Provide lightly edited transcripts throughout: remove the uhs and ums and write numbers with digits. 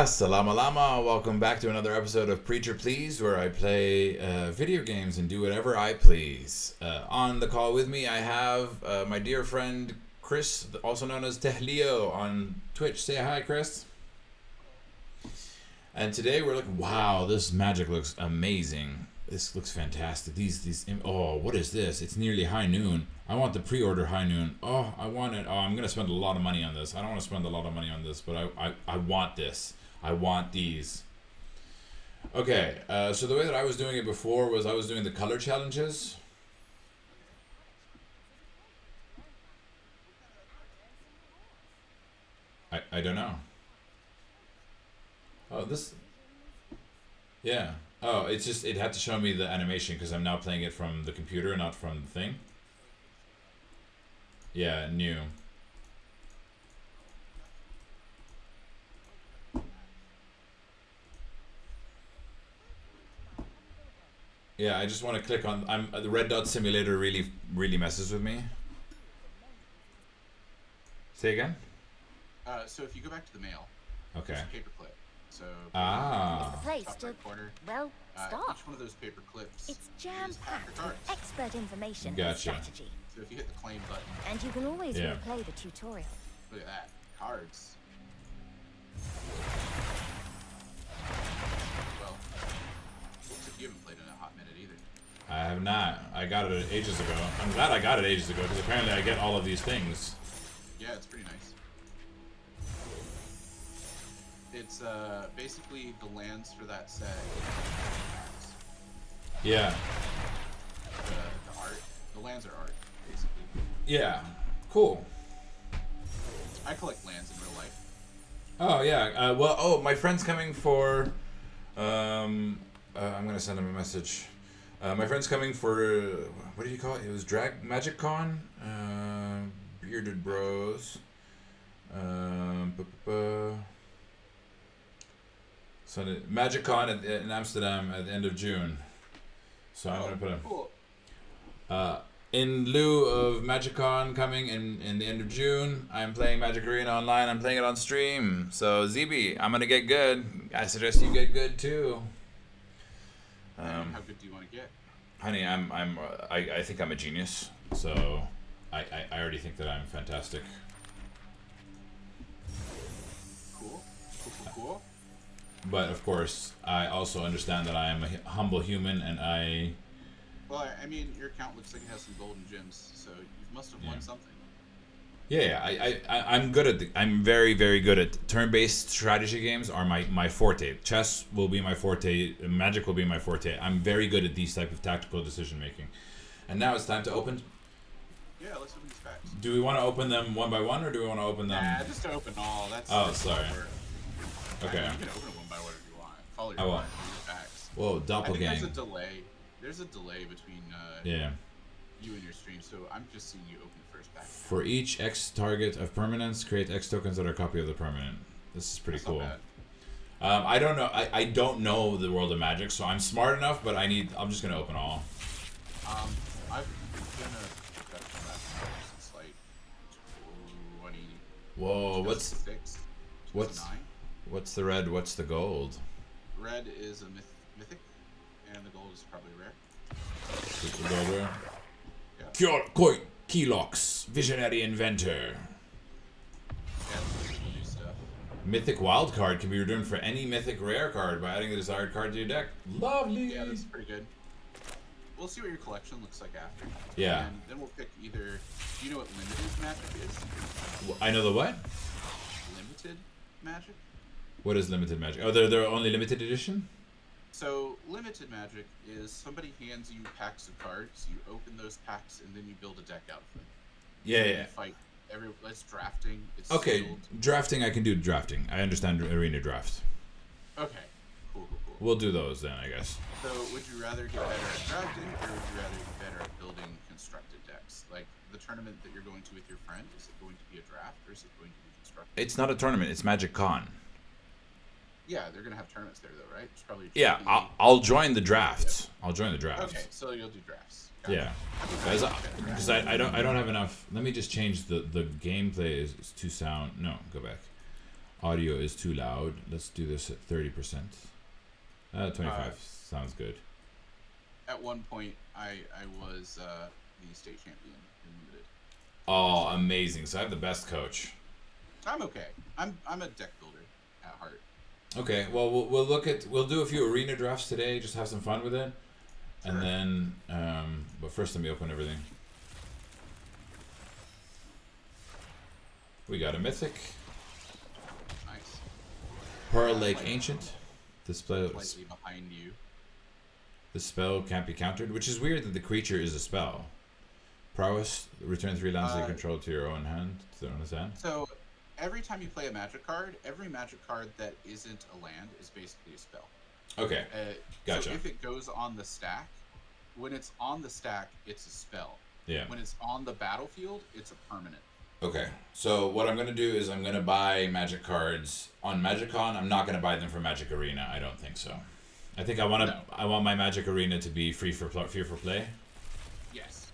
SalamaLama, welcome back to another episode of Preacher Please, where I play video games and do whatever I please. On the call with me, I have my dear friend Chris, also known as Tehleo on Twitch. Say hi, Chris. And today we're looking. Wow, this magic looks amazing. This looks fantastic. Oh, what is this? It's nearly high noon. I want the pre-order high noon. Oh, I want it. Oh, I'm gonna spend a lot of money on this. I don't want to spend a lot of money on this, but I want this. I want these. Okay, so the way that I was doing it before was I was doing the color challenges. I don't know. Oh, this. Yeah. Oh, it's just, it had to show me the animation because I'm now playing it from the computer, not from the thing. Yeah, new. Yeah, I just want to click on, the red dot simulator really messes with me. Say again? So if you go back to the mail, Okay. there's a paperclip. So Ah. It's the place top to, right corner, well, start. each one of those paper clips It's jam-packed is with cards. expert information and Gotcha. strategy. So if you hit the claim button, And you can always Yeah. replay the tutorial. look at that, cards. Well, looks like you haven't played in a hot minute either. I have not. I got it ages ago. I'm glad I got it ages ago because apparently I get all of these things. Yeah, it's pretty nice. It's basically the lands for that set. Yeah. The art, the lands are art, basically. Yeah. Cool. I collect lands in real life. Oh yeah. Well. My friend's coming for. I'm gonna send him a message. My friend's coming for. What did you call it? It was Magic Con. Bearded Bros. So Magic Con in Amsterdam at the end of June. So I'm gonna put him. Cool. In lieu of MagicCon coming in the end of June, I'm playing Magic Arena online. I'm playing it on stream. So ZB, I'm gonna get good. I suggest you get good too. How good do you want to get? Honey, I think I'm a genius. So I already think that I'm fantastic. Cool. But of course, I also understand that I am a humble human, and Well, I mean, your account looks like it has some golden gems, so you must have won something. Yeah, I'm good at I'm very, very good at turn-based strategy games are my forte. Chess will be my forte. Magic will be my forte. I'm very good at these type of tactical decision making. And now it's time to open. Yeah, let's open these packs. Do we want to open them one by one, or do we want to open them? Nah, just open all. That's. Oh, that's sorry. Okay. Okay. You can open it one by one if you want. Follow your I won't. packs. Whoa, I think doppelgang. there's a delay. There's a delay between Yeah. you and your stream, so I'm just seeing you open the first pack. For each X target of permanence, create X tokens that are a copy of the permanent. This is pretty That's cool. not bad. I don't know. I don't know the world of Magic, so I'm smart enough, but I'm just gonna open all. I've been a professional master since like 20. Whoa, 2006, what's 2009. what's the red? What's the gold? Red is a mythic, and the gold is probably rare. What's the gold rare? Yeah. Kelox, visionary inventor. Yeah, this is new stuff. Mythic wildcard can be redeemed for any mythic rare card by adding the desired card to your deck. Lovely. Yeah, that's pretty good. We'll see what your collection looks like after. Yeah. And then we'll pick either. Do you know what limited magic is? I know the what? Limited magic? What is limited magic? Oh, they're only limited edition? So, limited magic is somebody hands you packs of cards, you open those packs, and then you build a deck out of them. Yeah, You yeah. fight. It's drafting. It's Okay, sealed. drafting, I can do drafting. I understand arena draft. Okay. Cool. We'll do those then, I guess. So, would you rather get better at drafting, or would you rather get better at building constructed decks? Like, the tournament that you're going to with your friend, is it going to be a draft, or is it going to be constructed? It's not a tournament, it's Magic Con. Yeah, they're gonna have tournaments there, though, right? It's probably Yeah, TD. I'll join the drafts. I'll join the drafts. Okay, so you'll do drafts. Yeah, because I don't have enough. Let me just change the gameplay is too sound. No, go back. audio is too loud. Let's do this at 30%. 25 sounds good. At one point, I was the state champion in limited. Oh, amazing! So I have the best coach. I'm okay. I'm a deck builder at heart. Okay, well we'll do a few arena drafts today. Just have some fun with it, and then but first let me open everything. We got a mythic. Nice. Pearl Lake Ancient. The spell Slightly behind you. The spell can't be countered, which is weird that the creature is a spell. Prowess, return 3 lands that you control to your own hand. To their own hand. So, every time you play a magic card, every magic card that isn't a land is basically a spell. Okay, gotcha. So if it goes on the stack, when it's on the stack, it's a spell. Yeah. When it's on the battlefield, it's a permanent. Okay, so what I'm going to do is I'm going to buy Magic cards on MagicCon. I'm not going to buy them for Magic Arena. I don't think so. I think I want my Magic Arena to be free for play. Yes,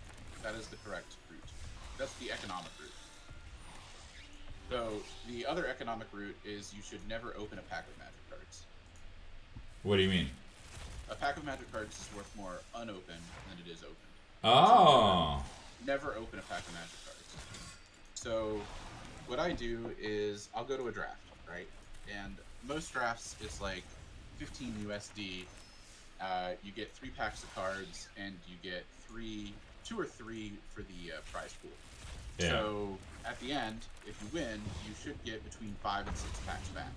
that is the correct route. That's the economic route. So the other economic route is you should never open a pack of Magic cards. What do you mean? A pack of Magic cards is worth more unopened than it is open. Oh. So never open a pack of Magic cards. So what I do is I'll go to a draft, right? And most drafts, it's like 15 USD. You get 3 packs of cards, and you get 2 or 3 for the prize pool. Yeah. So at the end, if you win, you should get between 5 and 6 packs back.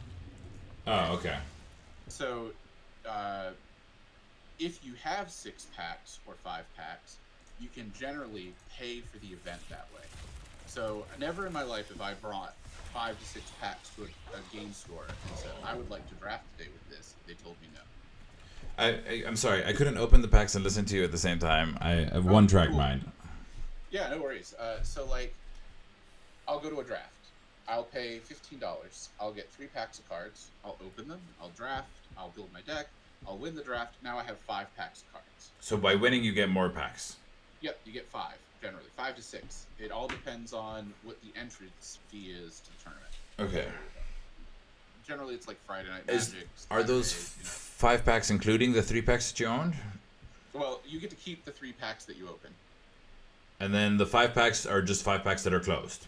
Oh, okay. So if you have 6 packs or 5 packs, you can generally pay for the event that way. So never in my life have I brought 5 to 6 packs to a game store and said, I would like to draft today with this. They told me no. I'm sorry, I couldn't open the packs and listen to you at the same time. I have one track mind. Yeah, no worries. So like, I'll go to a draft. I'll pay $15. I'll get 3 packs of cards. I'll open them. I'll draft. I'll build my deck. I'll win the draft. Now I have 5 packs of cards. So by winning, you get more packs. Yep, you get 5 generally, 5 to 6. It all depends on what the entrance fee is to the tournament. Okay. Generally, it's like Friday Night Magic. Are those 5 packs including the 3 packs that you owned? Well, you get to keep the 3 packs that you open. And then the 5 packs are just 5 packs that are closed.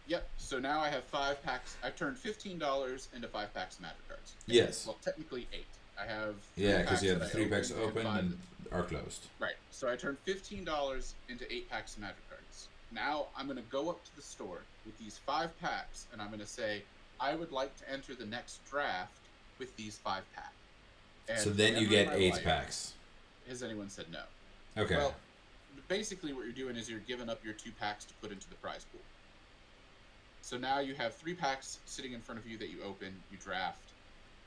Yep. So now I have 5 packs. I've turned $15 into 5 packs of Magic cards. Yes. Well, technically 8. I have. Yeah, because you had that I 3 packs open and and are closed. Right. So I turned $15 into 8 packs of Magic cards. Now I'm going to go up to the store with these 5 packs, and I'm going to say, I would like to enter the next draft with these 5 packs. And So then you never in get my 8 life packs. Has anyone said no? Okay. Well, basically what you're doing is you're giving up your 2 packs to put into the prize pool. So now you have 3 packs sitting in front of you that you open, you draft,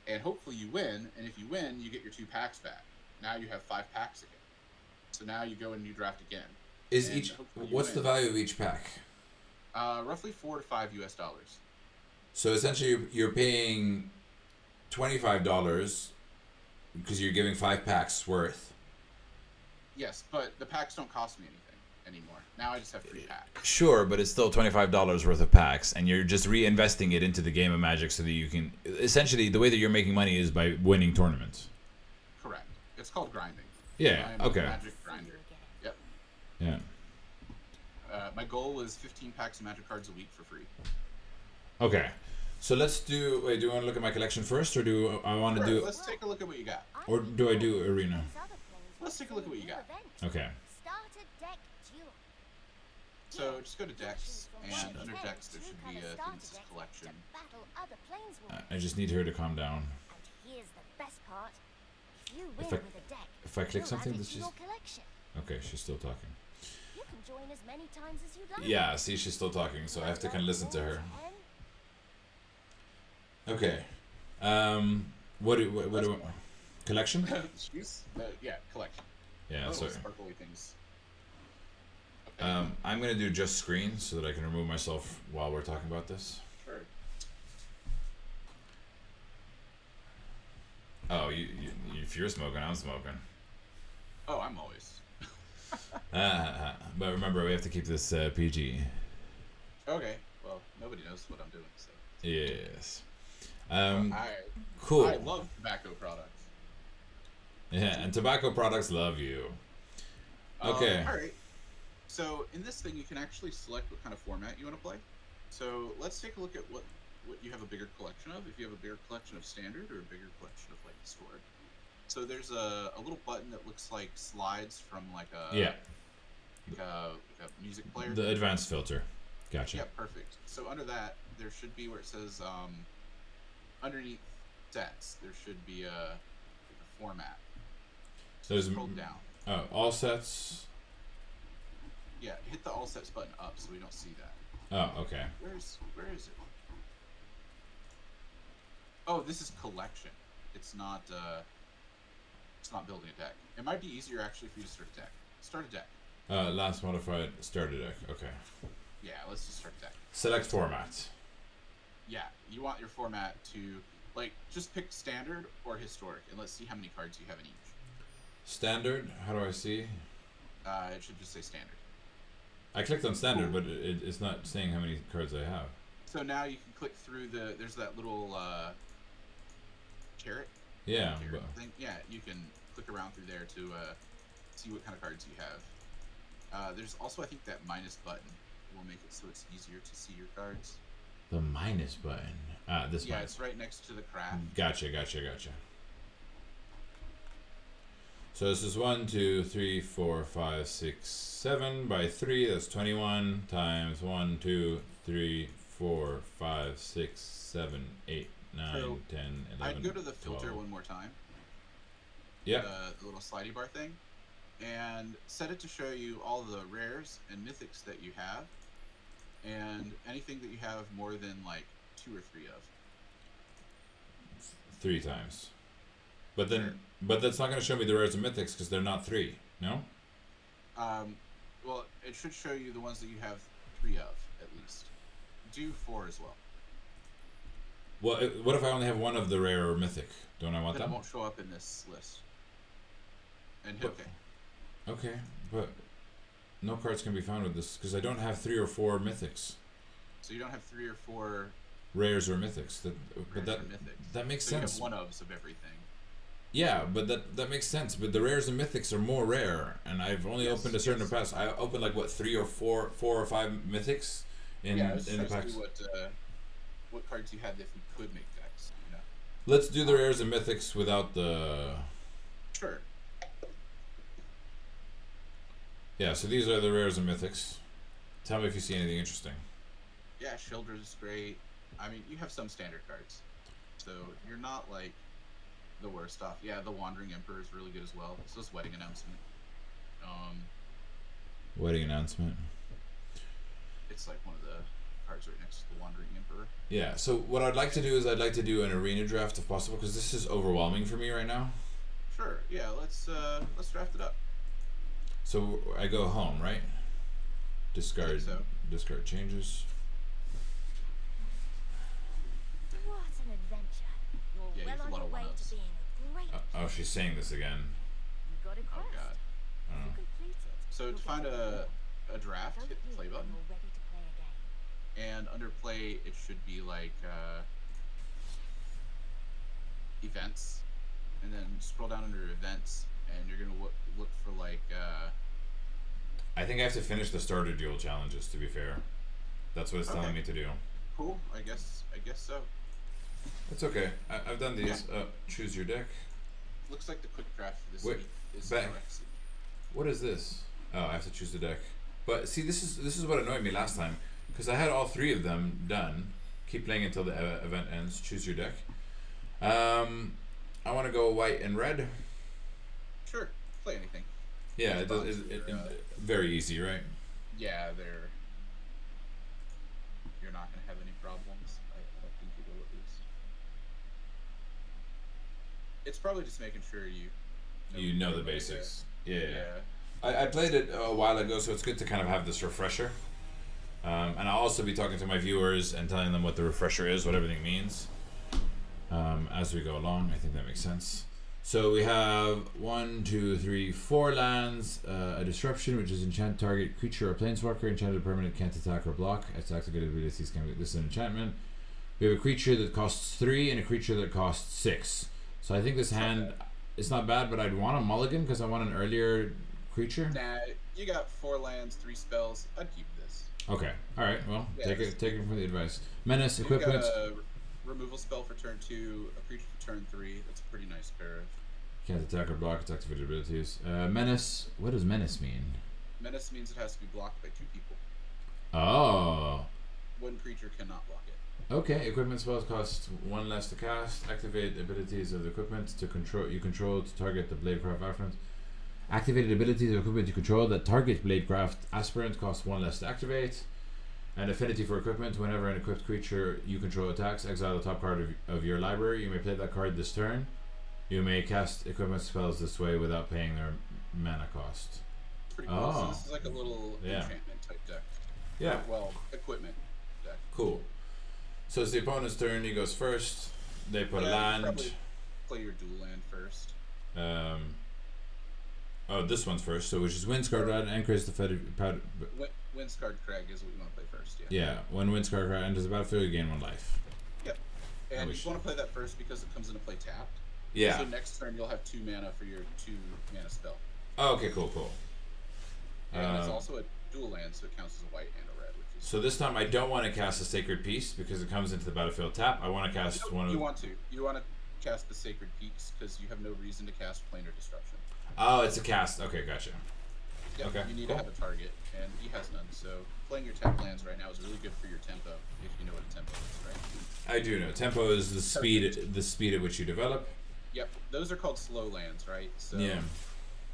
and hopefully you win. And if you win, you get your 2 packs back. Now you have 5 packs again. So now you go and you draft again. Is and each hopefully you what's the win. value of each pack? Roughly $4 to $5 US. So essentially you're paying $25 because you're giving 5 packs worth. Yes, but the packs don't cost me anything anymore. Now I just have 3 packs. Sure, but it's still $25 worth of packs, and you're just reinvesting it into the game of Magic so that you can... Essentially, the way that you're making money is by winning tournaments. Correct. It's called grinding. Yeah, I am okay. a Magic grinder. Yep. Yeah. My goal is 15 packs of Magic cards a week for free. Okay. So let's do... Wait, do you want to look at my collection first, or do I want to Sure, do... let's take a look at what you got. Or do I do Arena? Let's take a look at what you got. Okay. Starter deck duel. So just go to decks, and under decks there should be a thing that says collection. Battle other planeswalkers. I just need her to calm down. And here's the best part. If you win If I- with a deck, If I click you'll something, add it that's to just... your collection. Okay, she's still talking. You can join as many times as you'd like. Yeah, see, she's still talking, so I have to kind of listen to her. Okay. What do collection? Excuse? Yeah, collection. Yeah, Little sorry. sparkly things. Okay. I'm gonna do just screen so that I can remove myself while we're talking about this. Sure. Oh, if you're smoking, I'm smoking. Oh, I'm always. But remember, we have to keep this PG. Okay. Well, nobody knows what I'm doing, so. Yes. I Cool. I love tobacco products. Yeah, and tobacco products love you. Okay. All right. So in this thing, you can actually select what kind of format you want to play. So let's take a look at what you have a bigger collection of. If you have a bigger collection of standard or a bigger collection of like historic. So there's a little button that looks like slides from like a Yeah. like a music player. The advanced filter. Gotcha. Yeah, perfect. So under that, there should be where it says underneath sets, there should be a format. So There's scroll down. all sets. Yeah, hit the all sets button up so we don't see that. Oh, okay. Where is it? Oh, this is collection. It's not building a deck. It might be easier actually for you to start a deck. Start a deck. Last modified starter deck. Okay. Yeah, let's just start a deck. Select format. Yeah, you want your format to like just pick standard or historic, and let's see how many cards you have in each. Standard. How do I see? It should just say standard. I clicked on standard, but it's not saying how many cards I have. So now you can click through there's that little carrot. Yeah. Carrot thing. Yeah, you can click around through there to see what kind of cards you have. There's also, I think, that minus button will make it so it's easier to see your cards. The minus button. This Yeah, minus. it's right next to the craft. Gotcha. So this is 1, 2, 3, 4, 5, 6, 7 by 3. That's 21 times 1, 2, 3, 4, 5, 6, 7, 8, 9, So, 10, 11. I'd go to the filter 12. one more time. Yeah. The little slidey bar thing, and set it to show you all the rares and mythics that you have, and anything that you have more than like 2 or 3 of. 3 times. But then, but that's not going to show me the rares and mythics because they're not 3. No. Well, it should show you the ones that you have 3 of at least. Do 4 as well. Well, what if I only have 1 of the rare or mythic? Don't I want Then that? it won't show up in this list. And hit But- OK. Okay, but no cards can be found with this because I don't have 3 or 4 mythics, So you don't have 3 or 4 rares or mythics. But rares that or mythics. that makes So sense. you have 1-ofs of everything. Yeah, but that makes sense. But the rares and mythics are more rare, and I've only Yes, opened a certain yes. past. I opened like what 3 or 4 or 5 mythics in Yeah, I was in the trying to packs. see what cards you had if you could make decks. You know. Let's do the rares and mythics without the. Sure. Yeah, so these are the rares and mythics. Tell me if you see anything interesting. Yeah, Shielders is great. I mean, you have some standard cards, so you're not like the worst off. Yeah, the Wandering Emperor is really good as well. So is Wedding Announcement. Wedding announcement. It's like one of the cards right next to the Wandering Emperor. Yeah, so what I'd like to do is I'd like to do an arena draft if possible because this is overwhelming for me right now. Sure. Yeah, let's draft it up. So I go home, right? Discard. so. Discard changes. What an adventure. Yeah, You're you have well a lot on of your way one-ups. to being a great Oh, she's saying this again. You got a Oh quest. god. If Oh. you complete it, So you'll to get find reward. a draft, Don't hit the leave play when button, you're ready to play a game. and under play it should be like events, and then scroll down under events, and you're gonna look for like I think I have to finish the starter duel challenges. To be fair, that's what it's telling Okay. me to do. cool. I guess so. It's okay. I've done these. Choose your deck. Looks like the quick draft for this Wait, week is back. Alexi. What is this? Oh, I have to choose the deck. But see, this is what annoyed me last time because I had all 3 of them done. Keep playing until the event ends. Choose your deck. I want to go white and red. Sure, play anything. Yeah, it does. Very easy, right? Yeah, you're not gonna have any problems. I don't think you will, at least. It's probably just making sure You know the everybody basics. there. Yeah. I played it a while ago, so it's good to kind of have this refresher. And I'll also be talking to my viewers and telling them what the refresher is, what everything means, as we go along. I think that makes sense. So we have 1, 2, 3, 4 lands, a disruption, which is enchant target creature or planeswalker, enchanted permanent can't attack or block. Its activated abilities can be. This is an enchantment. We have a creature that costs 3 and a creature that costs 6. So I think this hand is not bad, but I'd want a mulligan because I want an earlier creature. Nah, you got 4 lands, 3 spells. I'd keep this. Okay. All right. Well, Yeah, take it from the advice. Menace You've equipment. got a removal spell for turn 2, a creature for turn 3. That's a pretty nice pair. Can't attack or block its activated abilities. Menace. What does menace mean? Menace means it has to be blocked by 2 people. Oh. One creature cannot block it. Okay. Equipment spells cost 1 less to cast. Activate abilities of the equipment to control to target the Bladecraft aspirant. Activated abilities of equipment you control that target Bladecraft aspirant cost 1 less to activate. An affinity for equipment. Whenever an equipped creature you control attacks, exile the top card of your library. You may play that card this turn. You may cast equipment spells this way without paying their mana cost. Pretty cool. So this is like a little enchantment type deck. Yeah. Well, equipment deck. Cool. So it's the opponent's turn. He goes first. They put a land. Probably play your dual land first. Oh, this one's first. So which is Windscarred Rat enters the Windscarred Crag is what you want to play first. Yeah. Yeah. When Windscarred Rat enters the battlefield, you gain 1 life. Yep. And you want to play that first because it comes into play tapped. Yeah. So next turn you'll have 2 mana for your 2 mana spell. Oh, okay. Cool. And it's also a dual land, so it counts as a white and a red. Which is So this time I don't want to cast a Sacred Piece because it comes into the battlefield tap. I want to cast one of. You want to cast the Sacred Peaks because you have no reason to cast Planar Disruption. Oh, it's a cast. Okay, gotcha. Yep, Okay, you need cool. to have a target, and he has none. So playing your tap lands right now is really good for your tempo, if you know what a tempo is, right? I do know. Tempo is the speed at which you develop. Yep, those are called slow lands, right? So Yeah.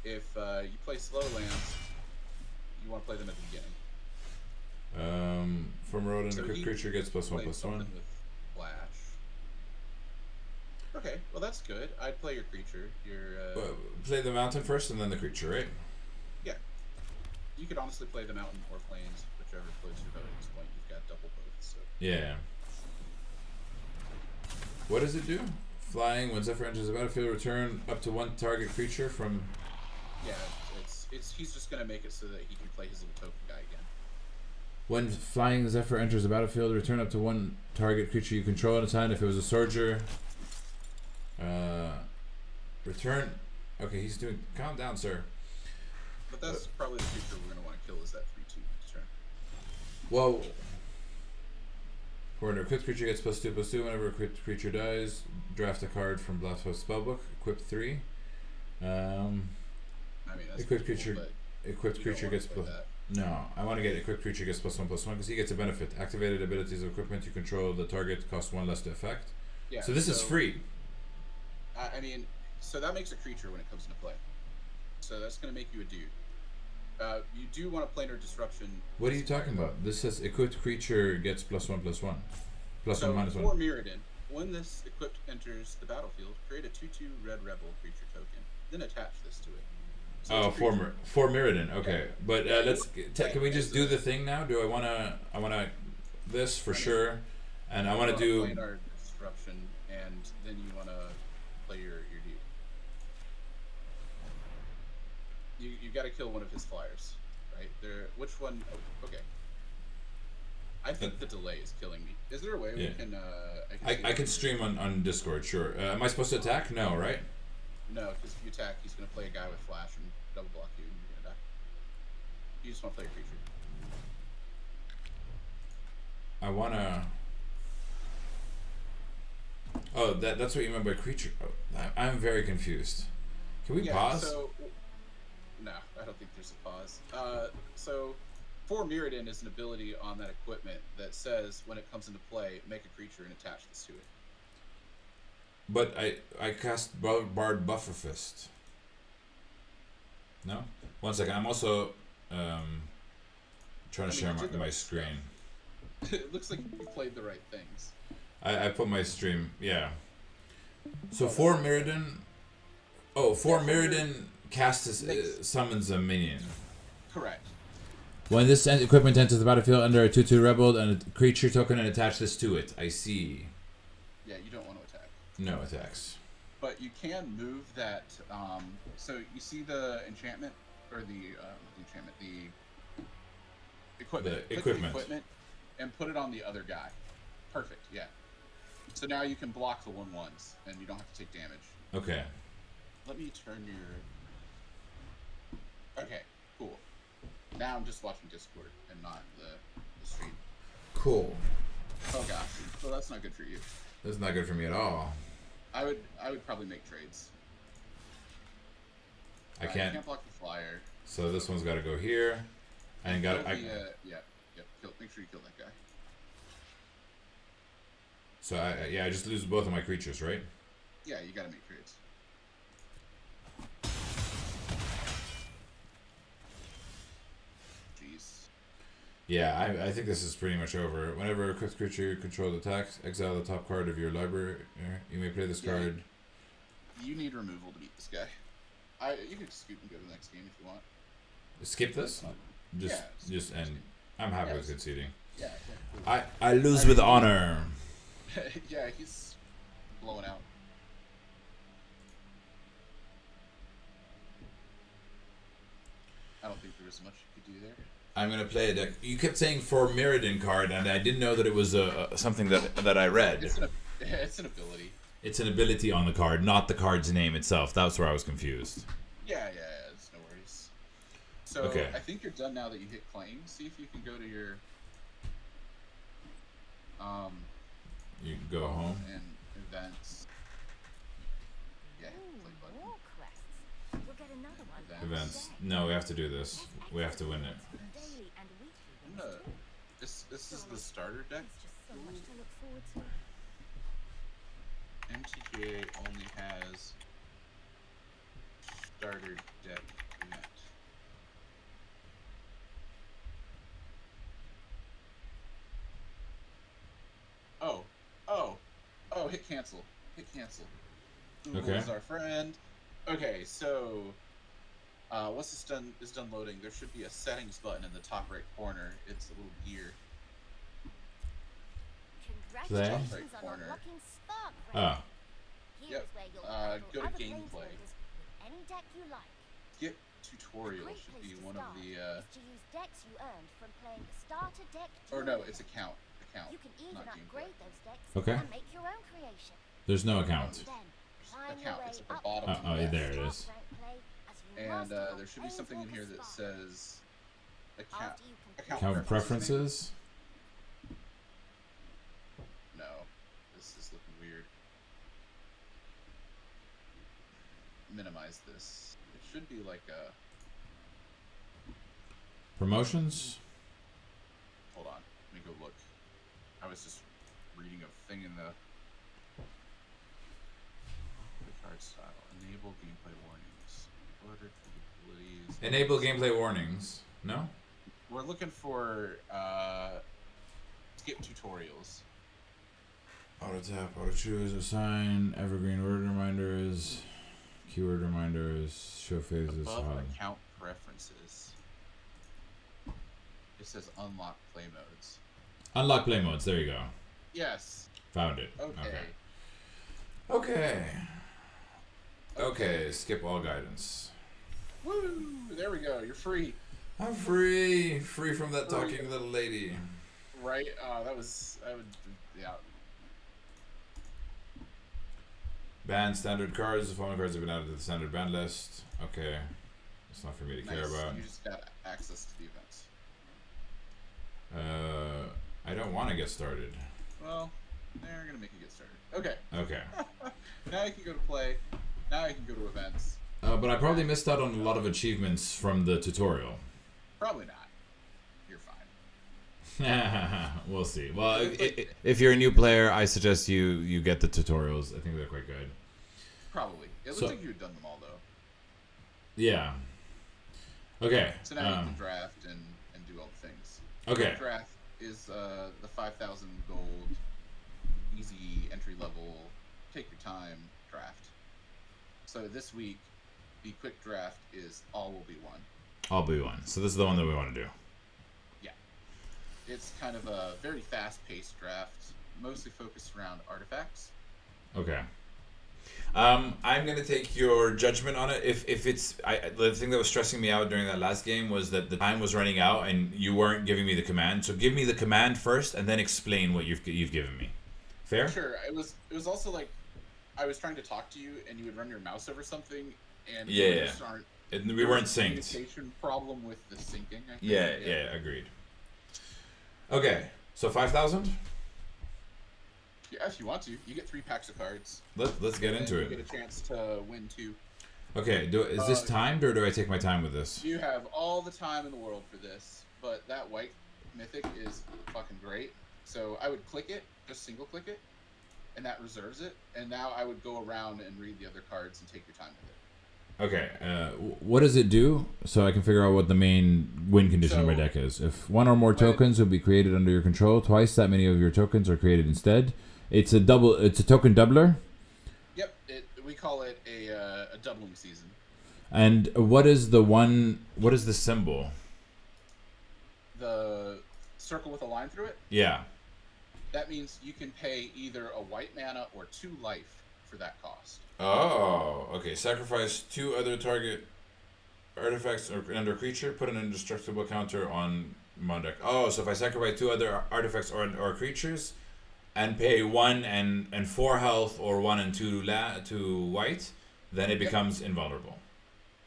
if you play slow lands, you want to play them at the beginning. From Rodin, So a quick he creature gets +1/+1. something with Flash. Okay, well that's good. I'd play your creature. Your Play the mountain first and then the creature, right? yeah. You could honestly play the mountain or plains, whichever floats your boat at this point. You've got double both. So Yeah. What does it do? Flying, when Zephyr enters the battlefield, return up to 1 target creature from. yeah, he's just gonna make it so that he can play his little token guy again. When flying Zephyr enters the battlefield, return up to 1 target creature you control at a time. If it was a soldier, return. Okay, he's doing. Calm down, sir. But that's probably the creature we're gonna want to kill. Is that 3/2 next turn? Well, when a equipped creature gets +2/+2, whenever a equipped creature dies, draft a card from Blasthouse Spellbook. Equip 3. I mean, that's Equipped pretty cool, creature. but Equipped you don't creature wanna gets play plus. that. No, I want to get equipped creature gets +1/+1 because he gets a benefit. Activated abilities of equipment you control. The target costs 1 less to effect. Yeah. So this is free. I mean, so that makes a creature when it comes into play. So that's gonna make you a dude. You do want a planar disruption. What are you talking about? This says equipped creature gets +1/+1. So +1 for -1. Mirrodin, when this equipped enters the battlefield, create a 2/2 red rebel creature token, then attach this to it. So Oh, it's a creature. for Mirrodin. Okay, Yeah. but Yeah, let's. right, Can we just it's do a- the thing now? Do I wanna? I wanna this for I mean, sure, and I You wanna wanna do. planar disruption, and then you wanna play your dude. You got to kill one of his flyers, right? Which one? Oh, okay. I think the delay is killing me. Is there a way Yeah. we can? I can stream on Discord. Sure. Am I supposed to attack? No, right? No, because if you attack, he's gonna play a guy with flash and double block you, and you're gonna die. You just want to play a creature. I wanna. Oh, that's what you meant by creature. Oh, I'm very confused. Can we pause? So, no, I don't think there's a pause. So, for Mirrodin is an ability on that equipment that says when it comes into play, make a creature and attach this to it. But I cast Bard Buffer Fist. No? 1 second. I'm also trying to share you did the my right screen. It looks like you played the right things. I put my stream. Yeah. So for Mirrodin. Oh, for Mirrodin, cast summons a minion. Correct. When this equipment enters the battlefield under a 2/2 rebel and a creature token and attach this to it. I see. Yeah, you don't want to attack. No attacks. But you can move that. So you see the enchantment or the equipment. The Click equipment. equipment and put it on the other guy. Perfect. Yeah. So now you can block the 1/1s, and you don't have to take damage. Okay. Let me turn your... Okay, cool. Now I'm just watching Discord and not the stream. Cool. Oh gosh, well that's not good for you. That's not good for me at all. I would probably make trades. I You can't. can't block the flyer. So this one's got to go here. I ain't got. Kill I, yep. Make sure you kill that guy. so I just lose both of my creatures, right? Yeah, you gotta make trades. Jeez. Yeah, I think this is pretty much over. Whenever a equipped creature you control attacks, exile the top card of your library. You may play this Yeah. card. You need removal to beat this guy. You can scoot and go to the next game if you want. Skip this. Just Yeah, just and I'm happy Yeah, with conceding. Yeah. Cool. I lose with honor. Yeah, he's blowing out. I don't think there was much you could do there. I'm gonna play a deck. You kept saying for Mirrodin card, and I didn't know that it was something that I read. It's an ability. It's an ability on the card, not the card's name itself. That's where I was confused. Yeah, it's no worries. So Okay. I think you're done now that you hit claim. See if you can go to your You can go home. and events. Yeah, play button. More quests. You'll get another one. Events. No, we have to do this. We have to win it. Daily and weekly I'm ones gonna, too. this is the starter deck. There's just so much to look forward to. MTGA only has starter deck event. Hit cancel. Hit cancel. Google Okay. is our friend. Okay, so once it's done loading, there should be a settings button in the top right corner. It's a little gear. Congratulations Top right on corner. unlocking Spark Ray. Oh, Here's Yep. where you'll Go battle to other gameplay. planeswalkers with any deck you like. Skip tutorial Great should place be to one of start the is to use decks you earned from playing a starter deck. or no, duel it's deck. account. You can even not gameplay. upgrade those decks Okay. and make your own creation. there's no account. Then climb your Account. way It's at the up bottom to of the Oh, deck. there it Spark is. rank play as you And master your there should be something in here that Planeswalker Spark. says account. After you complete account Account preferences. No, this is looking weird. Minimize this. It should be like a. Promotions. Hold on, let me go look. I was just reading a thing in the card style. Enable gameplay warnings. Order capabilities. Enable gameplay warnings. No? We're looking for skip tutorials. Auto tap, auto choose, assign, evergreen word reminders, keyword reminders, show phases. Above account preferences. It says unlock play modes. Unlock play modes. There you go. Yes. Found it. Okay. Okay. Okay. Skip all guidance. Woo! There we go. You're free. I'm free. Free from that Free. talking little lady. Right? I would. Yeah. Ban standard cards. The following cards have been added to the standard ban list. Okay. It's not for me to care Nice. about. You just got access to the events. I don't want to get started. Well, they're gonna make you get started. Okay. Okay. Now you can go to play. Now you can go to events. But I probably missed out on a lot of achievements from the tutorial. Probably not. You're fine. We'll see. Well, if you're a new player, I suggest you get the tutorials. I think they're quite good. Probably. It looks So- like you've done them all though. Yeah. Okay. So now you can draft and do all the things. Okay. Draft is the 5,000 gold, easy entry level, take your time draft. So this week, the quick draft is all will be one. I'll be one. So this is the one that we want to do. Yeah. It's kind of a very fast-paced draft, mostly focused around artifacts. Okay. I'm gonna take your judgment on it. If it's the thing that was stressing me out during that last game was that the time was running out and you weren't giving me the command. So give me the command first and then explain what you've given me. Fair? Sure. It was also like I was trying to talk to you, and you would run your mouse over something, and Yeah, we yeah. just aren't. We There was weren't a synced. communication problem with the syncing. I think. Yeah, yeah, agreed. Okay, so 5,000. Yeah, if you want to, you get 3 packs of cards. Let's get into You it. get a chance to win 2. Okay, is this timed or do I take my time with this? You have all the time in the world for this, but that white mythic is fucking great. So I would click it, just single click it, and that reserves it. And now I would go around and read the other cards and take your time with it. Okay, what does it do so I can figure out what the main win condition of my deck is? If one or more tokens will be created under your control, twice that many of your tokens are created instead. It's a token doubler. Yep, we call it a doubling season. And what is the symbol? The circle with a line through it? Yeah. That means you can pay either a white mana or 2 life for that cost. Oh, okay. Sacrifice 2 other target artifacts or under creature, put an indestructible counter on my deck. Oh, so if I sacrifice 2 other artifacts or creatures and pay 1 and 4 health or 1 and 2 to white, then it becomes invulnerable.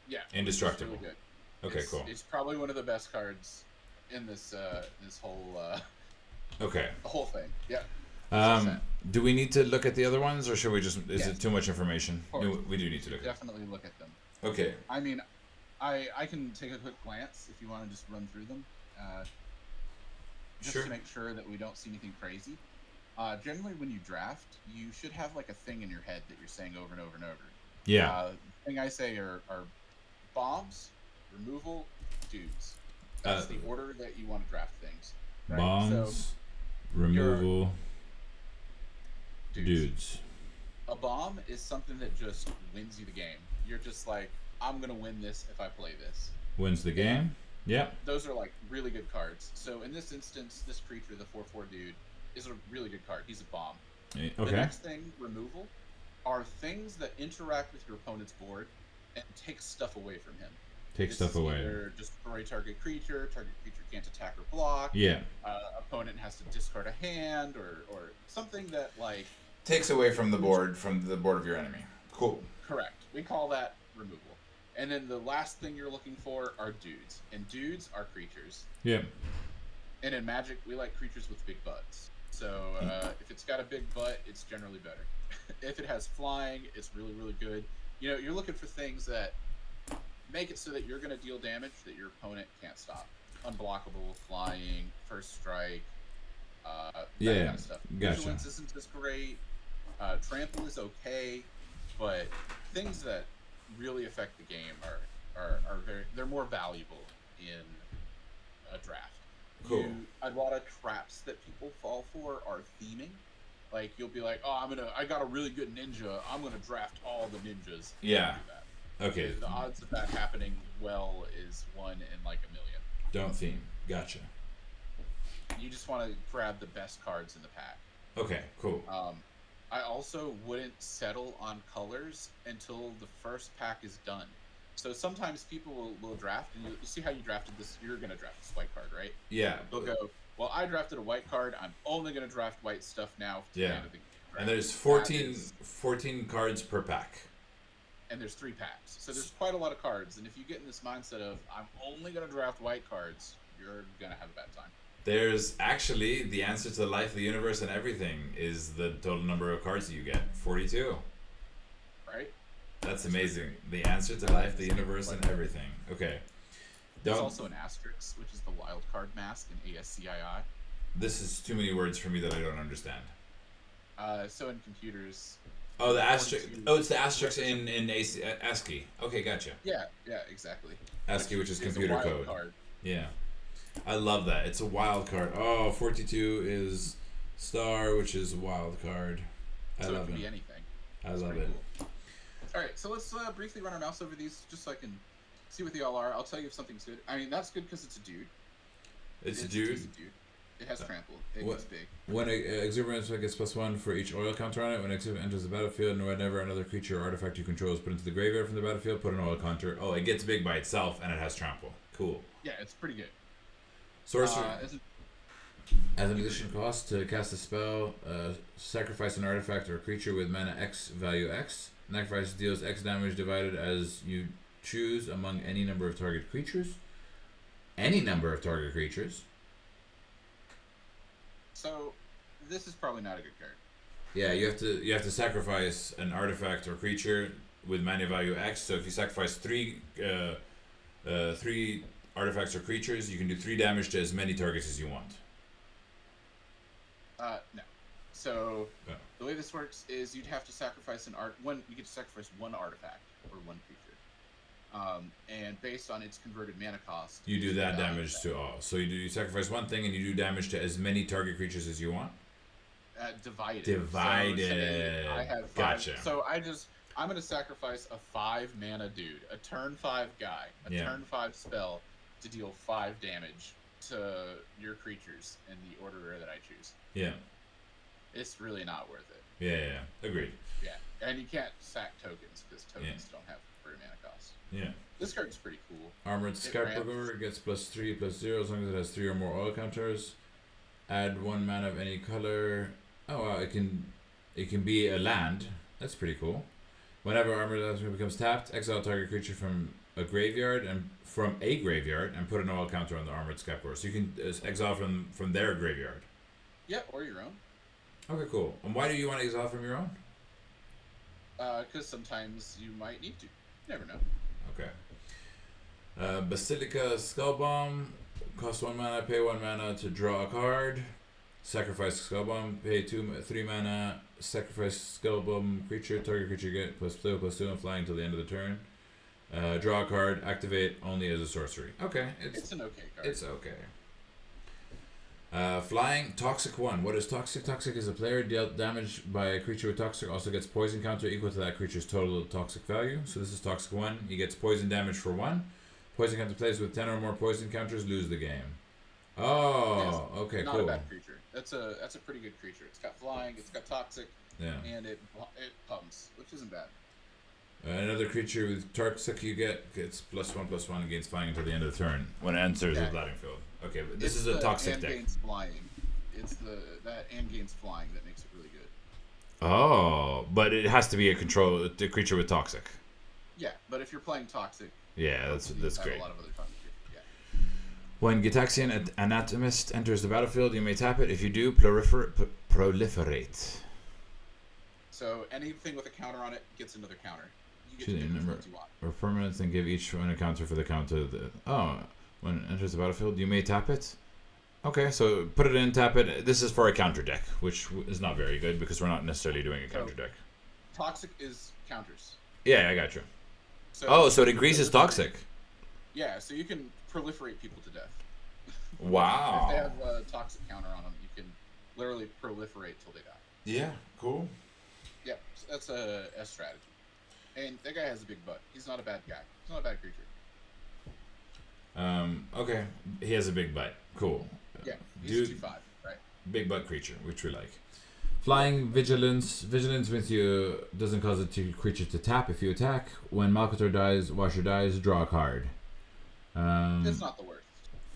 Yeah. Indestructible. It's really good. Okay, cool. It's probably one of the best cards in this whole Okay. the whole thing. Yeah. Do we need to look at the other ones, or should we just? Is Yes. it too much information? Of course. We do need to look at. Definitely look at them. Okay. I mean, I can take a quick glance if you want to just run through them, just Sure. to make sure that we don't see anything crazy. Generally, when you draft, you should have like a thing in your head that you're saying over and over and over. Yeah. The thing I say are bombs, removal, dudes. That's the order that you want to draft things. Right? Bombs, removal, dudes. dudes. A bomb is something that just wins you the game. You're just like, I'm gonna win this if I play this. Wins the game. Yep. Those are like really good cards. So in this instance, this creature, the 4/4 dude, is a really good card. He's a bomb. Okay. The next thing, removal, are things that interact with your opponent's board and take stuff away from him. Take This stuff is away. Either destroy target creature can't attack or block. Yeah. Opponent has to discard a hand or something that like Takes away from the board of your enemy. Cool. correct. We call that removal. And then the last thing you're looking for are dudes, and dudes are creatures. Yeah. And in Magic, we like creatures with big butts. So if it's got a big butt, it's generally better. If it has flying, it's really, really good. You know, you're looking for things that make it so that you're going to deal damage that your opponent can't stop. Unblockable, flying, first strike, that kind of stuff. Gotcha. Vigilance isn't as great. Trample is okay, but things that really affect the game are they're more valuable in a draft. Cool. A lot of traps that people fall for are theming. Like you'll be like, oh, I got a really good ninja. I'm gonna draft all the ninjas. Yeah. Do that. Okay. The odds of that happening well is 1 in like a million. Don't theme. Gotcha. You just want to grab the best cards in the pack. Okay. Cool. I also wouldn't settle on colors until the first pack is done. So sometimes people will draft, and you see how you drafted this. You're gonna draft this white card, right? Yeah. They'll go, well, I drafted a white card. I'm only gonna draft white stuff now. To the end of the game, right? And there's 14 cards per pack. And there's 3 packs, so there's quite a lot of cards. And if you get in this mindset of I'm only gonna draft white cards, you're gonna have a bad time. There's actually the answer to the life of the universe and everything is the total number of cards that you get. 42. Right? That's amazing. The answer to life, the universe, and everything. Okay. There's also an asterisk, which is the wild card mask in ASCII. This is too many words for me that I don't understand. So in computers. Oh, the asterisk. Oh, it's the asterisk in ASCII. Okay, gotcha. Yeah, exactly. ASCII, which is a computer wild code. card. Yeah. I love that. It's a wild card. Oh, 42 is star, which is a wild card. So it can be anything. I love it. Cool. All right, so let's briefly run our mouse over these just so I can see what they all are. I'll tell you if something's good. I mean, that's good because it's a dude. It's a dude. It has trample. It gets big. When exuberance gets +1 for each oil counter on it, when exuberance enters the battlefield, and whenever another creature or artifact you control is put into the graveyard from the battlefield, put an oil counter. Oh, it gets big by itself, and it has trample. Cool. Yeah, it's pretty good. Sorcery. As an additional cost to cast a spell, sacrifice an artifact or creature with mana X value X. Sacrifice deals X damage divided as you choose among any number of target creatures. Any number of target creatures. So, this is probably not a good card. Yeah, you have to sacrifice an artifact or creature with mana value X. So if you sacrifice three artifacts or creatures, you can do 3 damage to as many targets as you want. No. So the way this works is you'd have to sacrifice you get to sacrifice one artifact or one creature. And based on its converted mana cost, you do that damage to all. So you sacrifice one thing and you do damage to as many target creatures as you want. Divided. Divided. So say I have 5, gotcha. So I'm gonna sacrifice a 5 mana dude, a turn 5 guy, turn 5 spell to deal 5 damage to your creatures in the order that I choose. Yeah. It's really not worth it. Yeah. Agreed. Yeah, and you can't sack tokens because tokens don't have very mana cost. Yeah. This card's pretty cool. Armored Scarecrow gets +3/+0 as long as it has 3 or more oil counters. Add 1 mana of any color. Oh wow, it can be a land. That's pretty cool. Whenever Armored becomes tapped, exile target creature from a graveyard and put an oil counter on the Armored Scarecrow. So you can exile from their graveyard. Yeah, or your own. Okay, cool. And why do you want to exile from your own? Because sometimes you might need to. You never know. Okay. Basilica Skullbomb. Cost 1 mana, pay 1 mana to draw a card. Sacrifice Skullbomb, pay 3 mana, sacrifice Skullbomb creature, target creature get +2/+2 and flying until the end of the turn. Draw a card, activate only as a sorcery. Okay. It's an okay card. It's okay. Flying, Toxic 1. What is Toxic? Toxic is a player dealt damage by a creature with Toxic, also gets poison counter equal to that creature's total Toxic value. So this is Toxic 1. He gets poison damage for 1. Poison counter players with 10 or more poison counters lose the game. Oh, yes, okay, not cool. Not a bad creature. That's a pretty good creature. It's got flying, it's got Toxic, and it pumps, which isn't bad. Another creature with Toxic you gets +1/+1 against flying until the end of the turn when it enters the battlefield. Okay, but this is a Toxic deck. Gains flying. It's that and gains flying that makes it really good. Oh, but it has to be a creature with Toxic. Yeah, but if you're playing Toxic, yeah, that's great. A lot of other Toxic. Yeah. When Gitaxian Anatomist enters the battlefield, you may tap it. If you do, proliferate. So anything with a counter on it gets another counter. You get Choose to a pick number which ones you want. or permanents and give each one a counter for the counter. When it enters the battlefield, you may tap it. Okay, so put it in, tap it. This is for a counter deck, which is not very good because we're not necessarily doing a counter deck. Toxic is counters. Yeah, I got you. So so it increases Toxic. Yeah, so you can proliferate people to death. Wow. If they have a Toxic counter on them, you can literally proliferate till they die. Yeah, cool. Yeah, so that's a strategy. And that guy has a big butt. He's not a bad guy. He's not a bad creature. Okay, he has a big butt. Cool. Yeah, he's 2/5, right? Big butt creature, which we like. Flying Vigilance. Vigilance means doesn't cause the creature to tap if you attack. When Malcator dies, Washer dies, draw a card. It's not the worst.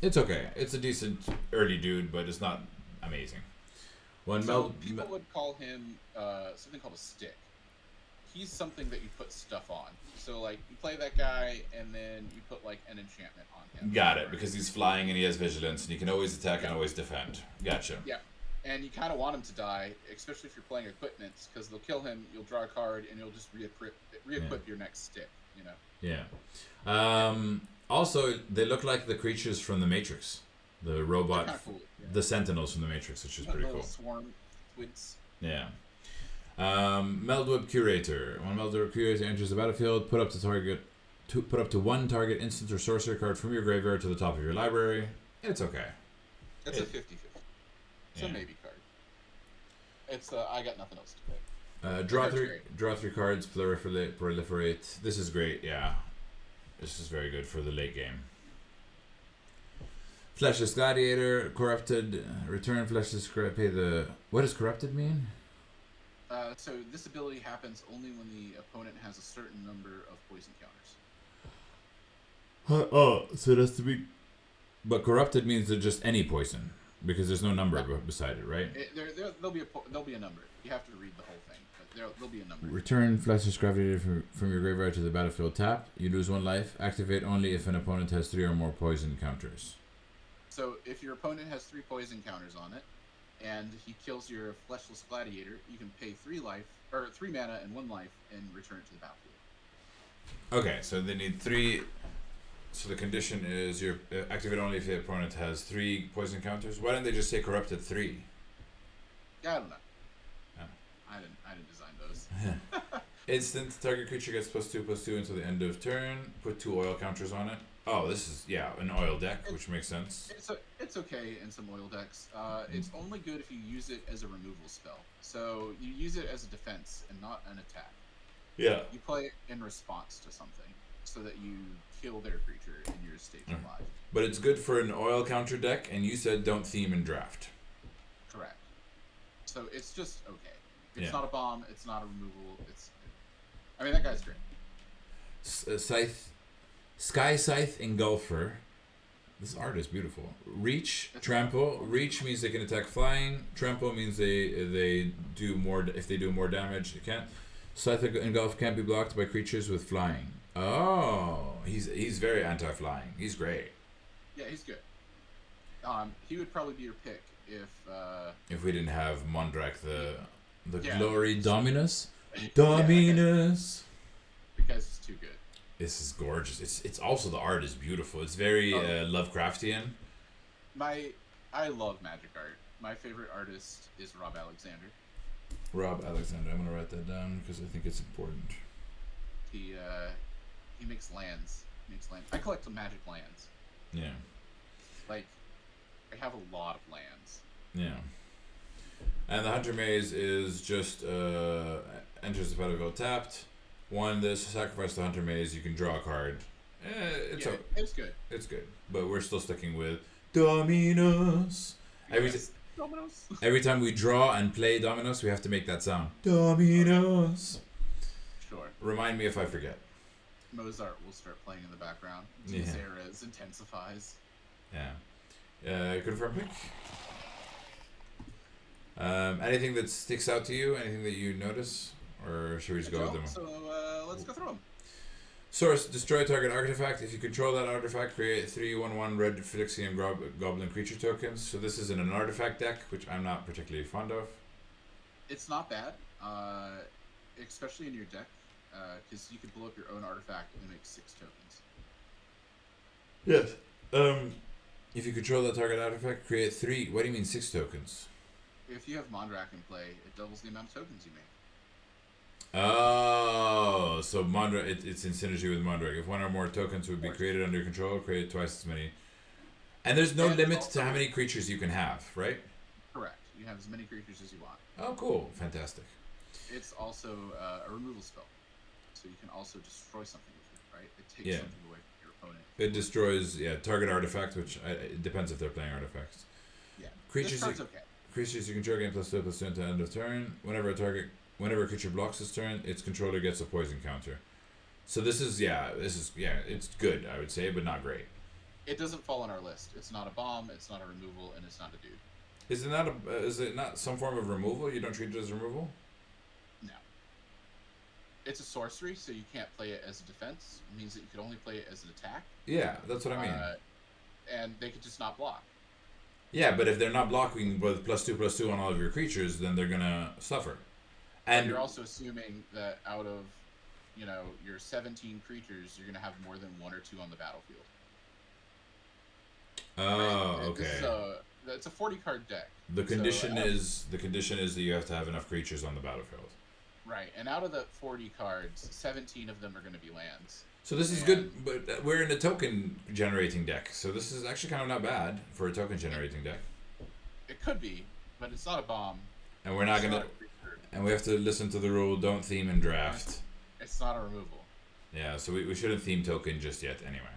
It's okay. It's a decent early dude, but it's not amazing. People would call him something called a stick. He's something that you put stuff on. So like you play that guy and then you put like an enchantment on him. Got it, because he's flying and he has vigilance and he can always attack and always defend. Gotcha. Yeah. And you kind of want him to die, especially if you're playing equipments, because they'll kill him, you'll draw a card, and you'll just re-equip your next stick, you know? Yeah. Also, they look like the creatures from the Matrix. The robot, Cool, yeah. the Sentinels from the Matrix, which is pretty cool. Swarm twigs. Yeah. Meldweb Curator. When Meldweb Curator enters the battlefield, put up to one target instant or sorcery card from your graveyard to the top of your library. It's okay. It's a 50-50. It's a maybe card. It's I got nothing else to play. Draw three cards, proliferate. This is great, yeah. This is very good for the late game. Fleshless Gladiator, Corrupted, return Fleshless, pay the... What does Corrupted mean? So this ability happens only when the opponent has a certain number of poison counters. So it has to be... But Corrupted means that just any poison. Because there's no number beside it, right? There'll be a number. You have to read the whole thing, but there'll be a number. Return Fletcher's Gravity from your graveyard to the battlefield tapped. You lose 1 life. Activate only if an opponent has 3 or more poison counters. So if your opponent has 3 poison counters on it, and he kills your Fleshless Gladiator, you can pay 3 mana and 1 life, and return it to the battlefield. Okay, so they need 3. So the condition is you activate only if the opponent has 3 poison counters. Why didn't they just say corrupted 3? Yeah, I don't know. Oh. I didn't design those. Instant, target creature gets +2/+2 until the end of turn. Put 2 oil counters on it. Oh, this is, an oil deck, which makes sense. It's okay in some oil decks. It's only good if you use it as a removal spell. So you use it as a defense and not an attack. Yeah. You play it in response to something, so that you kill their creature and your stage alive. But it's good for an oil counter deck, and you said don't theme and draft. Correct. So it's just okay. It's not a bomb. It's not a removal. I mean, that guy's great. Sky Scythe Engulfer. This art is beautiful. Reach, trample. Reach means they can attack flying. Trample means they do more. If they do more damage, they can't. Scythe Engulf can't be blocked by creatures with flying. Oh, he's very anti-flying. He's great. Yeah, he's good. He would probably be your pick if we didn't have Mondrak, the Yeah. Glory Dominus. Dominus. because it's too good. This is gorgeous. It's also the art is beautiful. It's very Lovecraftian. I love magic art. My favorite artist is Rob Alexander. Rob Alexander. I'm gonna write that down because I think it's important. He makes lands. I collect some magic lands. Yeah. Like, I have a lot of lands. Yeah. And the Hunter Maze is just enters the battlefield tapped. This sacrifice the Hunter Maze. You can draw a card. It's good. It's good, but we're still sticking with Dominus. Every time we draw and play Dominus, we have to make that sound. Dominus. Sure. Remind me if I forget. Mozart will start playing in the background. Zeras intensifies. Yeah. Confirm pick. Anything that sticks out to you? Anything that you notice? Or should we just go with them? So let's go through them. Source, destroy target artifact. If you control that artifact, create 3/1/1 red Phyrexian Goblin creature tokens. So this is in an artifact deck, which I'm not particularly fond of. It's not bad, especially in your deck, because you could blow up your own artifact and make 6 tokens. Yes. If you control that target artifact, create 3. What do you mean 6 tokens? If you have Mondrak in play, it doubles the amount of tokens you make. Oh, so Mondrak, it's in synergy with Mondrak. If 1 or more tokens would be created under your control, create twice as many. And there's no limit to how many creatures you can have, right? Correct. You have as many creatures as you want. Oh, cool. Fantastic. It's also a removal spell. So you can also destroy something with it, right? It takes something away from your opponent. It destroys, target artifact, which it depends if they're playing artifacts. Yeah. Creatures, this card's okay. Creatures you control gain +2/+2 until end of turn. Whenever a creature blocks its turn, its controller gets a poison counter. So this is it's good, I would say, but not great. It doesn't fall on our list. It's not a bomb, it's not a removal, and it's not a dude. Is it not some form of removal? You don't treat it as removal? No. It's a sorcery, so you can't play it as a defense. It means that you could only play it as an attack. Yeah, that's what I mean. And they could just not block. Yeah, but if they're not blocking with +2/+2 on all of your creatures, then they're gonna suffer. And you're also assuming that out of, your 17 creatures, you're gonna have more than 1 or 2 on the battlefield. Oh, okay. It's a 40-card deck. The condition is that you have to have enough creatures on the battlefield. Right, and out of the 40 cards, 17 of them are going to be lands. So this is good, but we're in a token generating deck, so this is actually kind of not bad for a token generating deck. It could be, but it's not a bomb. And we're not gonna. And we have to listen to the rule: don't theme and draft. It's not a removal. Yeah, so we shouldn't theme token just yet. Anyway.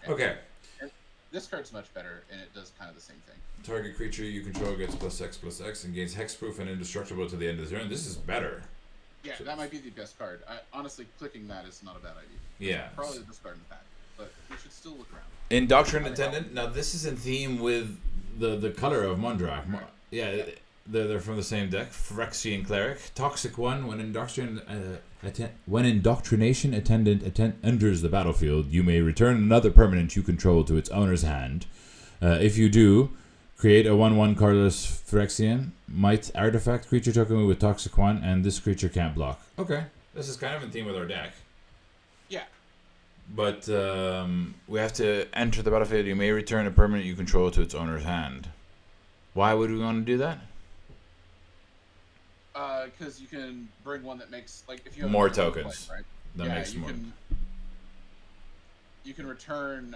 Okay. And this card's much better, and it does kind of the same thing. Target creature you control gets +X/+X and gains hexproof and indestructible to the end of the turn. This is better. Yeah, that might be the best card. Honestly, clicking that is not a bad idea. Yeah. Probably the best card in the pack, but we should still look around. Indoctrinate Attendant. Now this is in theme with the color of Mundrak. Yeah, they're from the same deck. Phyrexian Cleric. Toxic 1. When Indoctrination Attendant enters the battlefield, you may return another permanent you control to its owner's hand. If you do, create a 1/1 colorless Phyrexian Might artifact creature token with Toxic 1, and this creature can't block. Okay, this is kind of in theme with our deck. Yeah. But we have to enter the battlefield. You may return a permanent you control to its owner's hand. Why would we want to do that? Because you can bring one that makes, like, if you have More a different tokens. play, right? That makes you more. You can return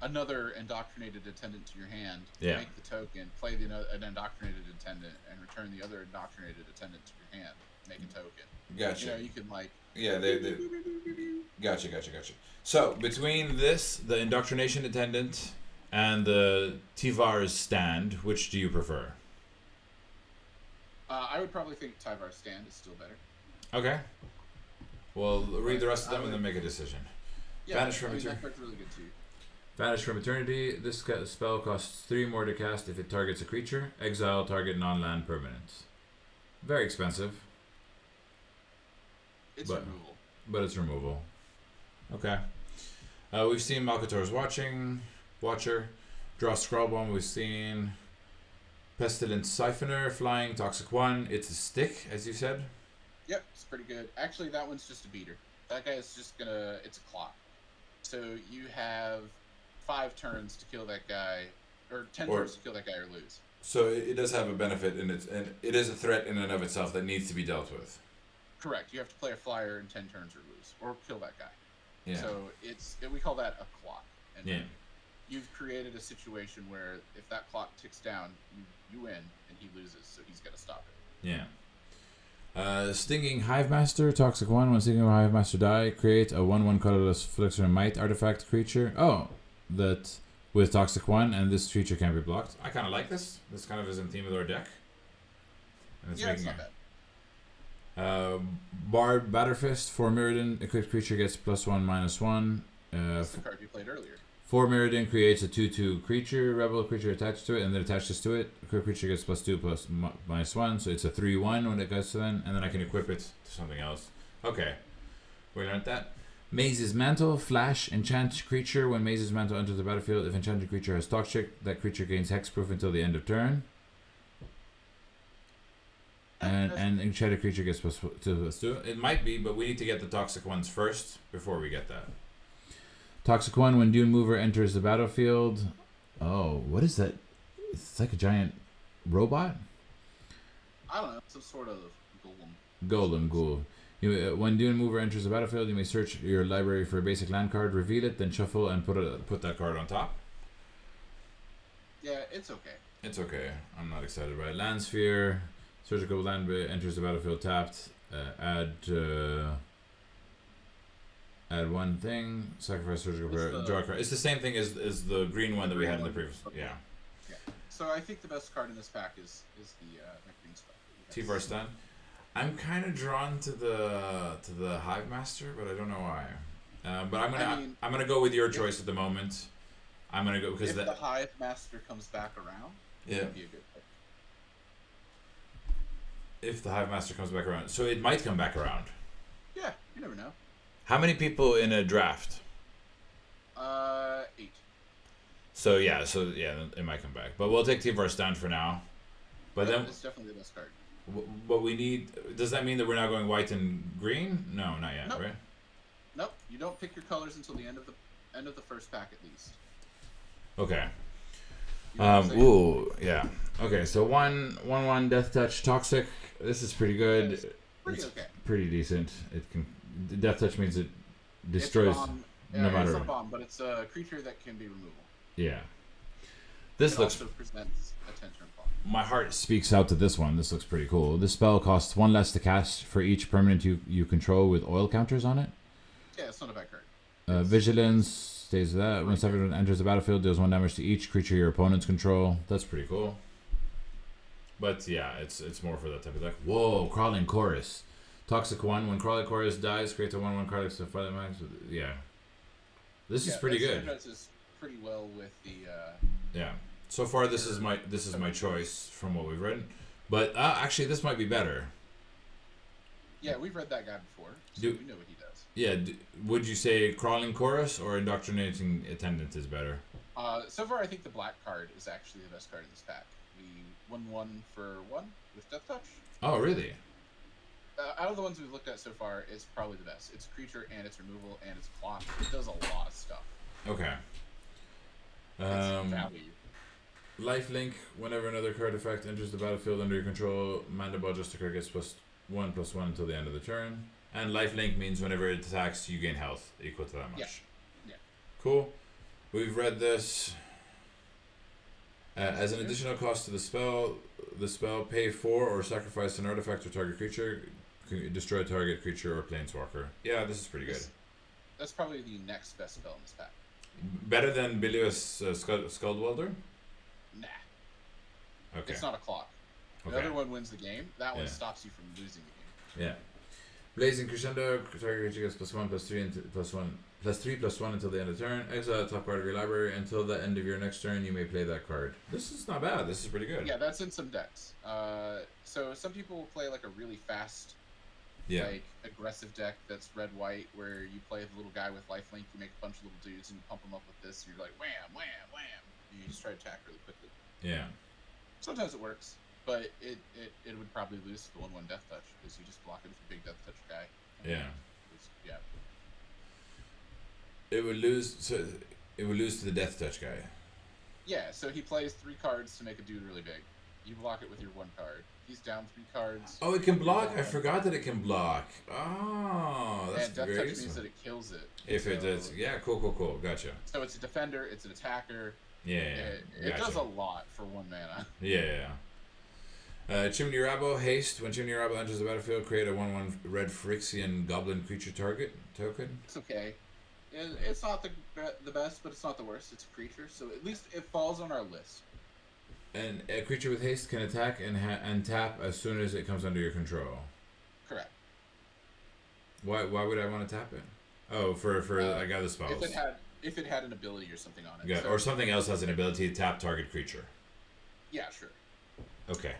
another indoctrinated attendant to your hand, Yeah. make the token, play an indoctrinated attendant, and return the other indoctrinated attendant to your hand, make a token. Gotcha. You know, you can, like... Yeah, they Gotcha. So, between this, the Indoctrination Attendant, and the Tivar's Stand, which do you prefer? I would probably think Tyvar's Stand is still better. Okay. Well, read the rest of them and then make a decision. Yeah, Vanish from that Eternity. card's really good too. Vanish from Eternity. This spell costs 3 more to cast if it targets a creature. Exile target non-land permanent. Very expensive. It's But- removal. But it's removal. Okay. We've seen Malkator's Watcher. Draw Scrawlbomb. We've seen Pestilent Siphoner, Flying, Toxic 1. It's a stick, as you said. Yep, it's pretty good. Actually, that one's just a beater. That guy is just gonna... It's a clock. So you have 5 turns to kill that guy, or 10 turns to kill that guy or lose. So it does have a benefit, and it is a threat in and of itself that needs to be dealt with. Correct. You have to play a flyer in 10 turns or lose, or kill that guy. Yeah. So we call that a clock. And Yeah. you've created a situation where if that clock ticks down, you win and he loses, so he's got to stop it. Yeah. Stinging Hivemaster, Toxic 1. When Stinging Hivemaster die, create a 1/1 colorless Flexor Might artifact creature. Oh, that with Toxic 1, and this creature can't be blocked. I kind of like this. This kind of is in theme with our deck. And It's not bad. Bard Batterfist, 4 Mirrodin. Equipped creature gets +1/-1. That's the card you played earlier. 4 Mirrodin creates a 2/2 creature, rebel creature attached to it, and then attaches to it. Equipped creature gets +2/-1, so it's a 3/1 when it goes to then, and then I can equip it to something else. Okay, we learned that. Maze's Mantle, Flash, enchant creature. When Maze's Mantle enters the battlefield, if enchanted creature has Toxic, that creature gains hexproof until the end of turn. And enchanted creature gets +2/+2. It might be, but we need to get the Toxic ones first before we get that. Toxic 1, when Dune Mover enters the battlefield. Oh, what is that? It's like a giant robot? I don't know, some sort of golem. Golem Ghoul. When Dune Mover enters the battlefield, you may search your library for a basic land card, reveal it, then shuffle and put that card on top. Yeah, it's okay. It's okay. I'm not excited by it. Land Sphere. Surgical Land enters the battlefield tapped. Add 1 thing. Sacrifice Surgical draw a card. It's the same thing as the green one that we had in the previous. Yeah. Yeah. So I think the best card in this pack is the green stuff. Tivar Stun. I'm kind of drawn to the Hive Master, but I don't know why. But I'm gonna go with your choice at the moment. I'm gonna go because if the Hive Master comes back around, yeah, it'd be a good pick. If the Hive Master comes back around, so it might come back around. Yeah, you never know. How many people in a draft? 8. So yeah, it might come back. But we'll take Tivar Stand for now. But then it's definitely the best card. What we need, does that mean that we're now going white and green? No, not yet, Nope. right? Nope, you don't pick your colors until the end of the first pack at least. Okay. You know what I'm saying? Ooh, yeah. Okay, so 1/1 Death Touch Toxic. This is pretty good. It's pretty okay. Pretty decent. Death Touch means it destroys It's a bomb. no matter It's what. not a bomb, but it's a creature that can be removable. Yeah. This It looks. also presents attention block. My heart speaks out to this one. This looks pretty cool. This spell costs 1 less to cast for each permanent you control with oil counters on it. Yeah, it's not a bad card. Vigilance stays that. When everyone enters the battlefield, deals 1 damage to each creature your opponents control. That's pretty cool. But yeah, it's more for that type of deck. Whoa, Crawling Chorus. Toxic 1. When Crawling Chorus dies, create a 1/1 card to fight the max. Yeah. This is pretty good. This is pretty well with the... Yeah. So far, this is my choice from what we've written, but actually, this might be better. Yeah, we've read that guy before, so we know what he does. Yeah, would you say Crawling Chorus or Indoctrinating Attendant is better? So far, I think the black card is actually the best card in this pack. The 1/1 for 1 with Death Touch. Oh, really? Out of the ones we've looked at so far, it's probably the best. It's a creature, and it's removal, and it's clock. It does a lot of stuff. Okay. It's value. Lifelink, whenever another card effect enters the battlefield under your control, mana ball just card gets +1/+1 until the end of the turn. And lifelink means whenever it attacks, you gain health equal to that much. Yeah. Cool. We've read this. As an additional cost to the spell, pay 4 or sacrifice an artifact or target creature, destroy target creature or planeswalker. Yeah, this is pretty good. That's probably the next best spell in this pack. Better than Bilious Skull Welder? Nah. Okay. It's not a clock. The other one wins the game. That one stops you from losing the game. Yeah. Blazing Crescendo, target creature gets +3/+1 until the end of the turn. Exile the top card of your library. Until the end of your next turn, you may play that card. This is not bad. This is pretty good. Yeah, that's in some decks. So some people will play like a really fast, like aggressive deck that's red-white, where you play the little guy with lifelink, you make a bunch of little dudes, and you pump them up with this, and you're like, wham, wham, wham. And you just try to attack really quickly. Yeah. Sometimes it works, but it would probably lose to the 1/1 Death Touch, because you just block it with a big Death Touch guy. Yeah. Yeah. It would lose. So it would lose to the Death Touch guy. Yeah. So he plays 3 cards to make a dude really big. You block it with your 1 card. He's down 3 cards. Oh, it can block. I forgot that it can block. Oh, that's and Death very Touch useful. means that it kills it. If it does, yeah, cool. Gotcha. So it's a defender. It's an attacker. Yeah. It does a lot for 1 mana. Yeah. Chimney Rabble, haste. When Chimney Rabble enters the battlefield, create a 1/1 red Phyrexian goblin creature target token. It's okay. It's not the best, but it's not the worst. It's a creature, so at least it falls on our list. And a creature with haste can attack and tap as soon as it comes under your control. Correct. Why would I want to tap it? Oh, for I got the spells. If it had an ability or something on it. Yeah, so, or something else has an ability to tap target creature. Yeah, sure. Okay.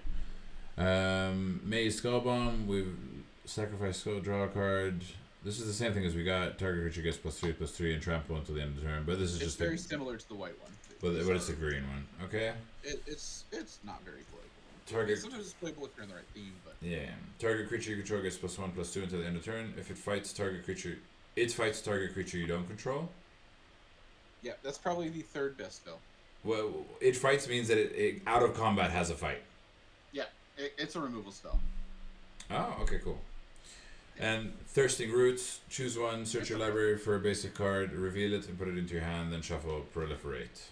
Maze Skullbomb, we've sacrificed skull, draw a card. This is the same thing as we got. Target creature gets +3/+3 and trample until the end of the turn. But this is It's just very similar to the white one. But it's the green one. Okay. It's not very playable. Target. Sometimes it's playable if you're in the right theme, but Yeah. Target creature you control gets +1/+2 until the end of the turn. If it fights target creature you don't control. yeah, that's probably the 3rd best spell. Well, it fights means that it out of combat has a fight. Yeah, it's a removal spell. Oh, okay, cool. And Thirsting Roots, choose one, search your library for a basic card, reveal it and put it into your hand, then shuffle Proliferate.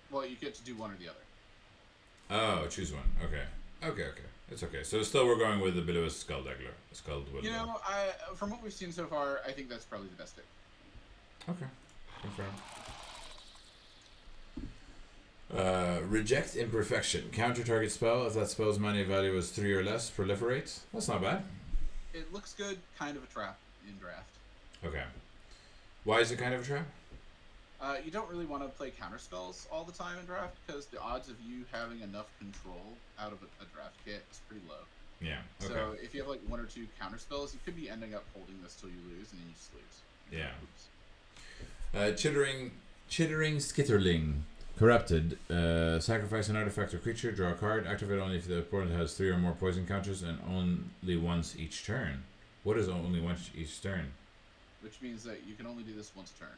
Well, you get to do one or the other. Oh, choose one. Okay. It's okay. So still we're going with the Bilious Skulldweller. You know, from what we've seen so far, I think that's probably the best pick. Okay. Confirmed. Reject Imperfection. Counter target spell. If that spell's mana value is 3 or less, proliferate. That's not bad. It looks good, kind of a trap in draft. Okay. Why is it kind of a trap? You don't really want to play counter spells all the time in draft because the odds of you having enough control out of a draft kit is pretty low. Yeah. Okay. So if you have like 1 or 2 counter spells, you could be ending up holding this till you lose, and then you just lose. Yeah. Chittering Skitterling. Corrupted. Sacrifice an artifact or creature, draw a card, activate only if the opponent has 3 or more poison counters and only once each turn. What is only once each turn? Which means that you can only do this once a turn.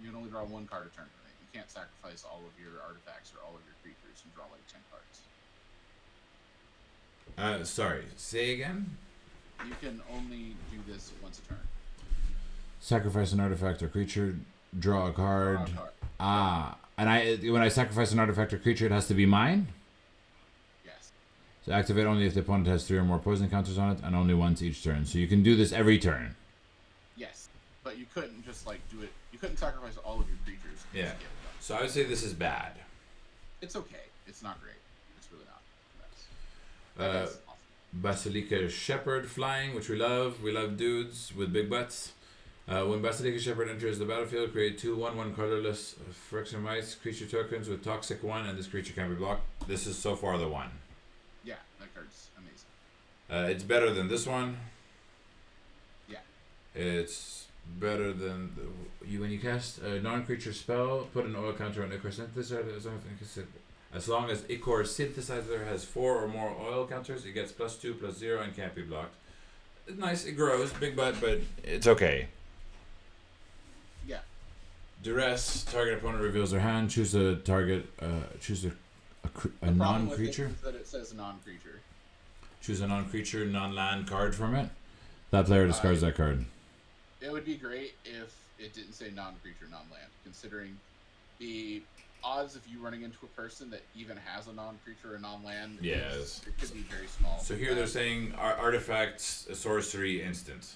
You can only draw 1 card a turn from it. You can't sacrifice all of your artifacts or all of your creatures and draw like 10 cards. Sorry, say again? You can only do this once a turn. Sacrifice an artifact or creature, draw a card. And when I sacrifice an artifact or creature, it has to be mine? Yes. So activate only if the opponent has 3 or more poison counters on it, and only once each turn. So you can do this every turn. Yes, but you couldn't just like do it. You couldn't sacrifice all of your creatures. Yeah. So I would say this is bad. It's okay. It's not great. It's really not. That's awesome. Basilica Shepherd flying, which we love. We love dudes with big butts. When Basilica Shepherd enters the battlefield, create 2/1/1 colorless friction mice creature tokens with Toxic 1, and this creature can be blocked. This is so far the one. Yeah, that card's amazing. It's better than this one. Yeah. It's better than when you cast a non-creature spell, put an oil counter on Ichor Synthesizer. As long as Ichor Synthesizer has 4 or more oil counters, it gets +2/+0 and can't be blocked. It's nice. It grows, big butt, but it's okay. Yeah. Duress. Target opponent reveals their hand. Choose a target. Choose a non-creature. That it says non-creature. Choose a non-creature, non-land card from it. That player discards that card. It would be great if it didn't say non-creature, non-land, considering the odds of you running into a person that even has a non-creature or non-land. Yes. It could be very small. So here they're saying artifacts, sorcery, instant.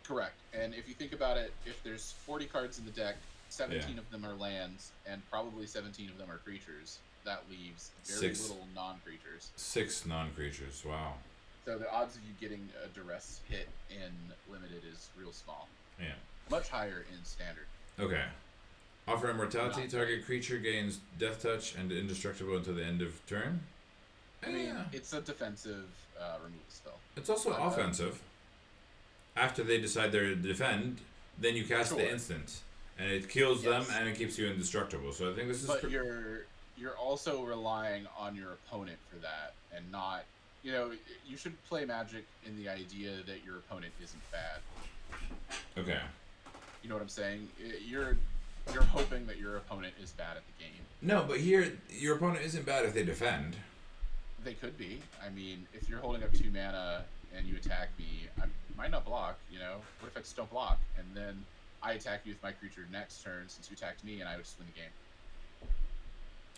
Correct. And if you think about it, if there's 40 cards in the deck, 17 of them are lands, and probably 17 of them are creatures. That leaves very little non-creatures. 6 non-creatures. Wow. So the odds of you getting a duress hit in limited is real small. Yeah. Much higher in standard. Okay. Offer immortality. Target creature gains death touch and indestructible until the end of turn. I mean, it's a defensive removal spell. It's also offensive. After they decide they're to defend, then you cast the instant, and it kills them and it keeps you indestructible. So I think this is. But you're also relying on your opponent for that, and not. You know, you should play Magic in the idea that your opponent isn't bad. Okay. You know what I'm saying? You're hoping that your opponent is bad at the game. No, but here your opponent isn't bad if they defend. They could be. I mean, if you're holding up 2 mana and you attack me, I might not block. You know, what if I just don't block and then I attack you with my creature next turn since you attacked me and I would just win the game.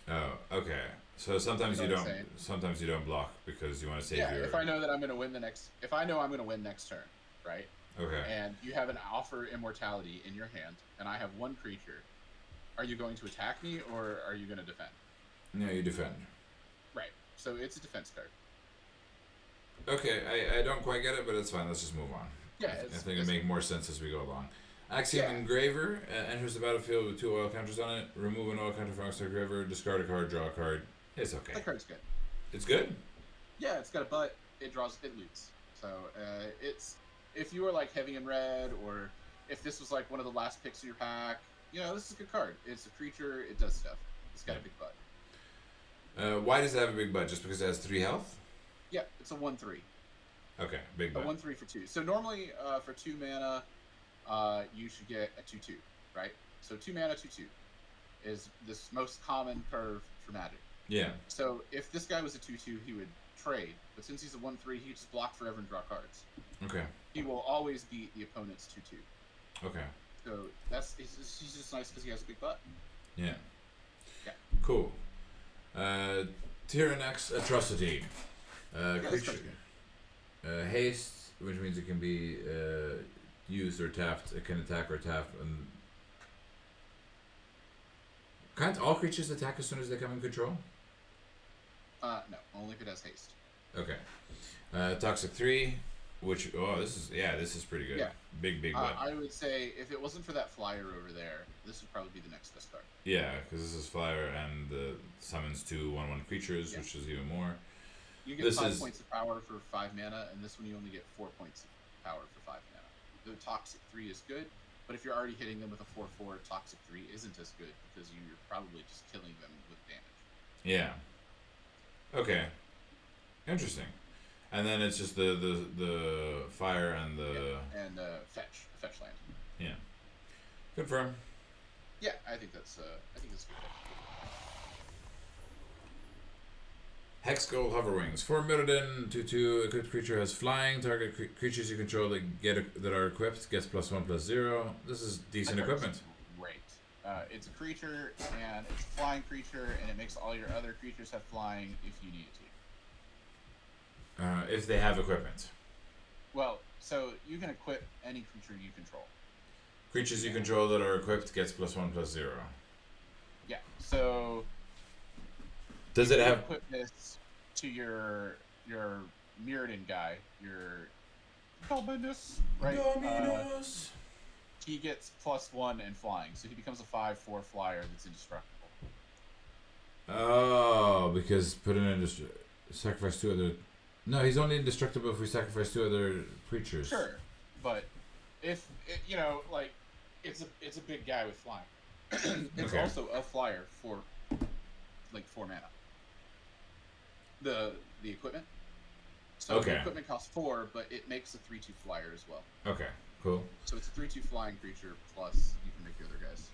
Oh, okay. So sometimes You you know what don't. I'm saying? Sometimes you don't block because you want to save your. If I know that I'm going to win if I know I'm going to win next turn, right? Okay. And you have an offer immortality in your hand, and I have 1 creature. Are you going to attack me or are you going to defend? No, you defend. Right. So it's a defense card. Okay, I don't quite get it, but it's fine. Let's just move on. Yeah, I think it'll make more sense as we go along. Axiom Engraver enters the battlefield with 2 oil counters on it. Remove an oil counter from Axiom Engraver. Discard a card. Draw a card. It's okay. That card's good. It's good. Yeah, it's got a butt. It loots. So it's if you were like heavy in red, or if this was like one of the last picks of your pack, you know, this is a good card. It's a creature. It does stuff. It's got a big butt. Why does it have a big butt? Just because it has 3 health? Yeah, it's a 1/3. Okay, big butt. A 1/3 for 2. So normally for 2 mana, you should get a 2/2, right? So 2 mana, 2/2 is this most common curve for Magic. Yeah. So if this guy was a 2/2, he would trade, but since he's a 1/3, he just block forever and draw cards. Okay. He will always beat the opponent's 2/2. Okay. So he's just nice because he has a big butt. Yeah. Yeah. Cool. Tyrannex Atrocity. Creature. Haste, which means it can be used or tapped. It can attack or tap. And can't all creatures attack as soon as they come in control? No, only if it has haste. Okay. Toxic 3, which this is pretty good. Yeah. Big butt. I would say if it wasn't for that flyer over there, this would probably be the next best card. Yeah, because this is flyer and summons 2 1/1 creatures, which is even more. You get 5 points of power for 5 mana, and this one you only get 4 points of power for 5 mana. The Toxic 3 is good, but if you're already hitting them with a 4/4, Toxic 3 isn't as good because you're probably just killing them with damage. Yeah. Okay. Interesting. And then it's just the fire and the fetch land. Yeah. Confirm. Yeah, I think that's good. Hex Gold Hoverwings. For Mirrodin, 2/2, equipped creature has flying. Target creatures you control that are equipped gets +1/+0. This is decent equipment. Great. It's a creature, and it's a flying creature, and it makes all your other creatures have flying if you need it to. If they have equipment. Well, so you can equip any creature you control. Creatures you control that are equipped gets +1/+0. Yeah. So. Does it have? Equip this to your Mirrodin guy, your Dominus, right? Dominus. he gets +1 and flying, so he becomes a 5/4 flyer that's indestructible. Oh, because put in sacrifice 2 other. No, he's only indestructible if we sacrifice 2 other creatures. Sure, but if like it's a big guy with flying. It's Okay. also a flyer for like 4 mana. The equipment. So Okay. the equipment costs 4, but it makes a 3/2 flyer as well. Okay, cool. So it's a 3/2 flying creature plus you can make your other guys.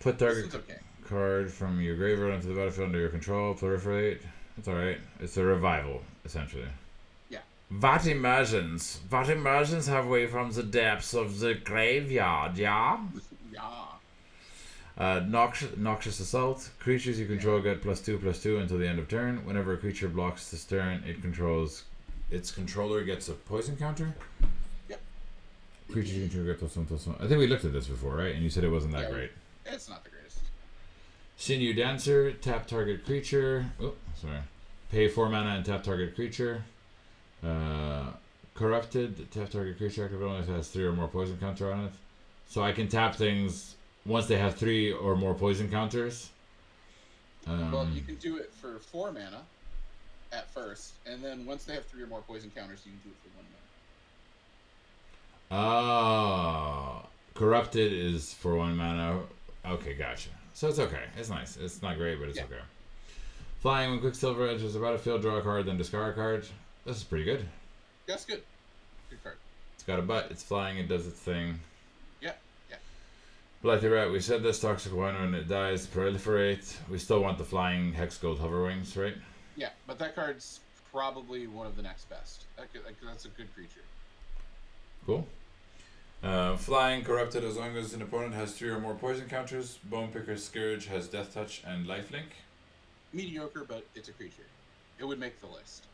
Put This target one's okay. card from your graveyard onto the battlefield under your control. Proliferate. That's alright. It's a revival, essentially. Yeah. What emergence? What emergence have we from the depths of the graveyard, yeah? Yeah. Noxious Assault. Creatures you control get +2/+2 until the end of turn. Whenever a creature blocks this turn, its controller gets a poison counter. Yep. Creatures you control get +1/+1. I think we looked at this before, right? And you said it wasn't that great. It's not the greatest. Sinew Dancer. Tap target creature. Oh, sorry. Pay 4 mana and tap target creature. Corrupted. Tap target creature active only if it has 3 or more poison counter on it. So I can tap things once they have 3 or more poison counters. Well, you can do it for 4 mana at first, and then once they have 3 or more poison counters, you can do it for 1 mana. Oh, corrupted is for 1 mana. Okay, gotcha. So it's okay. It's nice. It's not great, but it's okay. Flying when Quicksilver enters the battlefield, draw a card, then discard a card. This is pretty good. That's good. Good card. It's got a butt. It's flying. It does its thing. Yeah. Yeah. Blighty Rat. We said this. Toxic One when it dies, proliferate. We still want the flying Hex Gold Hoverwings, right? Yeah, but that card's probably one of the next best. That's a good creature. Cool. Flying corrupted as long as an opponent has 3 or more poison counters. Bone Picker's Scourge has Death Touch and Lifelink. Mediocre, but it's a creature. It would make the list.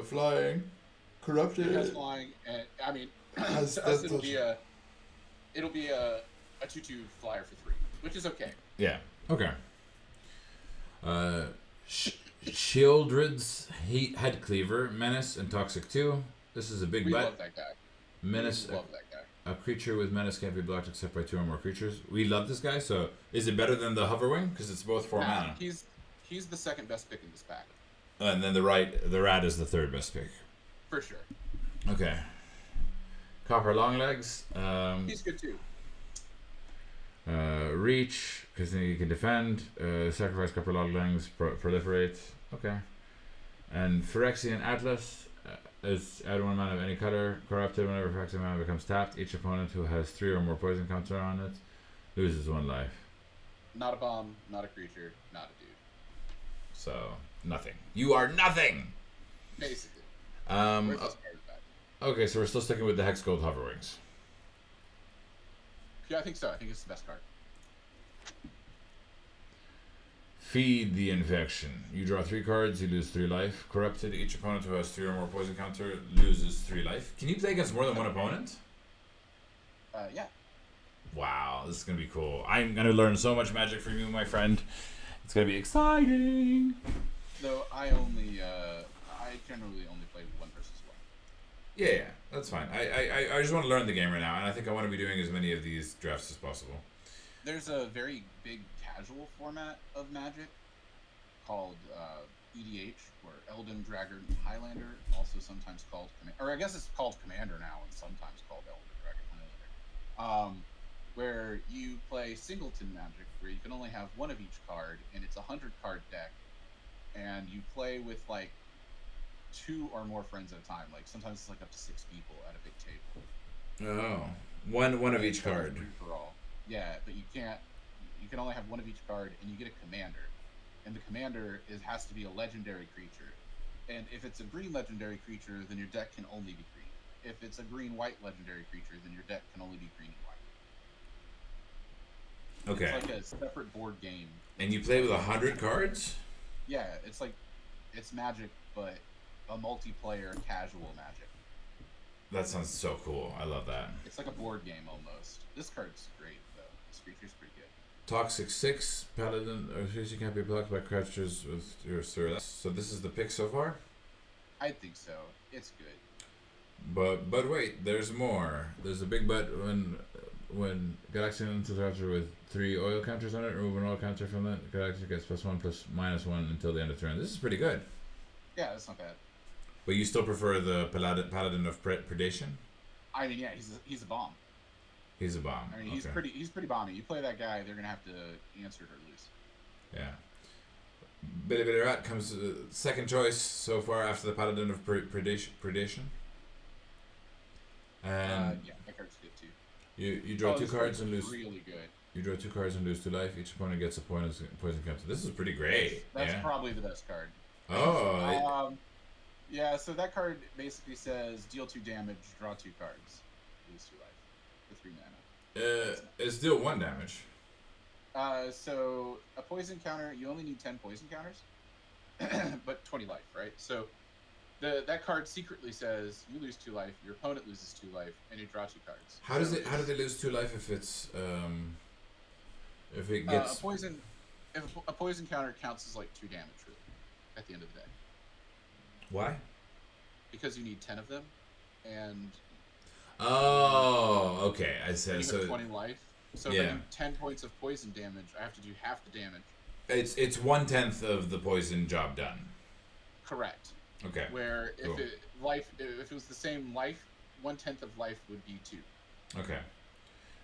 Flying corrupted. It has flying, and I mean, Has to us, Death it'll be a 2/2 flyer for 3, which is okay. Yeah. Okay. Shieldred's Head Cleaver, Menace, and Toxic 2. This is a big We bet. love that guy. Menace. We love that guy. A creature with menace can't be blocked except by 2 or more creatures. We love this guy. So is it better than the Hoverwing? Because it's both 4 mana. He's the second best pick in this pack. And then the rat is the 3rd best pick. For sure. Okay. Copper Longlegs. He's good too. Reach, because then you can defend. Sacrifice Copper Longlegs, proliferate. Okay. And Phyrexian Atlas. Is add 1 mana of any color. Corrupted whenever Phyrexian mana becomes tapped. Each opponent who has 3 or more poison counter on it loses 1 life. Not a bomb, not a creature, not a dude. So, nothing. You are nothing! Basically. Where's this card back? Okay, so we're still sticking with the Hex Gold Hoverwings. Yeah, I think so. I think it's the best card. Feed the Infection. You draw 3 cards, you lose 3 life. Corrupted, each opponent who has 3 or more poison counter loses 3 life. Can you play against more than 1 opponent? Yeah. Wow, this is going to be cool. I'm going to learn so much Magic from you, my friend. It's going to be exciting. Though I generally only play 1 versus 1. Yeah, that's fine. I just want to learn the game right now, and I think I want to be doing as many of these drafts as possible. There's a very big casual format of Magic called EDH, or Elden Dragon Highlander, also sometimes called or I guess it's called Commander now, and sometimes called Elden Dragon Highlander, where you play singleton Magic, where you can only have 1 of each card, and it's a 100-card deck, and you play with like 2 or more friends at a time. Like sometimes it's like up to 6 people at a big table. Oh, one of each card. Free-for-all. Yeah, but you can't. You can only have 1 of each card, and you get a commander, and the commander has to be a legendary creature. And if it's a green legendary creature, then your deck can only be green. If it's a green-white legendary creature, then your deck can only be green and white. Okay. It's like a separate board game. And you play with 100 cards? Yeah, it's Magic, but a multiplayer casual Magic. That sounds so cool. I love that. It's like a board game almost. This card's great though. This creature's pretty good. Toxic 6, Paladin, or you can't be blocked by creatures with your Sir. So this is the pick so far? I think so. It's good. But wait, there's more. There's a big but when Galaxy enters after with 3 oil counters on it, remove an oil counter from that. Galaxy gets +1 plus -1 until the end of turn. This is pretty good. Yeah, that's not bad. But you still prefer the Paladin of Predation? I mean, yeah, he's a bomb. He's a bomb. I mean, Okay. he's pretty bomby. You play that guy, they're gonna have to answer it or lose. Yeah. Billy Billy Rat comes second choice so far after the Paladin of Predation. And Yeah, that card's good too. you draw 2 this cards card's and lose. really good. You draw 2 cards and lose 2 life. Each opponent gets a poison counter. This is pretty great. That's yeah. probably the best card. Oh. Yeah, so that card basically says deal 2 damage, draw 2 cards, lose 2 life for 3 mana. It's deal 1 damage. So a poison counter, you only need 10 poison counters, but 20 life, right? So that card secretly says you lose 2 life, your opponent loses 2 life, and you draw 2 cards. How does it? How do they lose 2 life if it's if it gets a poison counter counts as like 2 damage really at the end of the day why? because you need 10 of them, and Oh, okay. I said you so. have 20 life. So if I do 10 points of poison damage, I have to do half the damage. It's 1/10 of the poison job done. Correct. Okay. Where if Cool. if it was the same life, 1/10 of life would be 2. Okay.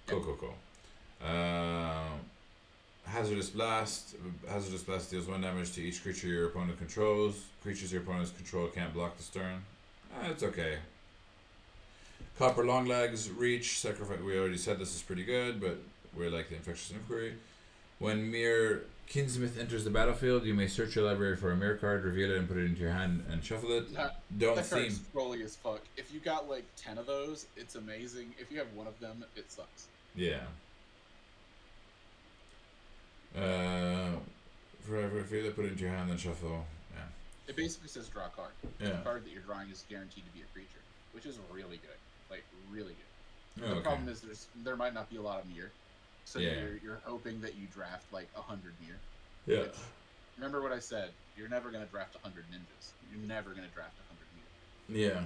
Cool. Hazardous Blast. Hazardous Blast deals 1 damage to each creature your opponent controls. Creatures your opponents control can't block this turn. It's okay. Copper Longlegs, Reach, Sacrifice. We already said this is pretty good, but we're like the Infectious Inquiry. When Mere Kinsmith enters the battlefield, you may search your library for a Mere card, reveal it, and put it into your hand and shuffle it. Don't That seem. card's trolly as fuck. If you got like 10 of those, it's amazing. If you have 1 of them, it sucks. Yeah. Forever, reveal it, put it into your hand, then shuffle. Yeah. It basically says draw a card. Yeah. The card that you're drawing is guaranteed to be a creature, which is really good. Like really good. Oh, The okay. problem is there might not be a lot of Mir, so Yeah. you're hoping that you draft like 100 Mir. Yeah. Remember what I said. You're never gonna draft 100 ninjas. You're never gonna draft 100 Mir. Yeah.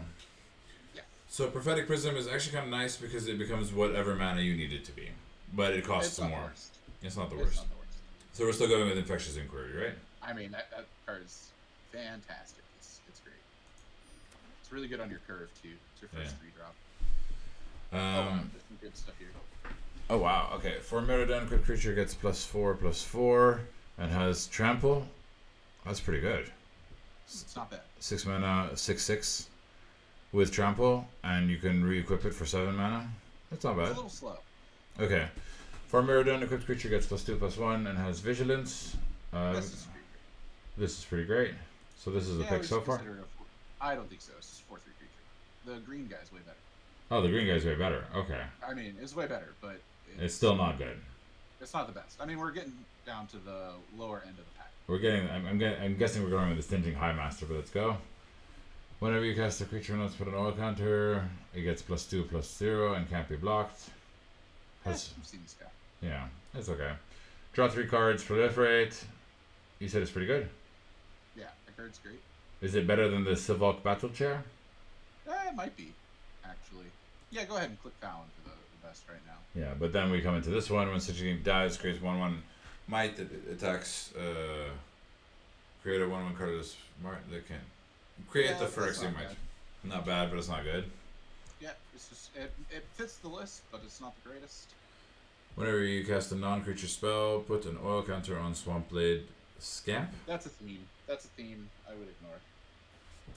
Yeah. So Prophetic Prism is actually kind of nice because it becomes whatever mana you need it to be, but it costs It's not more. the worst. It's not the It's worst. not the worst. So we're still going with Infectious Inquiry, right? I mean that card's fantastic. It's great. It's really good on your curve too. It's your first 3 drop. There's some good stuff here. Oh wow. Okay. For Meridian, quick creature gets +4/+4 and has Trample. That's pretty good. It's not bad. 6 mana, 6/6 with Trample, and you can re-equip it for 7 mana. That's not It's a bad. little slow. Okay. For Meridian, equipped creature gets +2/+1 and has Vigilance. This is pretty great. This is pretty great. So this is a Yeah, pick we so should far. consider it a 4. I don't think so. It's just 4/3 creature. The green guy's way better. Oh, the green guy's way better. Okay. I mean, it's way better, but It's still not good. it's not the best. I mean, we're getting down to the lower end of the pack. We're getting. I'm guessing we're going with the Stinging High Master, but let's go. Whenever you cast a creature and let's put an oil counter, it gets +2/+0 and can't be blocked. Has I've seen this guy. yeah, it's okay. Draw 3 cards, proliferate. You said it's pretty good. Yeah, the card's great. Is it better than the Sivok Battle Chair? It might be, actually. Yeah, go ahead and click that one for the best right now. Yeah, but then we come into this one. When such a game dies, creates 1/1 might. It attacks. Create a 1/1 card as smart. They can create Yeah, the that's Phyrexian not Might. bad. Not bad, but it's not good. Yeah, it's just it fits the list, but it's not the greatest. Whenever you cast a non-creature spell, put an oil counter on Swampblade Scamp. That's a theme. That's a theme I would ignore.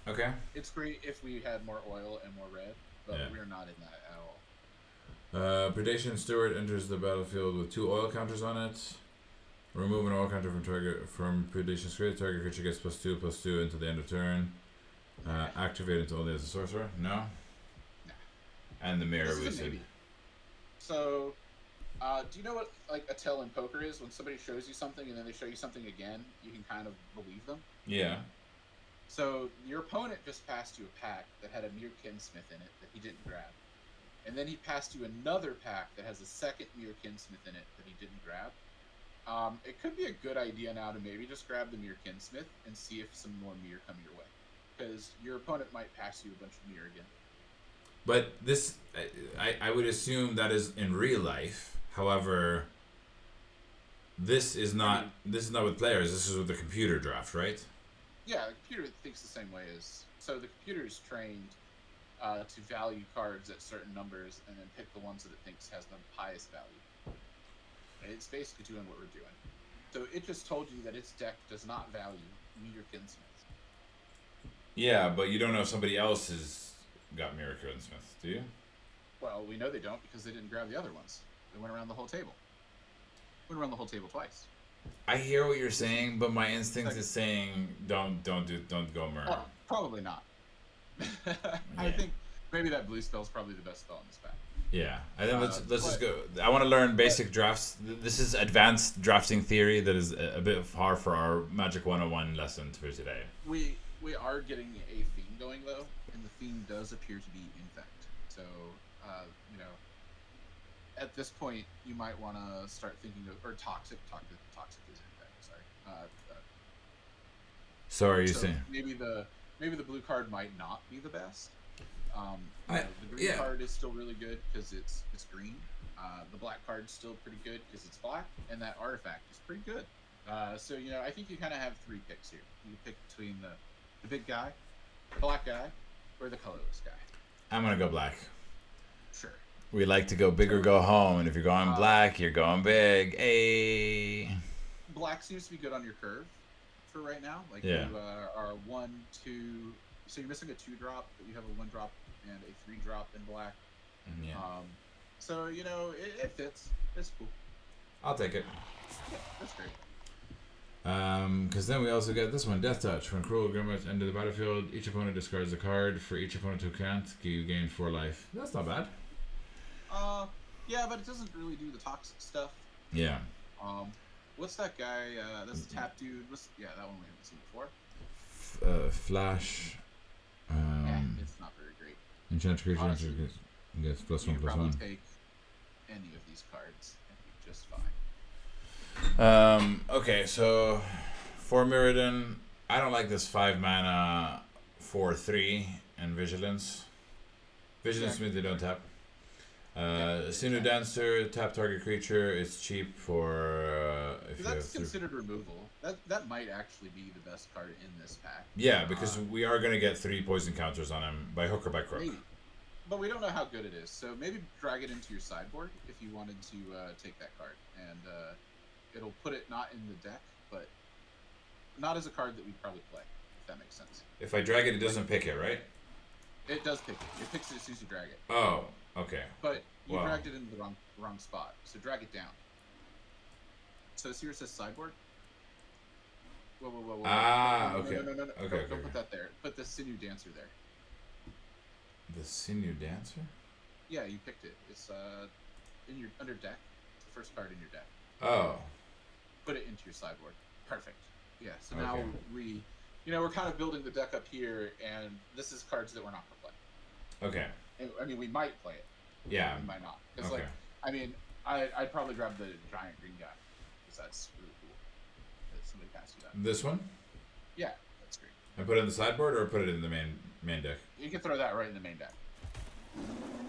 Okay. It's great if we had more oil and more red, but Yeah. we're not in that at all. Predation Steward enters the battlefield with 2 oil counters on it. Remove an oil counter from Predation Steward. Target creature gets +2/+2 until the end of turn. Activate it only as a sorcerer. No. Nah. And the mirror This is we a said. maybe. So, do you know what like a tell in poker is? When somebody shows you something and then they show you something again, you can kind of believe them. Yeah. So your opponent just passed you a pack that had a Mere Kinsmith in it that he didn't grab, and then he passed you another pack that has a second Mere Kinsmith in it that he didn't grab. It could be a good idea now to maybe just grab the Mere Kinsmith and see if some more Mere come your way, because your opponent might pass you a bunch of Mere again. But this, I would assume that is in real life. However, this is not with players. This is with the computer draft, right? Yeah, the computer thinks the same way as so the computer is trained to value cards at certain numbers and then pick the ones that it thinks has the highest value. And it's basically doing what we're doing. So it just told you that its deck does not value Meteor Gunsmith. Yeah, but you don't know if somebody else has got Mirror Smith, do you? Well, we know they don't because they didn't grab the other ones. They went around the whole table. Went around the whole table twice. I hear what you're saying, but my instinct is saying don't go Mirror. Oh, probably not. I think maybe that blue spell is probably the best spell in this pack. Yeah, I think let's just go. I want to learn basic drafts. This is advanced drafting theory that is a bit hard for our Magic 101 lesson for today. We are getting a theme going though, and the theme does appear to be infect. So you know, at this point, you might want to start thinking of or toxic. Toxic is infect. Sorry, you so saying maybe the blue card might not be the best. I- The green yeah. card is still really good because it's green. The black card is still pretty good because it's black, and that artifact is pretty good. So you know, I think you kind of have three picks here. You pick between the big guy, the black guy, or the colorless guy. I'm gonna go black. Sure. We like to go big or go home, and if you're going black, you're going big. Hey. Black seems to be good on your curve for right now. Like Yeah. you are 1, 2. So you're missing a 2-drop, but you have a 1-drop and a 3-drop in black. Yeah. So you know it fits. It's cool. I'll take it. Yeah, that's great. Because then we also get this one, Death Touch. When Cruel Grimace enter the battlefield, each opponent discards a card. For each opponent who can't, you gain 4 life. That's not bad. Yeah, but it doesn't really do the toxic stuff. Yeah. What's that guy? That's the tap dude. That one we haven't seen before. Flash. It's not very great. Enchanted creature Honestly, gets +1/+1. You could probably take any of these cards and be just fine. Okay, so for Mirrodin, I don't like this 5 mana 4/3 and Vigilance. Vigilance means they don't tap. Sinu Dancer, tap target creature. It's cheap for if you That's have considered removal. That might actually be the best card in this pack. Yeah, because we are gonna get 3 poison counters on him by hook or by crook. Maybe. But we don't know how good it is, so maybe drag it into your sideboard if you wanted to take that card, and it'll put it not in the deck, but not as a card that we'd probably play, if that makes sense. If I drag it, it doesn't pick it, right? It does pick it. It picks it as soon as you drag it. Oh, okay. But you Wow. dragged it into the wrong spot, so drag it down. So see where it says sideboard? Whoa. Ah, No, okay. No. Okay, Don't put that there. Put the Sinew Dancer there. The Sinew Dancer? Yeah, you picked it. It's in your under deck. It's the first card in your deck. Oh. Put it into your sideboard. Perfect. Yeah. So Okay. now we're kind of building the deck up here, and this is cards that we're not gonna play. Okay. I mean, we might play it. Yeah. We might not. Because Okay. I'd probably grab the giant green guy because that's really cool. That somebody passed you that. This one? Yeah, that's great. I put it in the sideboard or put it in the main deck? You can throw that right in the main deck.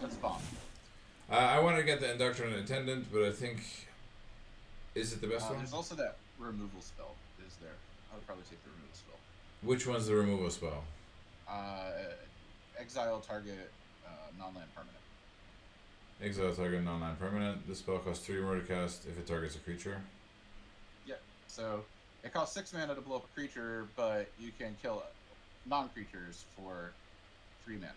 That's bomb. I want to get the Indoctrinate Attendant, but I think... Is it the best one? There's also that removal spell is there. I would probably take the removal spell. Which one's the removal spell? Exile target non-land permanent. Exile target non-land permanent. This spell costs 3 more to cast if it targets a creature. Yep. So it costs 6 mana to blow up a creature, but you can kill non-creatures for 3 mana.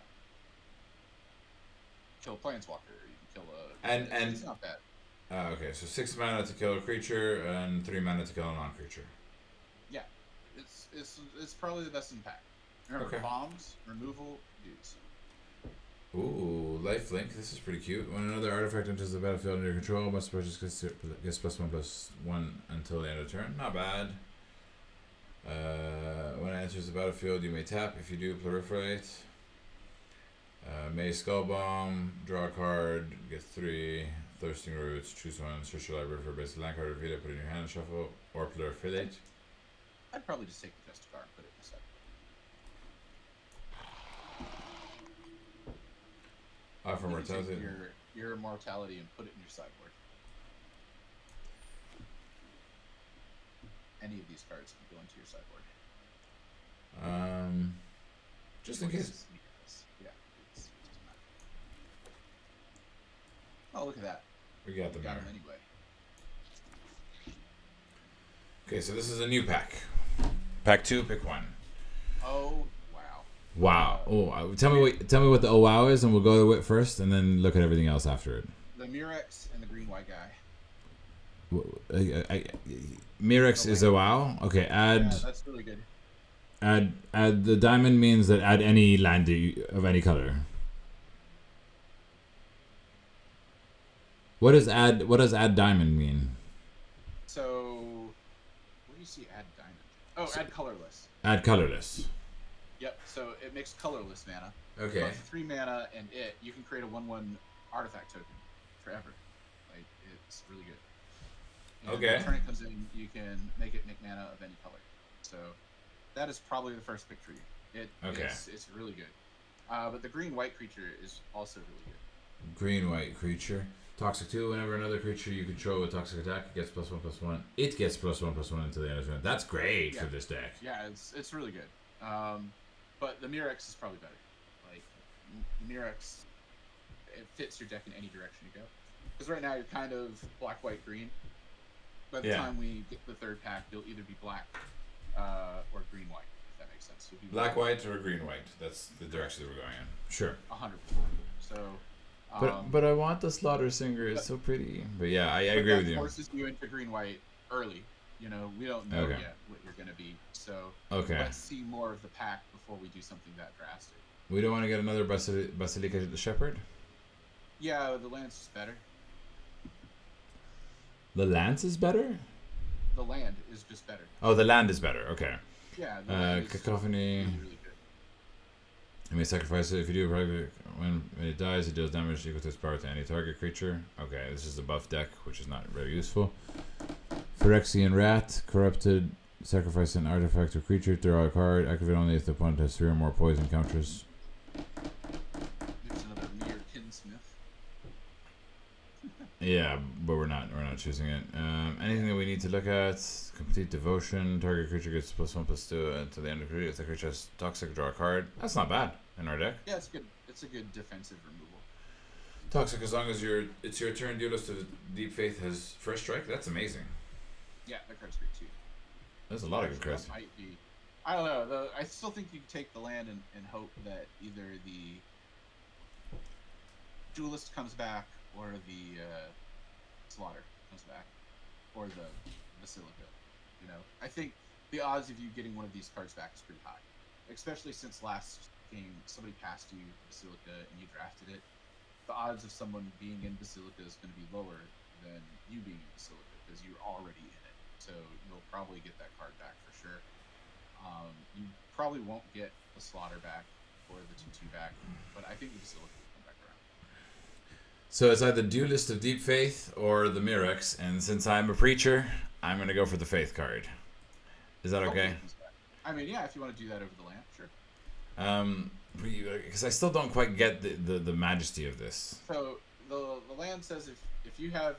Kill a planeswalker. You can kill a. And it's not bad. Okay, so 6 mana to kill a creature and 3 mana to kill a non-creature. Yeah, it's probably the best in the pack. Remember, Okay. bombs, removal, dudes. Ooh, lifelink. This is pretty cute. When another artifact enters the battlefield under your control, must purchase gets +1/+1 until the end of the turn. Not bad. When it enters the battlefield, you may tap. If you do, proliferate. May Skullbomb. Draw a card. Get 3. Thirsting Roots. Choose one. Search your library for a basic land card. Reveal it. Put it in your hand. Shuffle. Or proliferate. I'd probably just take the best card and put it in the for You can take mortality. your immortality and put it in your sideboard. Any of these cards can go into your sideboard. Just in case. Yeah. It doesn't matter. Oh, look at that. We got the Got mirror. him anyway. Okay, so this is a new pack. Pack 2, pick 1. Oh, wow. Wow. Tell me what the wow is, and we'll go to it first, and then look at everything else after it. The Murex and the green white guy. Mirex is a wow. Okay, Yeah, that's really good. add the diamond means that add any land of any color. What does add diamond mean? So, where do you see add diamond? Oh, add colorless. Add colorless. Yep. So it makes colorless mana. Okay. But for 3 mana and you can create a 1/1 artifact token forever. Like, it's really good. And Okay. when the turn it comes in, you can make it make mana of any color. So that is probably the first pick for you. It's really good. But the green white creature is also really good. Green white creature. Toxic 2. Whenever another creature you control with toxic attack gets +1/+1, it gets +1/+1 until the end of the turn. That's great for this deck. Yeah, it's really good. But the Murex is probably better. Like, Murex, it fits your deck in any direction you go. Because right now you're kind of black, white, green. By the time we get the third pack, you'll either be black or green, white. If that makes sense. You'll be Black white or green white. That's the direction that we're going in. Sure. 100%. So. But I want the Slaughter Singer. It's so pretty. But yeah, I agree with you. It forces you into green white early. You know, we don't know yet what you're going to be. So let's see more of the pack before we do something that drastic. We don't want to get another Basilica the Shepherd? Yeah, the lance is better. The Lance is better? The land is just better. Oh, the land is better. Okay. Yeah. The land is Cacophony. really, really good. You may sacrifice it. If you do, private, when it dies, it deals damage equal to its power to any target creature. Okay, this is the buff deck, which is not very useful. Phyrexian Rat. Corrupted. Sacrifice an artifact or creature. Draw a card. Activate only if the opponent has 3 or more poison counters. There's another Mere Kinsmith. Yeah, but we're not choosing it. Anything that we need to look at: complete devotion. Target creature gets +1/+2 until the end of the creature. If the creature has toxic, draw a card. That's not bad in our deck. Yeah, it's good. It's a good defensive removal. Toxic, as long as it's your turn. Duelist of Deep Faith has first strike. That's amazing. Yeah, that card's great too. There's a lot of good cards. Might be. I don't know. I still think you can take the land and hope that either the Duelist comes back or the Slaughter comes back or the Basilica. You know, I think the odds of you getting one of these cards back is pretty high, especially since last game somebody passed you Basilica and you drafted it. The odds of someone being in Basilica is going to be lower than you being in Basilica because you're already in it. So you'll probably get that card back for sure. You probably won't get the Slaughter back or the 2/2 back, but I think the Basilica will come back around. So it's either Duelist of Deep Faith or the Mirex, and since I'm a preacher, I'm gonna go for the Faith card. Is that okay? I mean, yeah, if you want to do that over the land, sure. Because I still don't quite get the majesty of this. So the land says if you have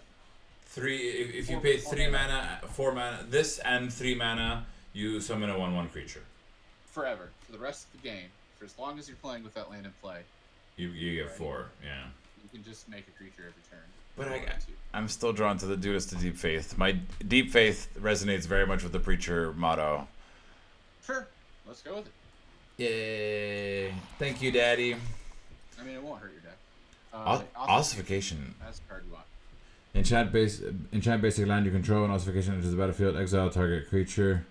If you pay 4 mana, this and 3 mana, you summon a 1/1 creature. Forever, for the rest of the game, for as long as you're playing with that land in play. You get 4, yeah. You can just make a creature every turn. But I'm still drawn to the Duelist to Deep Faith. My Deep Faith resonates very much with the Preacher motto. Sure, let's go with it. Yay! Thank you, Daddy. I mean, it won't hurt your deck. Ossification. That's the card you want. Enchant basic land you control. An ossification enters the battlefield. Exile target creature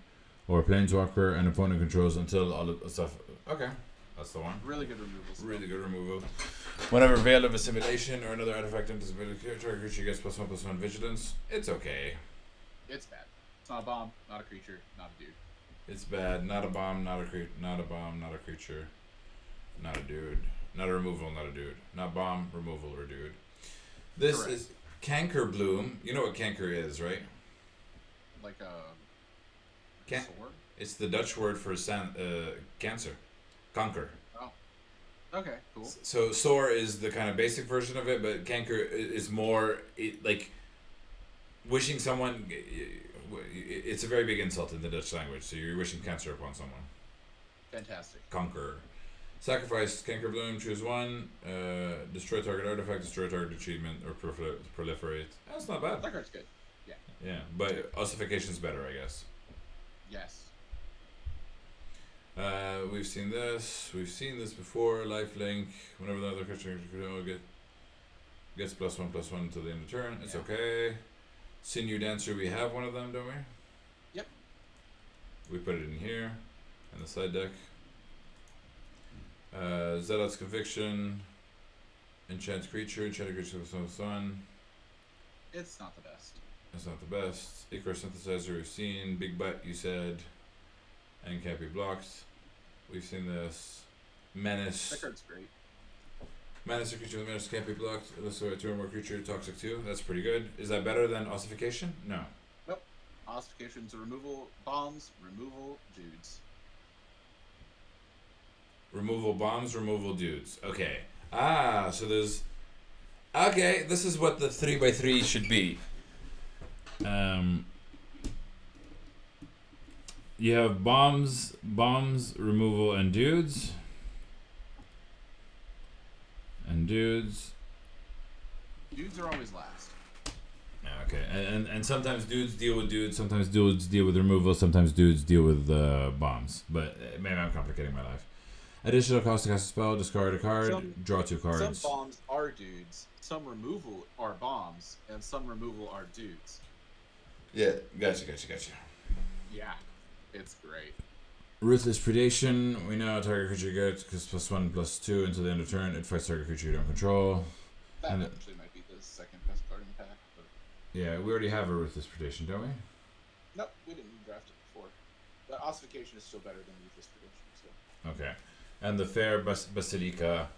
or planeswalker an opponent controls until all the stuff. Okay, that's the one. Really good removal. Really good removal. Whenever Veil of Assimilation or another artifact enters the battlefield, target creature gets +1/+1 vigilance. It's okay. It's bad. It's not a bomb, not a creature, not a dude. It's bad. Not a bomb, not a creature, not a bomb, not a creature, not a dude. Not a removal, not a dude. Not bomb, removal, or dude. This Correct. is Canker Bloom. You know what canker is, right? Like a sword? It's the Dutch word for cancer. Conquer. Oh, Okay, cool. So Soar is the kind of basic version of it, but Canker is more like wishing someone. It's a very big insult in the Dutch language. So you're wishing cancer upon someone. Fantastic. Conquer. Sacrifice Canker Bloom. Choose one. Destroy target artifact. Destroy target achievement or proliferate. That's not bad. That card's good. Yeah. Yeah, but ossification's better, I guess. Yes. We've seen this. We've seen this before. Lifelink. Whenever the other creature gets +1/+1 until the end of turn. It's okay. Sinew Dancer. We have one of them, don't we? Yep. We put it in here, in the side deck. Zealot's Conviction. Enchanted creature with +1/+1. It's not the best. It's not the best. Icar Synthesizer. We've seen. Big Butt. You said. And can't be blocked. We've seen this. Menace. That card's great. Menace or creature with menace can't be blocked. Unless a 2 or more creature, toxic 2. That's pretty good. Is that better than ossification? No. Nope. Ossifications are removal bombs, removal dudes. Removal bombs, removal dudes. Okay. Ah, so there's. Okay, this is what the 3x3 should be. You have bombs, removal, and dudes. Dudes are always last. Okay, and sometimes dudes deal with dudes, sometimes dudes deal with removal, sometimes dudes deal with bombs. But maybe I'm complicating my life. Additional cost to cast a spell, discard a card, draw 2 cards. Some bombs are dudes, some removal are bombs, and some removal are dudes. Yeah, gotcha. Yeah, it's great. Ruthless Predation. We know target creature gets because +1/+2 until the end of turn. It fights target creature you don't control. That actually might be the second best card in the pack. But... Yeah, we already have a Ruthless Predation, don't we? Nope, we didn't draft it before. But Ossification is still better than Ruthless Predation. So. Okay. And the Fair Basilica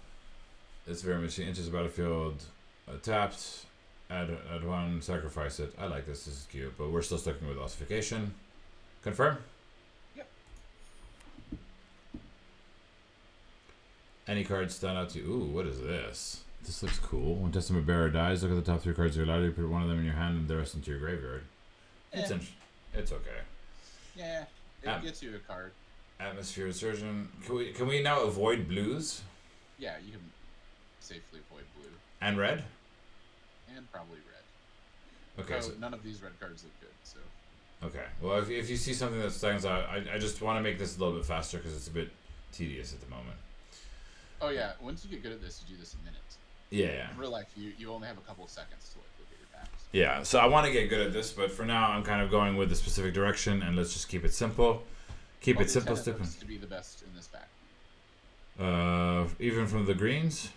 is very much enters the battlefield tapped. Add 1, sacrifice it. I like this. This is cute, but we're still sticking with ossification. Confirm. Yep. Any cards stand out to you? Ooh, what is this? This looks cool. When Testament Bearer dies, look at the top 3 cards of your library. Put one of them in your hand and the rest into your graveyard. It's okay. Yeah, it gets you a card. Atmosphere Surgeon. Can we now avoid blues? Yeah, you can safely avoid blue. And red? And probably red. Okay. So none of these red cards look good, so. Okay. Well, if you see something that stands out, I just want to make this a little bit faster because it's a bit tedious at the moment. Oh yeah, once you get good at this, you do this in minutes. Yeah. In real life, you only have a couple of seconds to look at your packs. Yeah, so I want to get good at this, but for now I'm kind of going with a specific direction, and let's just keep it simple. Keep it simple, stupid. To be the best in this pack. Even from the greens.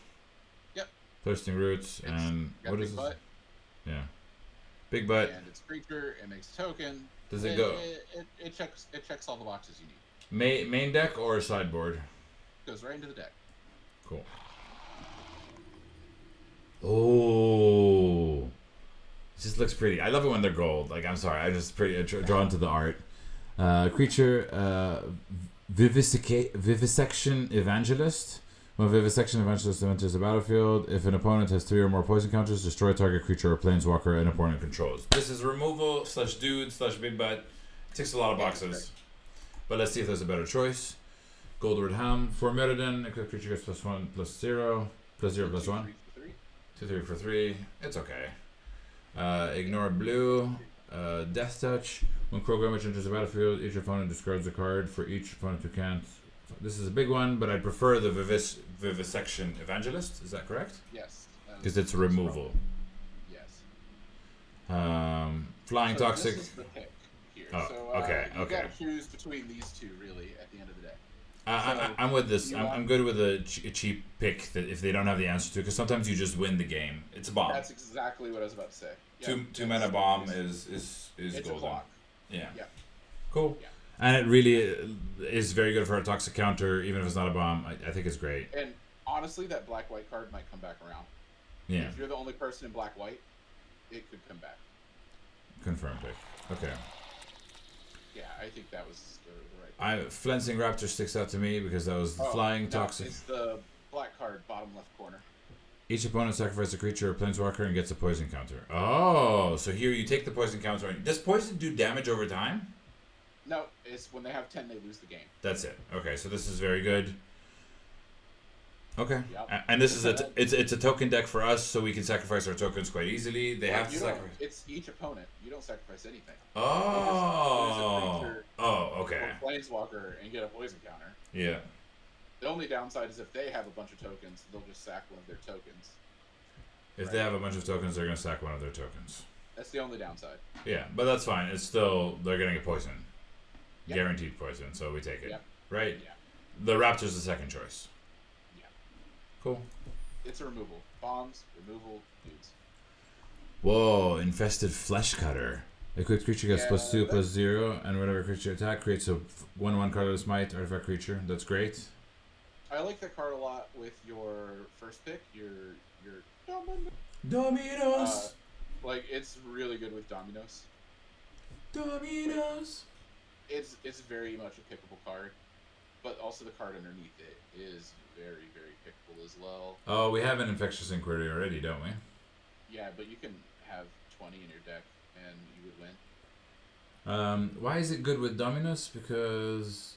Yep. Thirsting Roots and what is this? Butt. Yeah. Big Butt. And it's creature. It makes a token. Does it go? It checks all the boxes you need. Main deck or sideboard? Goes right into the deck. Cool. Oh, it just looks pretty. I love it when they're gold. Like, I'm sorry, I'm just pretty drawn to the art. Creature, Vivisection Evangelist. When Vivisection Evangelist enters the battlefield, if an opponent has 3 or more poison counters, destroy target creature or planeswalker an opponent controls. This is removal / dude / big butt. Ticks a lot of boxes. But let's see if there's a better choice. Goldward Helm. For Mirrodin, a creature gets +1/+0. +0/+1. 2/3 for 3. It's okay. Ignore blue. Death Touch. When Crow Damage enters the battlefield, each opponent discards a card for each opponent who can't. This is a big one, but I prefer the Vivisection Evangelist. Is that correct? Yes. Because it's removal. Yes. Flying so Toxic. This is the pick here. Oh, so, okay. You gotta choose between these two, really, at the end of the day. I'm with this. I'm good with a cheap pick that if they don't have the answer to, because sometimes you just win the game. It's a bomb. That's exactly what I was about to say. Yeah, two mana bomb is it's golden. A clock. Yeah. Yeah. Cool. Yeah. And it really is very good for a toxic counter, even if it's not a bomb. I think it's great. And honestly, that black-white card might come back around. Yeah. If you're the only person in black-white, it could come back. Confirmed pick. Okay. Yeah, I think that was the right pick. Flensing Raptor sticks out to me because that was the flying toxic. It's the Black card, bottom left corner. Each opponent sacrifices a creature or planeswalker and gets a poison counter. Oh, so here you take the poison counter. Does poison do damage over time? No, it's when they have 10, they lose the game. That's it. Okay, so this is very good. Okay, Yep. and this is it's a token deck for us, so we can sacrifice our tokens quite easily. They have to You don't- sacrifice. It's each opponent. You don't sacrifice anything. Oh. Creature Oh, okay. or planeswalker and get a poison counter. Yeah. The only downside is if they have a bunch of tokens, they'll just sack one of their tokens. If they have a bunch of tokens, they're gonna sack one of their tokens. That's the only downside. Yeah, but that's fine. It's still they're getting a poison, Yep. guaranteed poison. So we take it, Yep. right? Yeah. The Raptor's the second choice. Yeah. Cool. It's a removal. Bombs, removal, dudes. Whoa! Infested Flesh Cutter. Equipped creature gets Yeah, +2/+0, and whatever creature attack creates a 1/1 colorless might artifact creature. That's great. I like that card a lot with your first pick. Your Dominos. like it's really good with Dominos. Dominos. It's very much a pickable card, but also the card underneath it is very very pickable as well. Oh, we have an Infectious Inquiry already, don't we? Yeah, but you can have 20 in your deck and you would win. Why is it good with Dominus? Because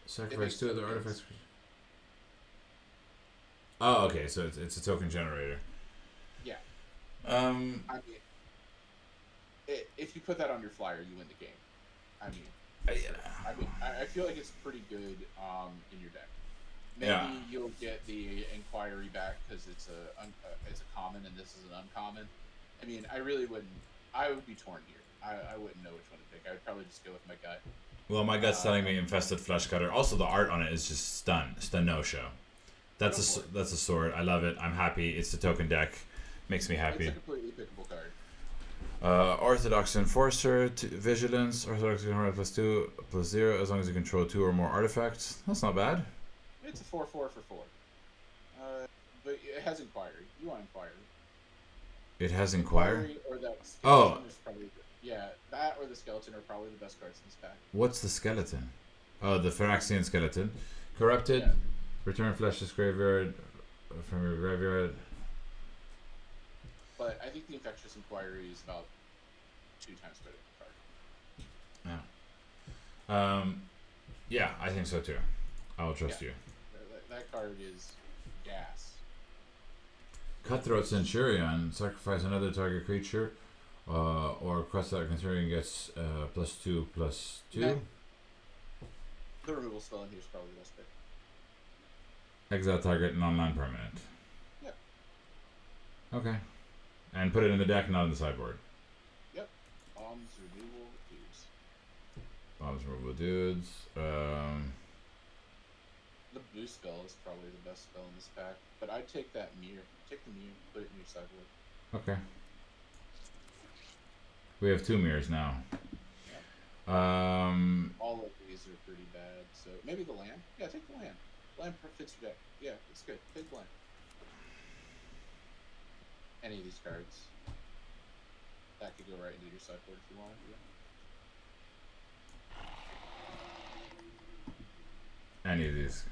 sacrifice makes 2 of the tokens. artifacts. Oh, okay. So it's a token generator. Yeah. Um. I mean, if you put that on your flyer, you win the game. I mean, I feel like it's pretty good in your deck. Maybe Yeah. you'll get the Inquiry back because it's a common and this is an uncommon. I mean, I really wouldn't. I would be torn here. I wouldn't know which one to pick. I would probably just go with my gut. Well, my gut's telling me Infested Flesh Cutter. Also, the art on it is just stun no show. That's a sword. I love it. I'm happy. It's the token deck. Makes me happy. It's a completely pickable card. Orthodox Enforcer, Vigilance, Orthodox Enforcer +2/+0, as long as you control 2 or more artifacts. That's not bad. It's a 4/4 for 4. But it has Inquiry. You want Inquiry. It has Inquire. Or that Oh. skeleton is probably yeah, that or the skeleton are probably the best cards in this pack. What's the skeleton? Oh, the Phyrexian skeleton. Corrupted. Yeah. Return Fleshless Graveyard from your graveyard. But I think the Infectious Inquiry is about 2 times better than the card. Yeah, I think so too. I'll trust you. That card is gas. Cutthroat Centurion. Sacrifice another target creature, or cross that Centurion gets +2/+2. No. The removal spell in here is probably the best pick. Exile target non-land permanent. Yep. Okay. And put it in the deck, not in the sideboard. Yep. Bombs, removal, dudes. Bombs removal dudes. The boost spell is probably the best spell in this pack. But I'd take that mirror. Take the mirror, put it in your sideboard. Okay. We have 2 mirrors now. All of these are pretty bad. So maybe the land? Yeah, take the land. Land fits your deck. Yeah, it's good. Take the land. Any of these cards. That could go right into your sideboard if you wanted to. Any of these.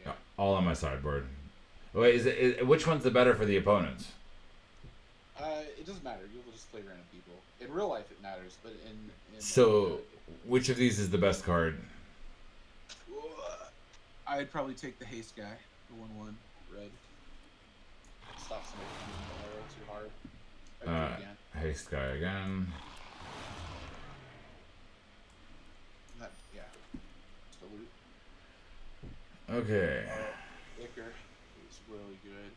Yeah. All on my sideboard. Wait, which one's the better for the opponents? It doesn't matter. You'll just play random people. In real life, it matters, but in So, which of these is the best card? I'd probably take the haste guy, the 1/1 red. Stop somebody from using the arrow too hard. I'd do it again. Haste guy again. Yeah. Salute. Okay. Icker is really good.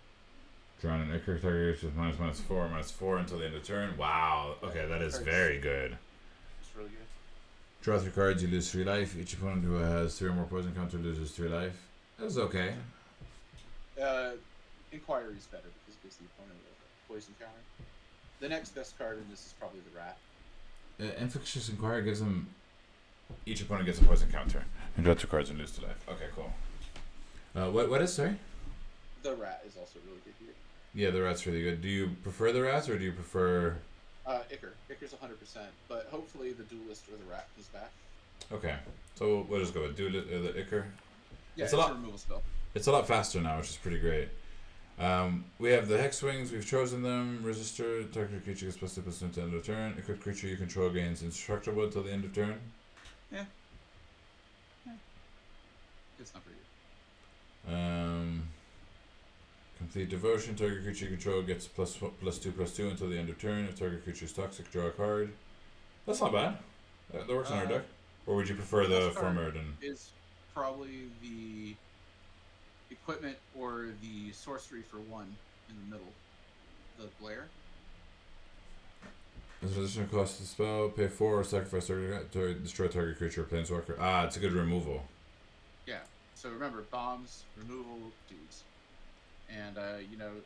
Drawn an Icar target with -4 until the end of turn. Wow. Okay, that is very good. It's really good. Draw 3 cards, you lose 3 life. Each opponent who has 3 or more poison counter loses 3 life. That's okay. Inquiry is better because it gives the opponent a poison counter. The next best card in this is probably the rat. Infectious Inquiry gives them. Each opponent gets a poison counter. And draw 2 cards and lose 2 life. Okay, cool. What is, sorry? The rat is also really good here. Yeah, the rat's really good. Do you prefer the rats or do you prefer. Icker. Icker's 100%, but hopefully the duelist or the rat comes back. Okay, so we'll just go with the Icar. Yeah, It's it's a a lot- removal spell. It's a lot faster now, which is pretty great. We have the Hex Wings. We've chosen them. Resistor. Target creature gets +2/+2 until the end of turn. Equipped creature you control gains indestructible until the end of turn. Yeah. It's not pretty good. Complete Devotion. Target creature you control gets +2/+2 until the end of turn. If target creature is toxic, draw a card. That's not bad. That works in our deck. Or would you prefer the Formeridan? Is probably the equipment or the sorcery for 1 in the middle. The Glare. As an additional cost of the spell, pay 4 or sacrifice to destroy target creature or planeswalker. Ah, it's a good removal. Yeah. So remember, bombs, removal, dudes. And,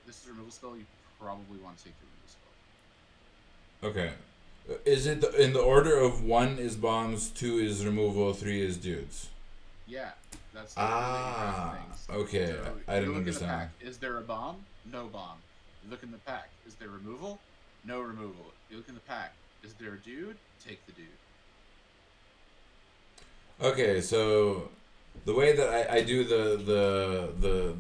this is a removal spell. You probably want to take the removal spell. Okay. Is it in the order of 1 is bombs, 2 is removal, 3 is dudes? Yeah. That's the really things. Okay. So I didn't you look understand. In the pack, is there a bomb? No bomb. You look in the pack. Is there removal? No removal. You look in the pack. Is there a dude? Take the dude. Okay, so the way that I do the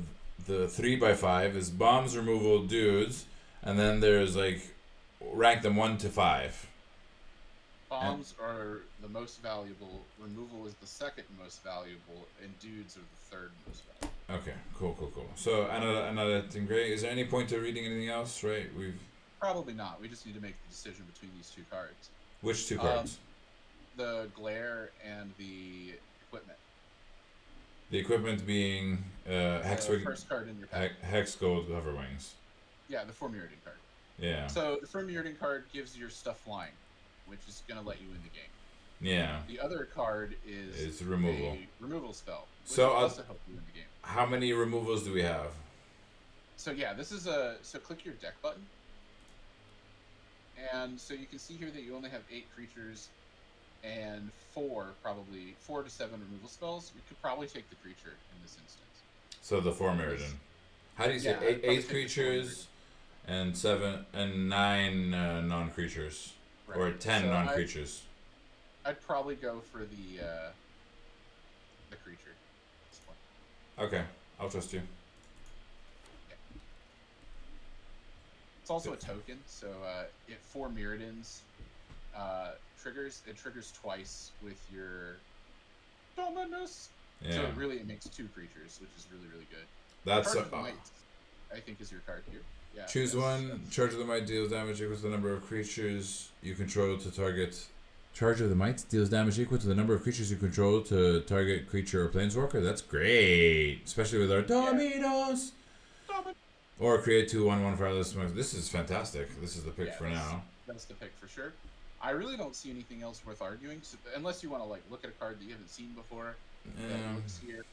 3x5 is bombs, removal, dudes, and then there's like rank them 1 to 5. Bombs are the most valuable. Removal is the second most valuable, and dudes are the third most valuable. Okay, cool. So another thing, great. Is there any point to reading anything else? Right, we've Probably not. We just need to make the decision between these 2 cards. which 2 cards? The Glare and the equipment. The equipment being Hex The first card in your pack. Hex Gold Hoverwings. Yeah, the Formeridan card. Yeah. So the Formeridan card gives your stuff flying, which is going to let you win the game. Yeah. The other card is It's removal. a removal spell, which So will also help you win the game. How many removals do we have? So yeah, this is so click your deck button. And so you can see here that you only have 8 creatures and 4 to 7 removal spells. You could probably take the creature in this instance. So the Formeridan. How do you say Yeah, I'd probably 8 take the creatures and 9 non-creatures, Right. or 10 So non-creatures? I'd probably go for the creature at this point. Okay, I'll trust you. It's also a token, so it 4 Mirrodins triggers. It triggers twice with your Dominus. Yeah. So it makes 2 creatures, which is really, really good. That's Charge of the Might, I think, is your card here. Yeah. choose one. Charge of the Might deals damage equal to the number of creatures you control to target. Charge of the Might deals damage equal to the number of creatures you control to target creature or planeswalker. That's great, especially with our Dominos. Or create 2/1/1 fireless. This is fantastic. This is the pick for now. That's the pick for sure. I really don't see anything else worth arguing, so, unless you want to look at a card that you haven't seen before. That looks here.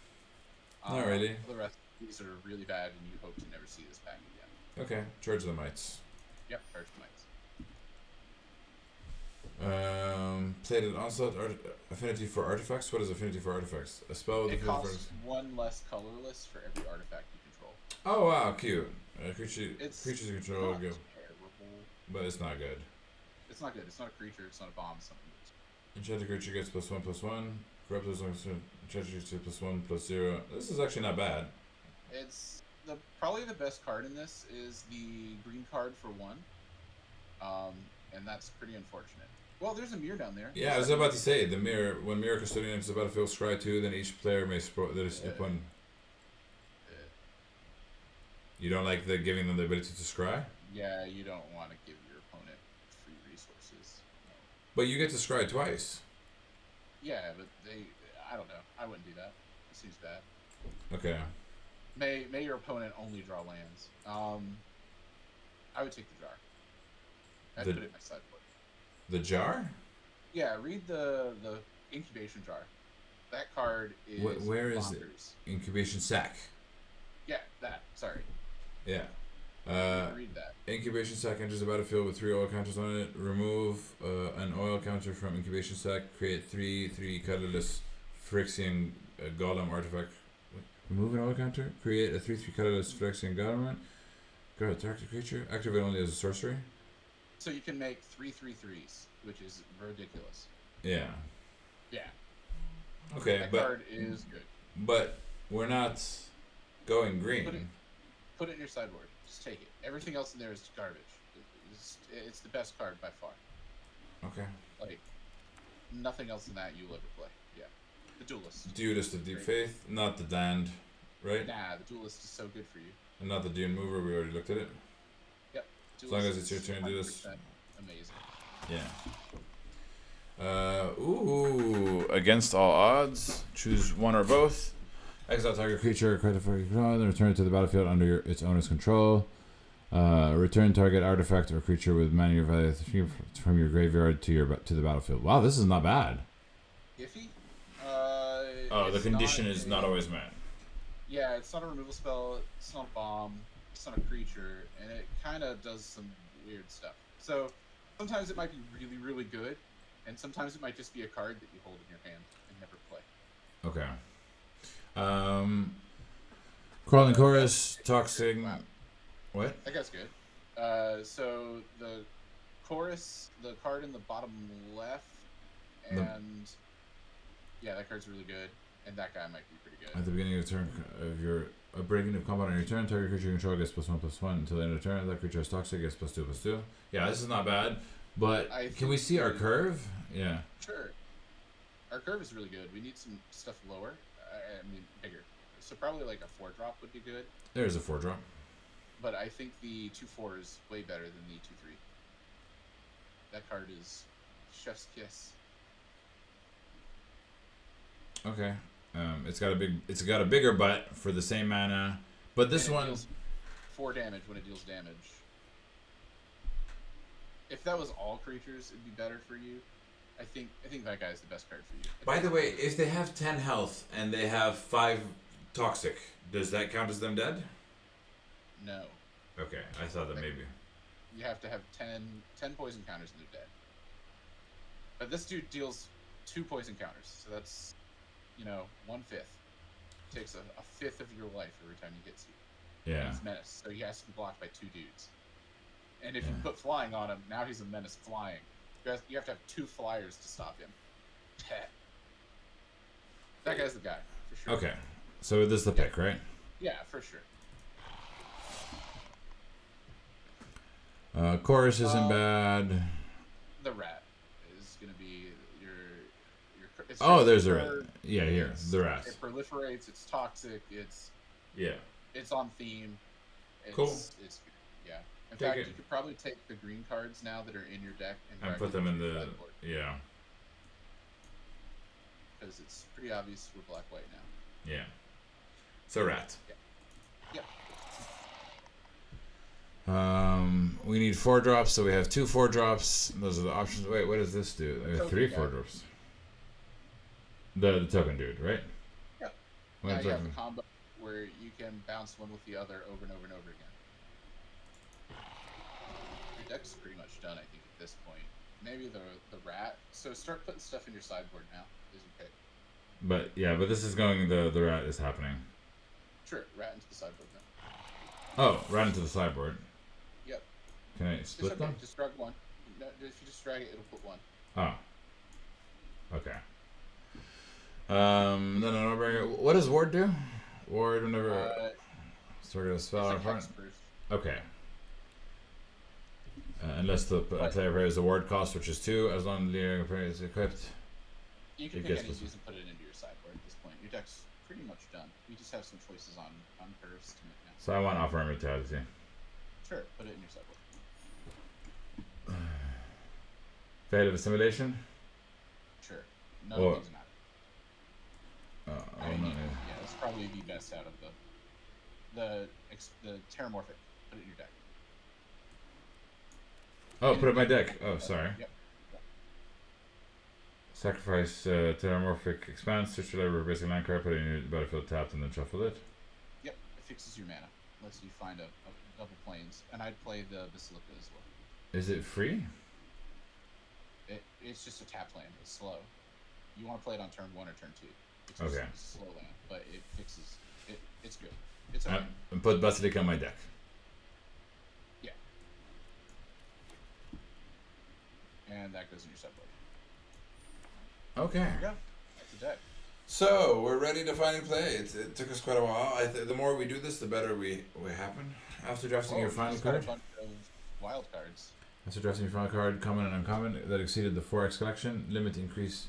Not really. The rest of these are really bad, and you hope to never see this pack again. Okay, Charge of the Mights. Yep, Charge of the Mights. Plated Onslaught, Affinity for Artifacts. What is Affinity for Artifacts? A spell with It affinity costs for... 1 less colorless for every artifact you control. Oh wow, cute. Creatures you control not go, terrible. but it's not good. It's not good. It's not a creature. It's not a bomb. It's something. Enchanted creature gets +1/+1. Corrupt as long as enchanted creature +1/+0. This is actually not bad. It's probably the best card in this is the green card for 1, and that's pretty unfortunate. Well, there's a mirror down there. Yeah, I was about to say the mirror. When mirror custodian enters the battlefield, scry 2. Then each player may one. You don't like giving them the ability to scry? Yeah, you don't want to give your opponent free resources. No. But you get to scry twice. Yeah, but I don't know. I wouldn't do that. It seems bad. Okay. May your opponent only draw lands. I would take the jar. I'd put it in my sideboard. The jar? Yeah, read the incubation jar. That card is where is it? bonkers. Incubation sac. Yeah, that. Sorry. Yeah. Read that. Incubation sac enters the battlefield with 3 oil counters on it. Remove an oil counter from incubation sac. Create 3 colorless Phyrexian Golem artifact. Remove an oil counter. Create a 3/3 colorless Phyrexian Golem. Go target creature. Activate only as a sorcery. So you can make 3/3/3s, which is ridiculous. Yeah. Yeah. Okay, That but card is good. but we're not. Going Put it, green. put it in your sideboard. Just take it. Everything else in there is garbage. It's the best card by far. Okay. Like, nothing else in that you'll ever play. Yeah. The Duelist. Duelist of Deep Right. Faith, not the Damned, right? Nah, the Duelist is so good for you. And not the Dune Mover. We already looked at it. Yep. As long as Duelist it's your is turn to do this. 100% amazing. Yeah. Ooh. Against all odds, choose one or both. Exile target creature, credit for your control, then return it to the battlefield under its owner's control. Return target artifact or creature with mana value from your graveyard to the battlefield. Wow, this is not bad. Iffy? Oh, the It's condition is not always met. Yeah, it's not a removal spell, it's not a bomb, it's not a creature, and it kind of does some weird stuff. So, sometimes it might be really, really good, and sometimes it might just be a card that you hold in your hand and never play. Okay. Crawling Chorus, Toxic. Wow. What? That guy's good. So the chorus, the card in the bottom left, and yeah, that card's really good, and that guy might be pretty good. At the beginning of the turn of your a breaking of combat on your turn, target creature you control gets +1/+1 until the end of the turn. That creature is toxic, gets +2/+2. Yeah, this is not bad. But can we see our curve? Yeah. Sure. Our curve is really good. We need some stuff lower. I mean, bigger. So probably like a 4-drop would be good. There's a 4-drop. But I think the 2/4 is way better than the 2/3. That card is chef's kiss. Okay. It's got a bigger butt for the same mana, but this And it one deals 4 damage when it deals damage. If that was all creatures, it'd be better for you. I think that guy's the best card for you. By the way, if they have 10 health and they have 5 toxic, does that count as them dead? No. Okay, I thought that maybe. You have to have 10 poison counters and they're dead. But this dude deals 2 poison counters, so that's, 1/5. Takes a fifth of your life every time he hits you. Yeah. He's menace, so he has to be blocked by 2 dudes. And if you Yeah. put flying on him, now he's a menace flying. You have to have 2 flyers to stop him. That guy's the guy, for sure. Okay, so this is the pick, right? Yeah, for sure. Chorus isn't bad. The rat is going to be your it's Oh, your there's a preferred. rat. Yeah, here, the rat. It proliferates. It's toxic. It's Yeah. on theme. Cool. It's yeah. In Take fact, it. you could probably take the green cards now that are in your deck And drag put them in your the sideboard, yeah. because it's pretty obvious we're black-white now. Yeah. So rat. Yep. We need 4-drops, so we have 2 4-drops. Those are the options. Wait, what does this do? We have Token 3 guy. 4-drops. The token dude, right? Yep. What Now am I you have a talking- combo where you can bounce one with the other over and over and over again. Your deck's pretty much done, I think, at this point. Maybe the rat. So start putting stuff in your sideboard now. Is your pick. But yeah, but this is going. The rat is happening. Sure, rat into the sideboard then. Oh, right into the sideboard. Yep. Can I It's split okay. them? Just drag one. No, if you just drag it, it'll put 1. Oh. Okay. Then I'll bring it. What does ward do? Ward whenever sort of a spell It's in like front. hexproof. Okay. Unless the player pays the ward cost, which is 2, as long as the player is equipped. You can It pick gets any of this- these and put it into your sideboard at this point. Your deck's pretty much done. We just have some choices on curves to make now. So I want offer immortality. Sure, put it in your sideboard. Fate of Assimilation. Sure. None Or- of these matter. I don't know. Yeah, it's probably the best out of the Terramorphic. Put it in your deck. Oh, put it in my deck. Oh, sorry. Yep. Sacrifice Terramorphic Expanse, search your library, basic land card, put it in your battlefield tapped, and then shuffle it. Yep, it fixes your mana. Lets you find a double planes. And I'd play the Basilica as well. Is it free? It's just a tap land. It's slow. You want to play it on turn 1 or turn 2. It's Okay. just a slow land, but it fixes it. It's good. It's okay. And put Basilica on my deck. Yeah. And that goes in your sideboard. Okay. There you go. That's a deck. So we're ready to finally play. It took us quite a while. The more we do this, the better we happen. After drafting your final just got card. a bunch of wild cards. After drafting your final card, common and uncommon, that exceeded the 4x collection limit increase.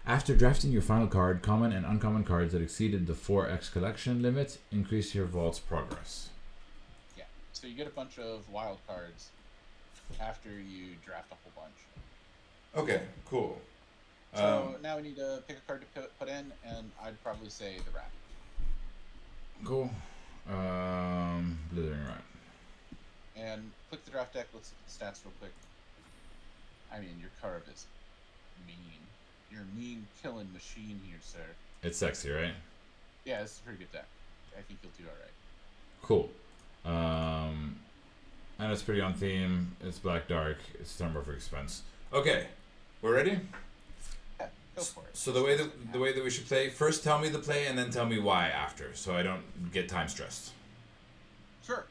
After drafting your final card, common and uncommon cards that exceeded the 4x collection limit, increase your vault's progress. Yeah. So you get a bunch of wild cards after you draft a whole bunch. Okay, cool. So now we need to pick a card to put in, and I'd probably say the rat. Cool. Blithering Rat. And click the draft deck. Let's look at the stats real quick. I mean, your card is mean. You're a mean killing machine here, sir. It's sexy, right? Yeah, this is a pretty good deck. I think you'll do alright. Cool. And it's pretty on theme. It's black dark. It's Summer for expense. Okay, we're ready. Yeah, go for it. So the way that we should play, first tell me the play and then tell me why after, so I don't get time stressed. Sure.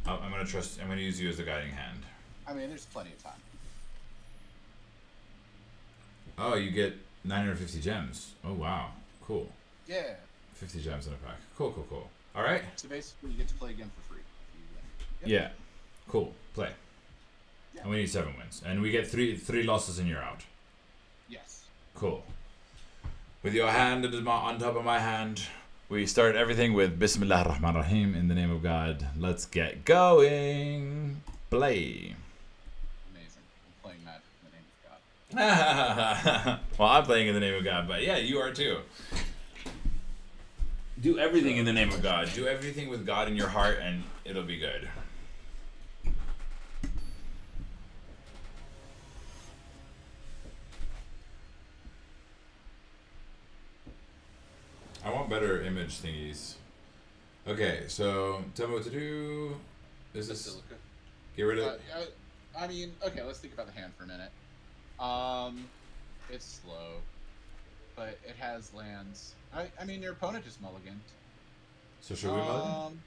I'm gonna use you as the guiding hand. I mean, there's plenty of time. Oh, you get 950 gems. Oh wow, cool. Yeah. 50 gems in a pack. Cool. All right. So basically, you get to play again for free. Yep. Yeah. Cool. Play. Yeah. And we need 7 wins, and we get three losses and you're out. Yes. Cool. With your hand that is on top of my hand, we start everything with Bismillah ar-Rahman ar-Rahim, in the name of God. Let's get going. Play. Amazing. I'm playing Magic in the name of God. Well, I'm playing in the name of God, but yeah, you are too. Do everything in the name of God. Do everything with God in your heart, and it'll be good. I want better image thingies. Okay, so tell me what to do. Is this Basilica. get rid of? I mean, okay, let's think about the hand for a minute. It's slow, but it has lands. I mean, your opponent just mulliganed. So should we mulligan?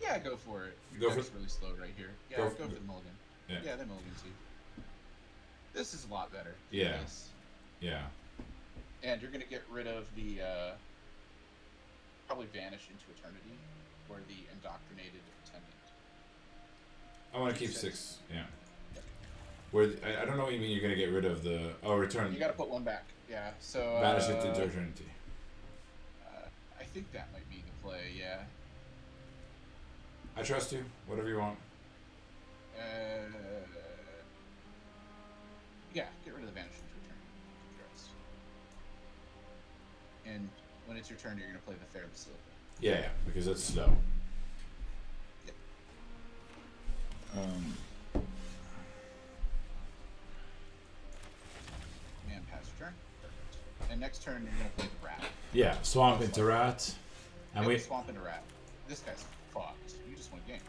Yeah, go for it. Go Your for deck's really slow right here. Yeah, go go for- for the mulligan. Yeah. Yeah, they mulligan too. This is a lot better. Yeah. This. Yeah. And you're gonna get rid of the probably vanish into eternity, or the indoctrinated attendant. I want to keep 6. Yeah. Where I don't know what you mean. You're gonna get rid of the return. You gotta put one back. Yeah. So. Banish it to eternity. I think that might be the play. Yeah. I trust you. Whatever you want. Yeah, get rid of the vanish into eternity. Trust. And when it's your turn, you're gonna play the fair basilica. Yeah, because it's slow. Yep. Man, pass your turn. Perfect. And next turn, you're gonna play the rat. Yeah, swamp into rat, and Yep, we. swamp into rat. This guy's fucked. You just won a game.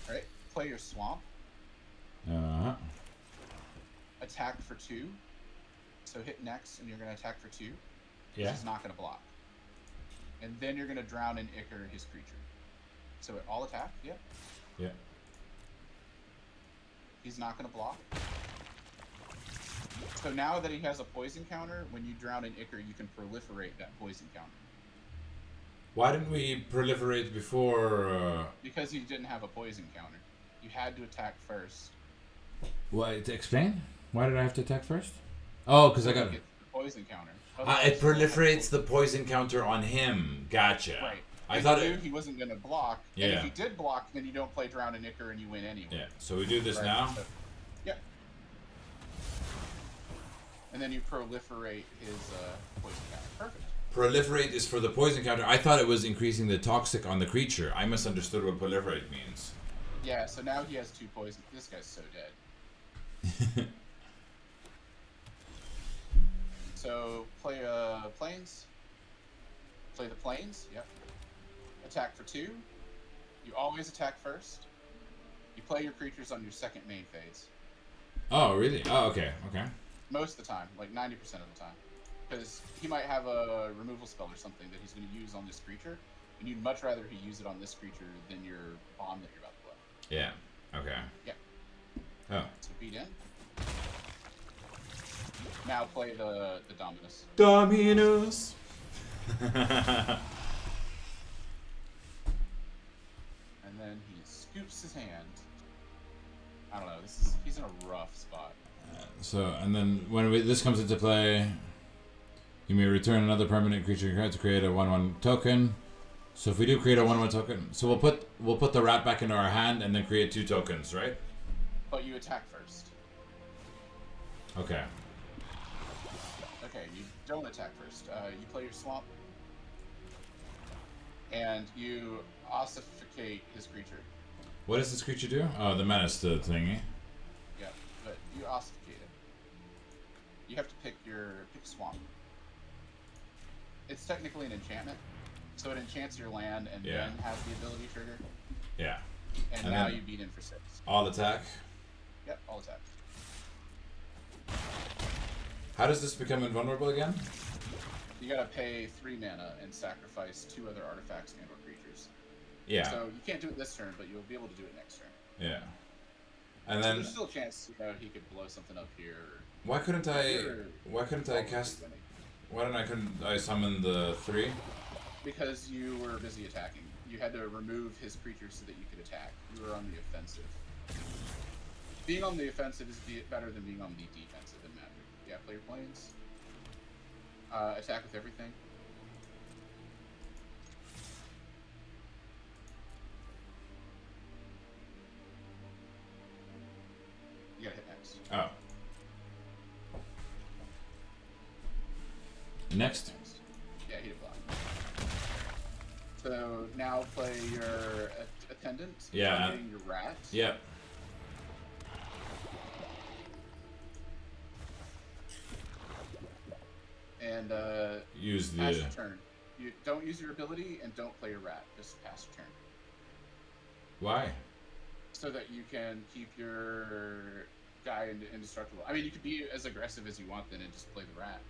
Alright, play your swamp. Attack for 2. So hit next, and you're going to attack for 2. Yeah. He's not going to block. And then you're going to drown and Ichor his creature. So it all attack, yep. Yeah. He's not going to block. So now that he has a poison counter, when you drown an Ichor, you can proliferate that poison counter. Why didn't we proliferate before? Because he didn't have a poison counter. You had to attack first. Why? To explain? Why did I have to attack first? Oh, because I got. Get the poison counter. It proliferates the poison counter on him. Gotcha. Right. I If thought you it. knew he wasn't going to block. Yeah. And if he did block, then you don't play drown and Ichor and you win anyway. Yeah. So we do this Right, now. so- Yep. And then you proliferate his poison counter. Perfect. Proliferate is for the poison counter. I thought it was increasing the toxic on the creature. I misunderstood what proliferate means. Yeah, so now he has 2 poison. This guy's so dead. So play planes. Play the planes. Yep. Attack for 2. You always attack first. You play your creatures on your second main phase. Oh, really? Oh, okay. Okay. Most of the time, like 90% of the time. Because he might have a removal spell or something that he's going to use on this creature, and you'd much rather he use it on this creature than your bomb that you're about to blow. Yeah. Okay. Yeah. Oh. So beat in. Now play the Dominus. Dominus. And then he scoops his hand. I don't know. He's in a rough spot. So, and then when this comes into play, you may return another permanent creature you card to create a 1/1 token. So if we do create a 1/1 token, so we'll put the rat back into our hand and then create 2 tokens, right? But you attack first. Okay. Okay, you don't attack first. You play your swamp, and you ossificate his creature. What does this creature do? Oh, the menace, the thingy. Yeah, but you ossificate it. You have to pick swamp. It's technically an enchantment, so it enchants your land and Yeah. then has the ability trigger. Yeah. And And now then- you beat in for 6. All attack. Yep, all attack. How does this become invulnerable again? You gotta pay 3 mana and sacrifice 2 other artifacts and/or creatures. Yeah. So you can't do it this turn, but you'll be able to do it next turn. Yeah. And So then there's still a chance, he could blow something up here. why couldn't I Probably cast? winning. Couldn't I summon the 3? Because you were busy attacking. You had to remove his creatures so that you could attack. You were on the offensive. Being on the offensive is better than being on the defensive in Magic. Yeah, play your planes. Attack with everything. You gotta hit next. Oh. Next. Yeah, he did block. So now play your attendant. Yeah. Targeting your rat. Yep. And Use pass the. your turn. You don't use your ability and don't play your rat. Just pass your turn. Why? So that you can keep your guy indestructible. I mean, you could be as aggressive as you want then and just play the rat.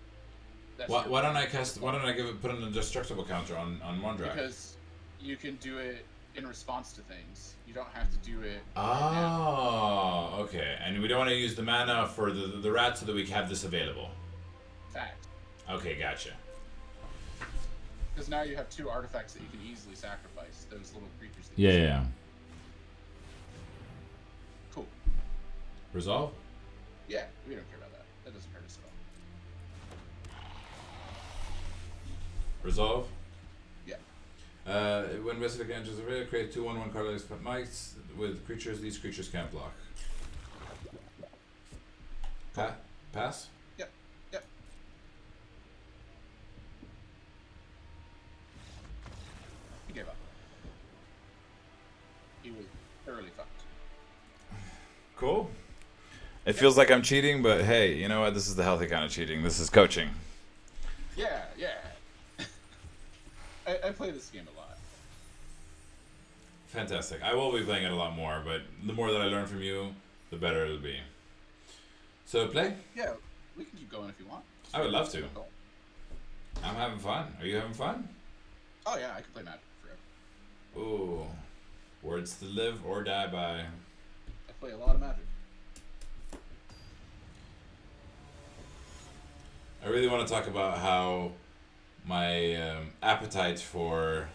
That's your Why don't I cast? Why don't I put an indestructible counter on Mondrak? Because you can do it in response to things. You don't have to do it. right now. Oh, okay. And we don't want to use the mana for the rat so that we can have this available. Fact. Okay, gotcha. Because now you have 2 artifacts that you can easily sacrifice. Those little creatures. That Yeah, you yeah. Cool. Resolve? Yeah, we don't care about that. That doesn't hurt us at all. Resolve? Yeah. When Westlake enters the raid, create 2 1/1 colorless mites with creatures. These creatures can't block. Pass? Yep. Yep. He gave up. He was thoroughly fucked. Cool. It feels like I'm cheating, but hey, you know what? This is the healthy kind of cheating. This is coaching. Yeah, yeah. I play this game a lot. Fantastic. I will be playing it a lot more, but the more that I learn from you, the better it'll be. So play? Yeah, we can keep going if you want. I would love to. I'm having fun. Are you having fun? Oh yeah, I can play Magic forever. Ooh. Words to live or die by. I play a lot of Magic. I really want to talk about how my appetite for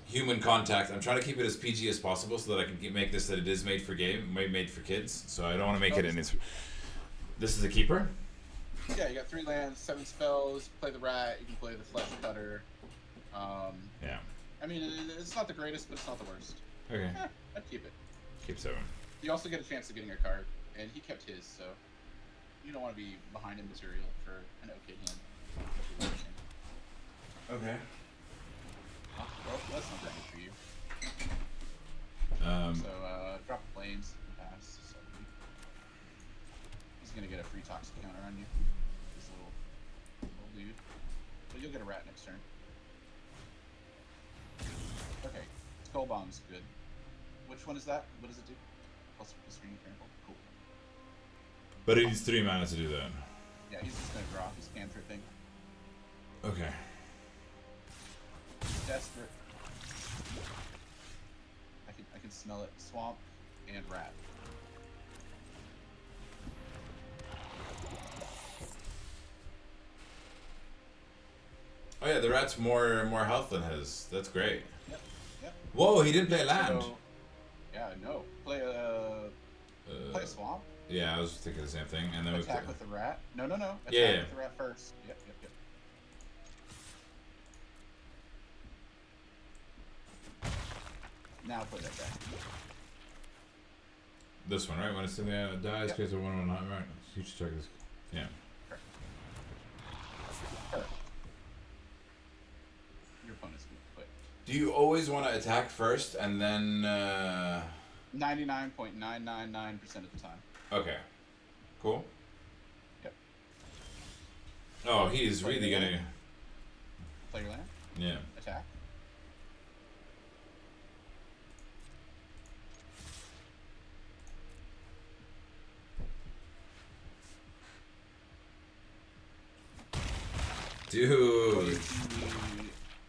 human contact. I'm trying to keep it as PG as possible so that I can make this that it is made for made for kids. So I don't want to make it in its. This is a keeper. Yeah, you got 3 lands, 7 spells. Play the rat. You can play the flesh cutter. Yeah. I mean, it's not the greatest, but it's not the worst. Okay. I'd keep it. Keep 7. You also get a chance of getting a card, and he kept his, so you don't want to be behind in material for an okay hand. Okay. Well, that's not that good for you. So, drop the planes and pass. So he's gonna get a free toxic counter on you. This little dude. But you'll get a rat next turn. Okay, Skull Bomb's good. Which one is that? What does it do? Plus green trample. Cool. But it needs 3 mana to do that. Yeah, he's just gonna draw. He's cantripping. Okay. Desperate. I can smell it. Swamp and rat. Oh yeah, the rat's more health than his. That's great. Yep. Yep. Whoa, he didn't play land. So, yeah, no. Play a swamp. Yeah, I was thinking the same thing. And then Attack with the rat. No. Attack Yeah. with the rat first. Yep. Now play that rat. This one, right? When it's in the dies, creates a 1/1, right? Huge check this. Yeah. Correct. Your opponent's gonna quit. Do you always want to attack first and then? 99.999% of the time. Okay. Cool. Yep. Oh, he's Play really your gonna. land. Play your land. Yeah. Attack. Dude.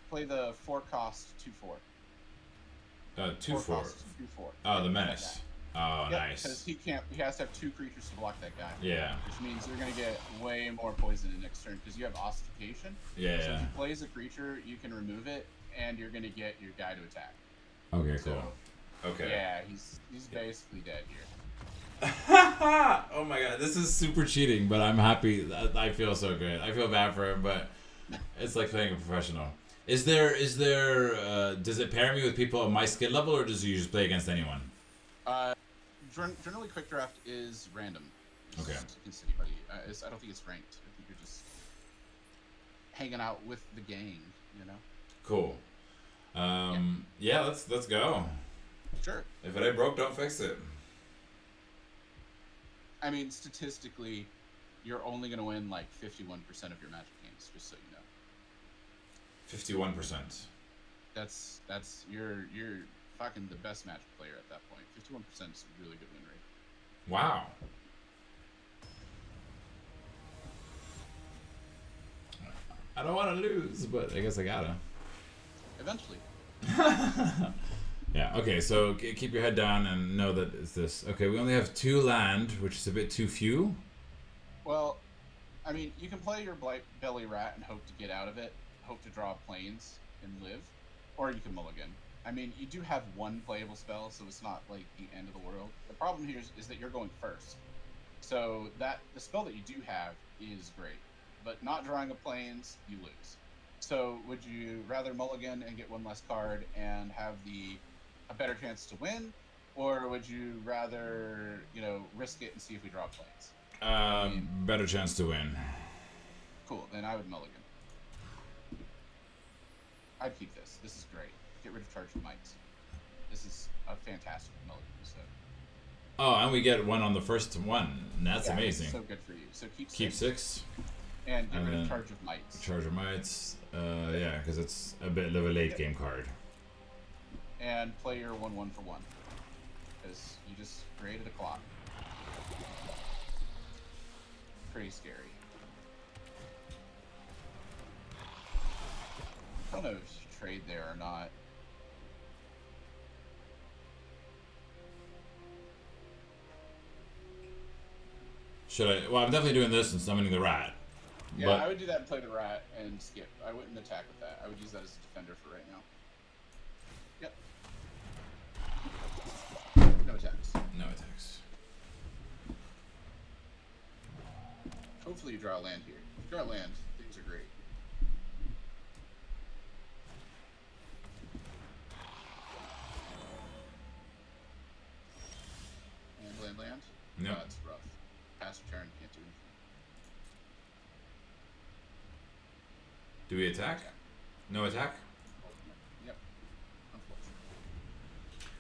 Play the 4-cost 2/4. 2/4. 4-cost 2/4. Oh, the menace. Oh, Yep, nice. because he has to have 2 creatures to block that guy. Yeah. Which means you're gonna get way more poison in next turn because you have ossification. Yeah. So if he plays a creature, you can remove it, and you're gonna get your guy to attack. Okay, So, cool. Okay. yeah, he's basically dead here. Oh my god, this is super cheating, but I'm happy. I feel so good. I feel bad for him, but it's like playing a professional. Is there does it pair me with people at my skill level, or does you just play against anyone? Generally, quick draft is random. Okay. You can see anybody. I don't think it's ranked. I think you're just hanging out with the gang. You know. Cool. Yeah, let's go. Sure. If it ain't broke, don't fix it. I mean, statistically, you're only gonna win like 51% of your Magic games, just so you know. 51%. That's you're fucking the best Magic player at that point. 51% is a really good win rate. Wow. I don't want to lose, but I guess I gotta. Eventually. Yeah, okay, so keep your head down and know that it's this. Okay, we only have 2 land, which is a bit too few. Well, I mean, you can play your Belly Rat and hope to get out of it, hope to draw planes and live, or you can mulligan. I mean, you do have 1 playable spell, so it's not like the end of the world. The problem here is that you're going first. So the spell that you do have is great, but not drawing a planes, you lose. So would you rather mulligan and get 1 less card and have a better chance to win, or would you rather, risk it and see if we draw planes? Better chance to win. Cool, then I would mulligan. I'd keep this. This is great. Get rid of Charge of Mites. This is a fantastic mulligan. So. Oh, and we get 1 on the first one. That's amazing. So good for you. So keep 6. And get rid of Charge of Mites. Charge of Mites. Yeah, because it's a bit of a late game card. And play your 1/1 for 1. Because you just created a clock. Pretty scary. I don't know if you trade there or not. Should I? Well, I'm definitely doing this and summoning the rat. Yeah, but I would do that and play the rat and skip. I wouldn't attack with that. I would use that as a defender for right now. Yep. No attacks. No attacks. Hopefully you draw a land here. If you draw a land, things are great. Land. No. It's rough. Pass your turn, can't do anything. Do we attack? No attack? Yep. Unfortunately.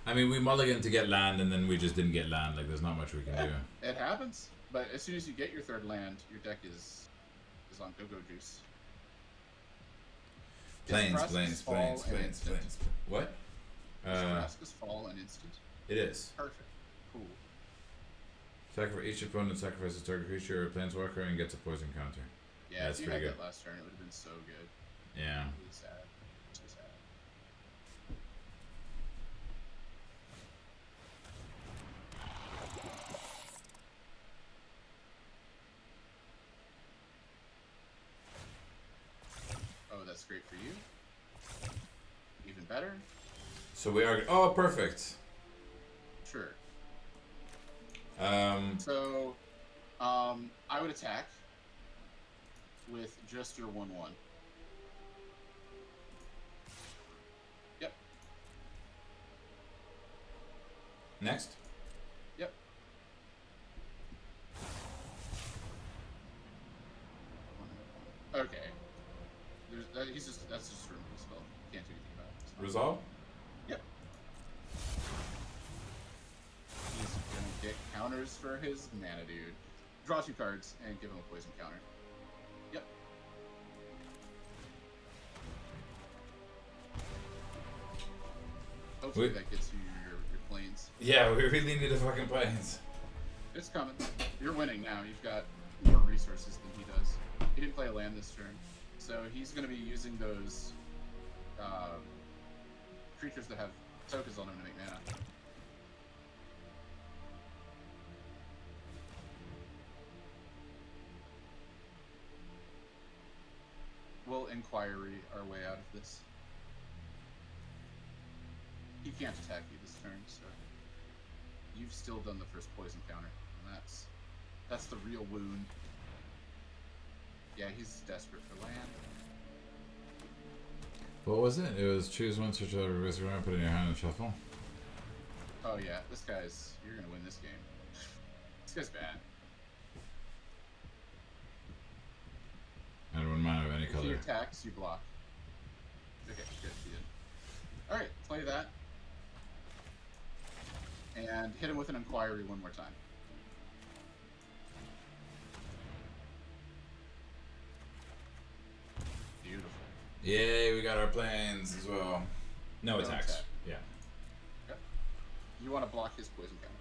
I mean, we mulligan to get land, and then we just didn't get land. Like, there's not much we can do. It happens. But as soon as you get your 3rd land, your deck is on go-go juice. Planes. What? Is Nebraska's fall an instant? It is. Perfect. Cool. For each opponent sacrifices a target creature or planeswalker and gets a poison counter. Yeah, That's if you pretty had good. that last turn, it would have been so good. Yeah. Really sad. So sad. Oh, that's great for you. Even better. So we are. Oh, perfect. Sure. Um. So, I would attack with just your 1/1. Yep. Next. Yep. Okay. He's just that's just a removal spell. Can't do anything about it. Resolve. Yep. He's gonna get counters for his mana, dude. Draw 2 cards and give him a poison counter. Yep. Hopefully that gets you your planes. Yeah, we really need a fucking planes. It's coming. You're winning now. You've got more resources than he does. He didn't play a land this turn, so he's going to be using those creatures that have tokens on them to make mana. We'll Inquiry our way out of this. He can't attack you this turn, so you've still done the first poison counter, and that's the real wound. Yeah, he's desperate for land. What was it? It was choose one search over reverse around, put it in your hand and shuffle. Oh yeah, you're gonna win this game. This guy's bad. And one mana of any If color. he attacks, you block. Okay, good, he did. Alright, play that. And hit him with an Inquiry one more time. Beautiful. Yay, we got our planes as well. No No attacks. attack. Yeah. Okay. You want to block his poison counter.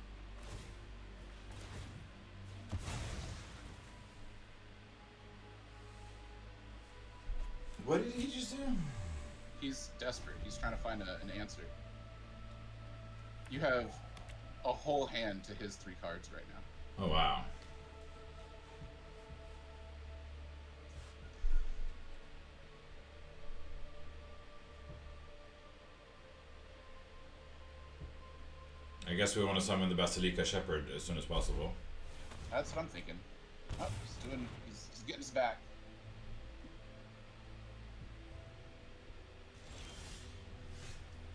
What did he just do? He's desperate. He's trying to find an answer. You have a whole hand to his 3 cards right now. Oh wow. I guess we want to summon the Basilica Shepherd as soon as possible. That's what I'm thinking. Oh, he's getting his back.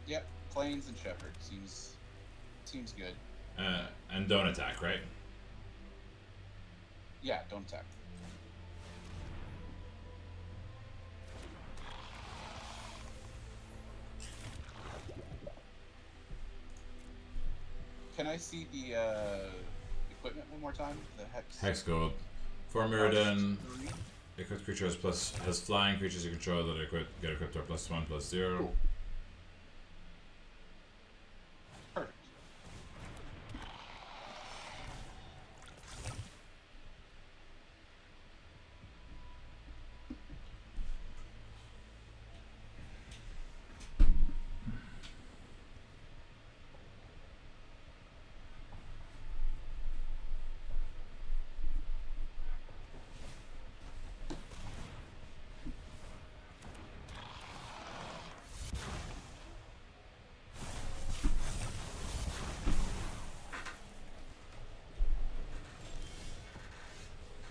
Yep, Plains and Shepherd seems good. And don't attack, right? Yeah, don't attack. Can I see the equipment one more time? The Hex Gold. For Mirrodin, equipped creature has flying creatures you control that get equipped are +1/+0. Cool. Perfect.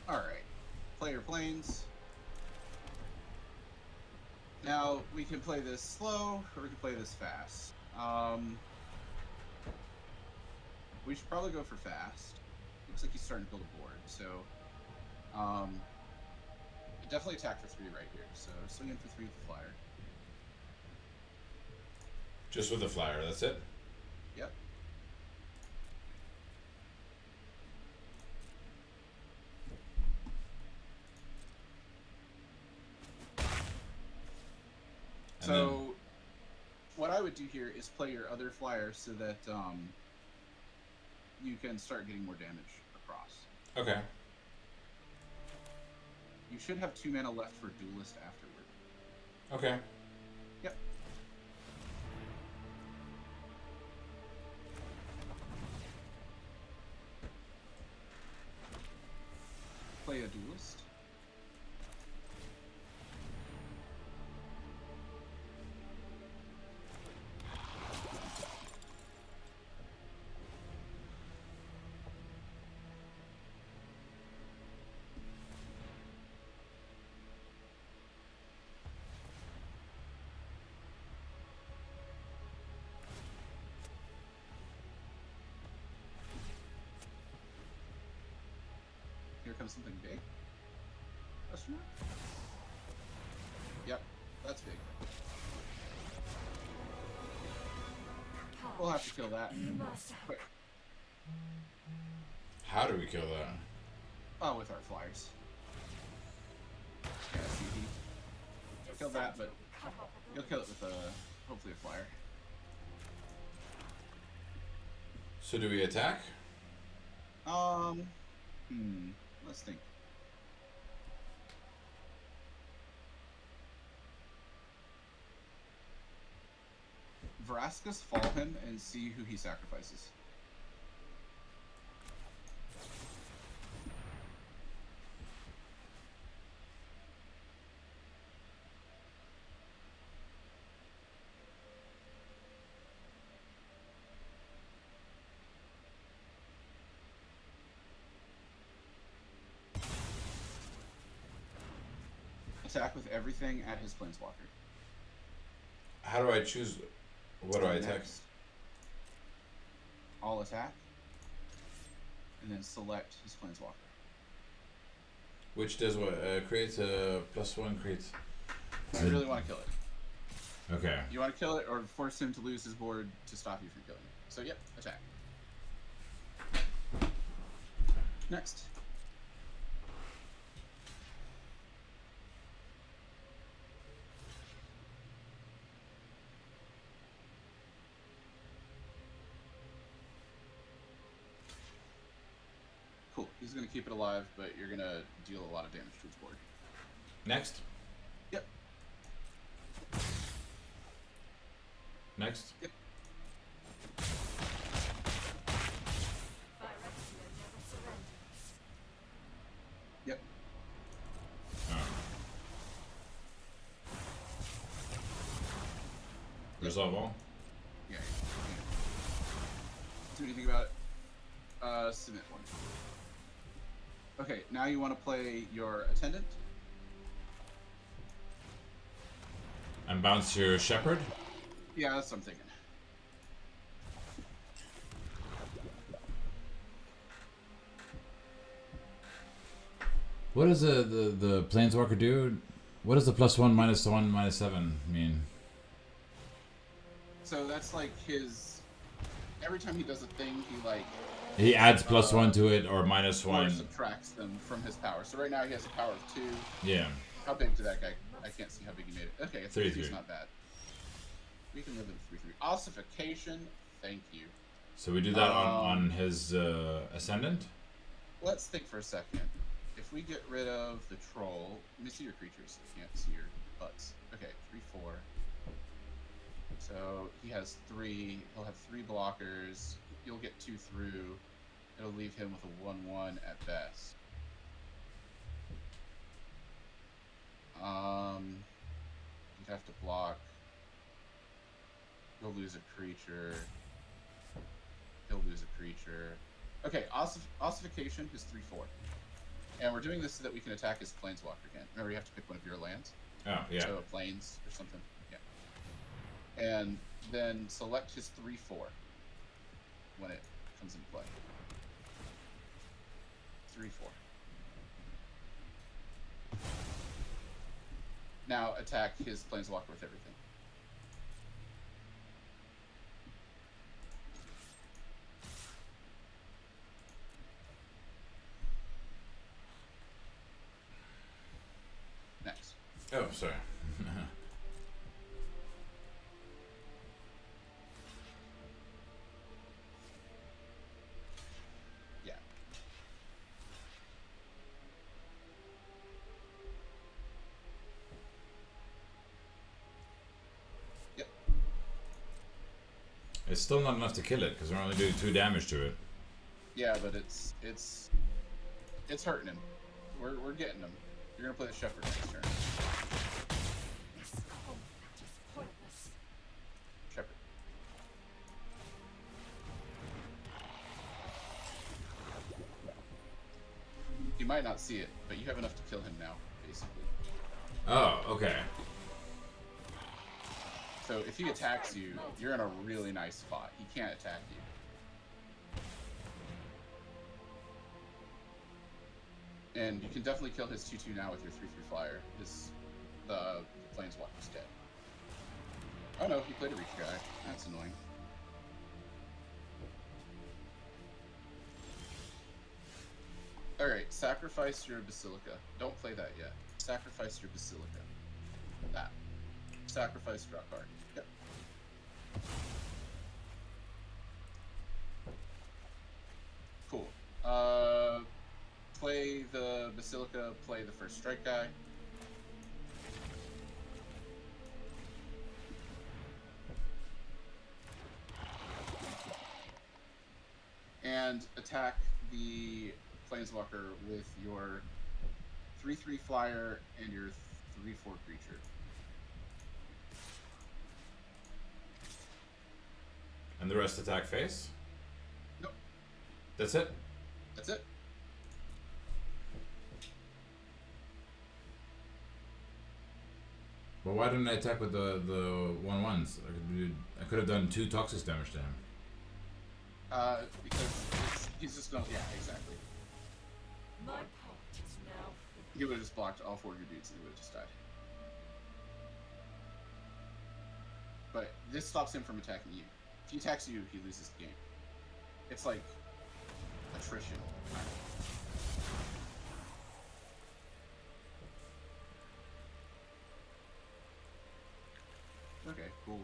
Alright. Play your planes. Now, we can play this slow, or we can play this fast. We should probably go for fast. Looks like he's starting to build a board, so... definitely attack for 3 right here, so swing in for 3 with the flyer. Just with the flyer, that's it? Yep. And So, what I would do here is play your other flyer so that you can start getting more damage cross. Okay. You should have 2 mana left for Duelist afterward. Okay. Yep. Play a Duelist. Here comes something big. Question mark? Yep, that's big. We'll have to kill that. Quick. How do we kill that? Oh, with our flyers. Yeah, CD. Kill that, but you'll kill it with hopefully a flyer. So do we attack? Let's think. Vraska's fall him and see who he sacrifices. Attack with everything at his planeswalker. How do I choose? What do I attack? Next, all attack, and then select his planeswalker. Which does what? Creates a +1. Creates. I really want to kill it. Okay. You want to kill it or force him to lose his board to stop you from killing it. So yep, attack. Next. Cool. He's going to keep it alive, but you're going to deal a lot of damage to its board. Next. Yep. Next. Yep. Yep. Oh. Resolve all. Yeah. Do anything about it. Submit one. Okay, now you want to play your attendant. And bounce your shepherd. Yeah, that's what I'm thinking. What does the planeswalker do? What does the +1 -1 -7 mean? So that's like his. Every time he does a thing, he like. He adds +1 to it or Or -1. subtracts them from his power. So right now he has a power of 2. Yeah. How big did that guy? I can't see how big he made it. Okay, a 3/3 is 3/3. not bad. We can live with 3/3. Ossification. Thank you. So we do that on his ascendant. Let's think for a second. If we get rid of the troll, let me see your creatures. I can't see your butts. Okay, 3/4. So he has 3. He'll have 3 blockers. You'll get 2 through. It'll leave him with a 1/1 at best. You'd have to block. He'll lose a creature. He'll lose a creature. Okay, ossification is 3/4. And we're doing this so that we can attack his planeswalker again. Remember, you have to pick one of your lands. Oh yeah. So a plains or something. Yeah. And then select his 3/4 when it comes into play. 3/4. Now attack his planeswalker with everything. Next. Oh, sorry. Yeah. It's still not enough to kill it because we're only doing 2 damage to it. Yeah, but it's hurting him. We're getting him. You're gonna play the shepherd next turn. This combat is pointless. Shepherd. You might not see it, but you have enough to kill him now, basically. Oh, okay. So if he attacks you, you're in a really nice spot. He can't attack you. And you can definitely kill his 2/2 now with your 3/3 flyer. The planeswalker's dead. Oh no, he played a reach guy. That's annoying. Alright, sacrifice your Basilica. Don't play that yet. Sacrifice your Basilica. That. Sacrifice, draw card. Yep. Cool. Play the Basilica, play the first strike guy. And attack the Planeswalker with your 3/3 flyer and your 3/4 creature. And the rest attack face? Nope. That's it? That's it. Well, why didn't I attack with the 1/1s? I could have done 2 toxic damage to him. Because he's just gonna, yeah, exactly. My part is now. He would have just blocked all 4 of your dudes and he would have just died. But this stops him from attacking you. If he attacks you, he loses the game. It's like attrition. Okay, cool.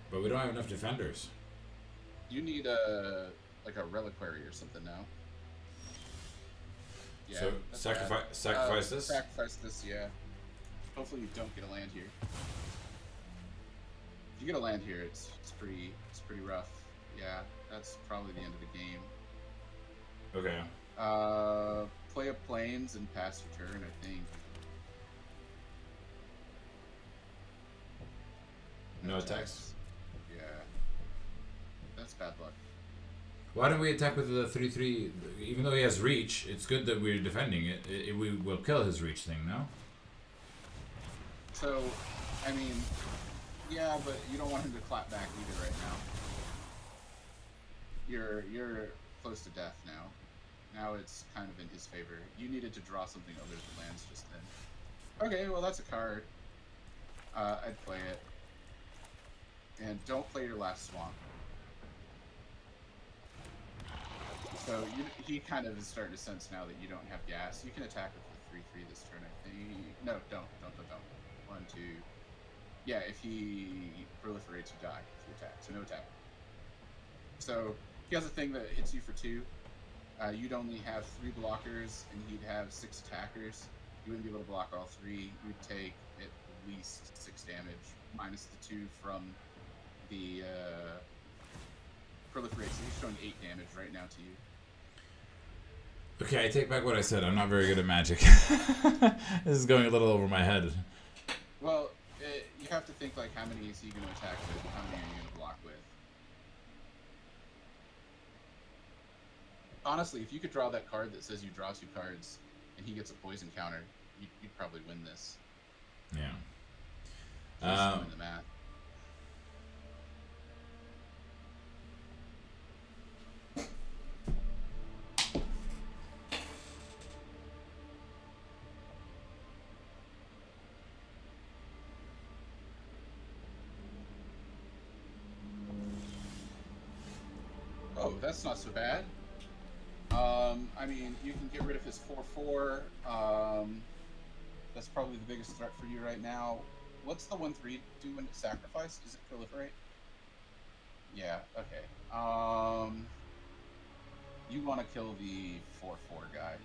But we don't have enough defenders. You need like a reliquary or something now. Yeah. So that's sacrifice this? Sacrifice this, yeah. Hopefully you don't get a land here. If you get a land here, it's pretty rough. Yeah, that's probably the end of the game. Okay. Play a planes and pass your turn, I think. No attacks. Yeah. That's bad luck. Why don't we attack with the 3/3? Even though he has reach, it's good that we're defending it. We will kill his reach thing, no? So, I mean, yeah, but you don't want him to clap back either right now. You're close to death now. Now it's kind of in his favor. You needed to draw something other than lands just then. Okay, well that's a card. I'd play it. And don't play your last swamp. So he kind of is starting to sense now that you don't have gas. You can attack with the 3/3 this turn, I think. No, don't. 1, 2. Yeah, if he proliferates, you die if you attack. So no attack. So he has a thing that hits you for 2. You'd only have 3 blockers, and he'd have 6 attackers. You wouldn't be able to block all 3. You'd take at least 6 damage, minus the 2 from the proliferate. So he's showing 8 damage right now to you. Okay, I take back what I said. I'm not very good at magic. This is going a little over my head. Well, you have to think like how many is he going to attack with, and how many are you going to block with. Honestly, if you could draw that card that says you draw 2 cards, and he gets a poison counter, you'd probably win this. Yeah. Just doing the math. Oh, that's not so bad. I mean, you can get rid of his 4/4. That's probably the biggest threat for you right now. What's the 1/3 do when it's sacrificed? Does it proliferate? Yeah, okay. You want to kill the 4/4 guy.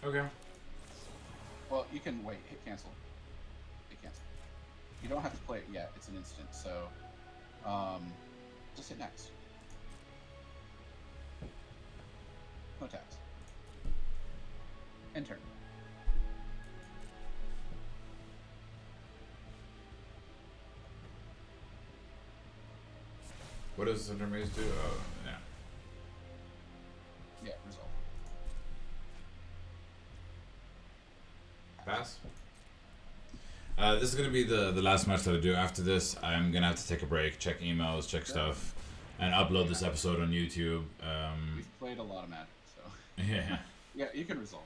Okay. Well, you can wait. Hit cancel. Hit cancel. You don't have to play it yet. It's an instant. So, just hit next. No tax. Enter. What does Center Maze do? Oh, yeah. Yeah, resolve. Pass. This is gonna be the last match that I do. After this, I'm gonna have to take a break, check emails, check stuff, and upload this episode on YouTube. We've played a lot of Magic, so Yeah. yeah, you can resolve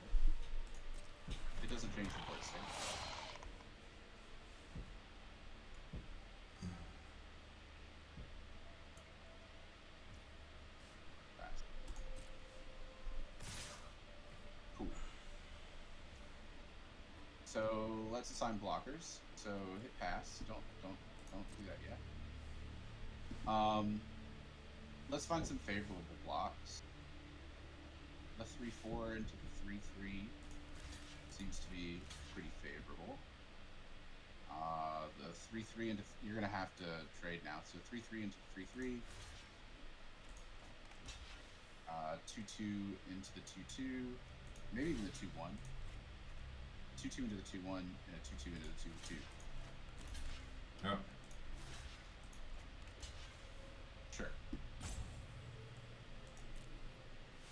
it. It doesn't change the play state. Fast. Cool. So let's assign blockers. So hit pass. Don't do that yet. Let's find some favorable blocks. The 3/4 into the 3/3 seems to be pretty favorable. The 3/3 into you're gonna have to trade now. So 3/3 into 3/3. 2/2 into the 2/2, maybe even the 2/1. 2/2 into the 2/1 and a 2/2 into the 2/2. Oh. Sure.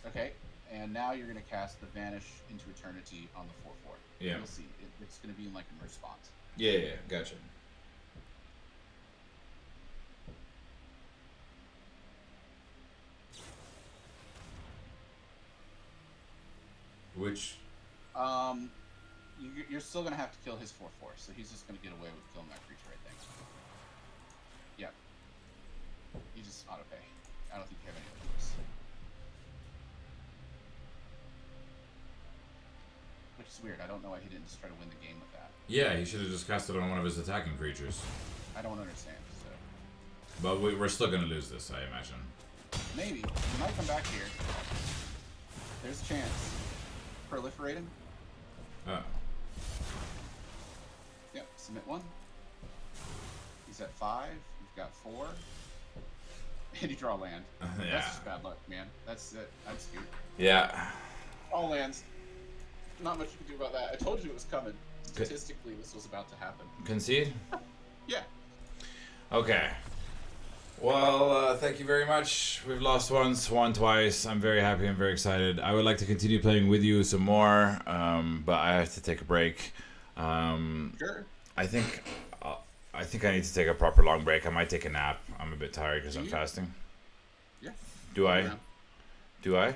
Okay, and now you're going to cast the Vanish into Eternity on the 4/4. Yeah. You'll see. It's going to be in like a response. Yeah, gotcha. Which? You're still going to have to kill his 4/4, so he's just going to get away with killing that creature, I think. Yep. You just auto pay. I don't think you have any other choice. Which is weird. I don't know why he didn't just try to win the game with that. Yeah, he should have just cast it on one of his attacking creatures. I don't understand. So But we're still gonna lose this, I imagine. maybe he might come back here. There's a chance. Proliferate him. Oh. Yep. Submit one. He's at 5. You've got 4. And you draw land. Yeah. That's just bad luck, man. That's it. I'm screwed. Yeah. All lands. Not much you can do about that. I told you it was coming. Statistically, this was about to happen. Concede? Yeah. Okay. Well, thank you very much. We've lost once, won twice. I'm very happy. I'm very excited. I would like to continue playing with you some more, but I have to take a break. Sure. I think I need to take a proper long break. I might take a nap. I'm a bit tired because I'm fasting. Yeah. Do I? Yeah. Do I?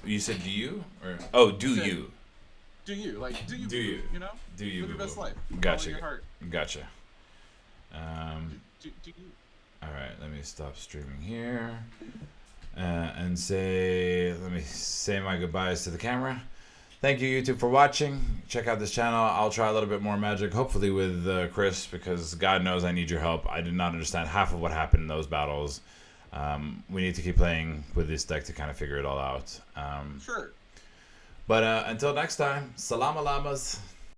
You said do you? Or oh, do said, you? Do you? Like, do you? Do you? You know? Do you? Live your best life. Gotcha. Follow your heart. Gotcha. Do you? All right, let me stop streaming here and let me say my goodbyes to the camera. Thank you, YouTube, for watching. Check out this channel. I'll try a little bit more Magic, hopefully with Chris, because God knows I need your help. I did not understand half of what happened in those battles. We need to keep playing with this deck to kind of figure it all out. Sure. But until next time, SalamaLamas.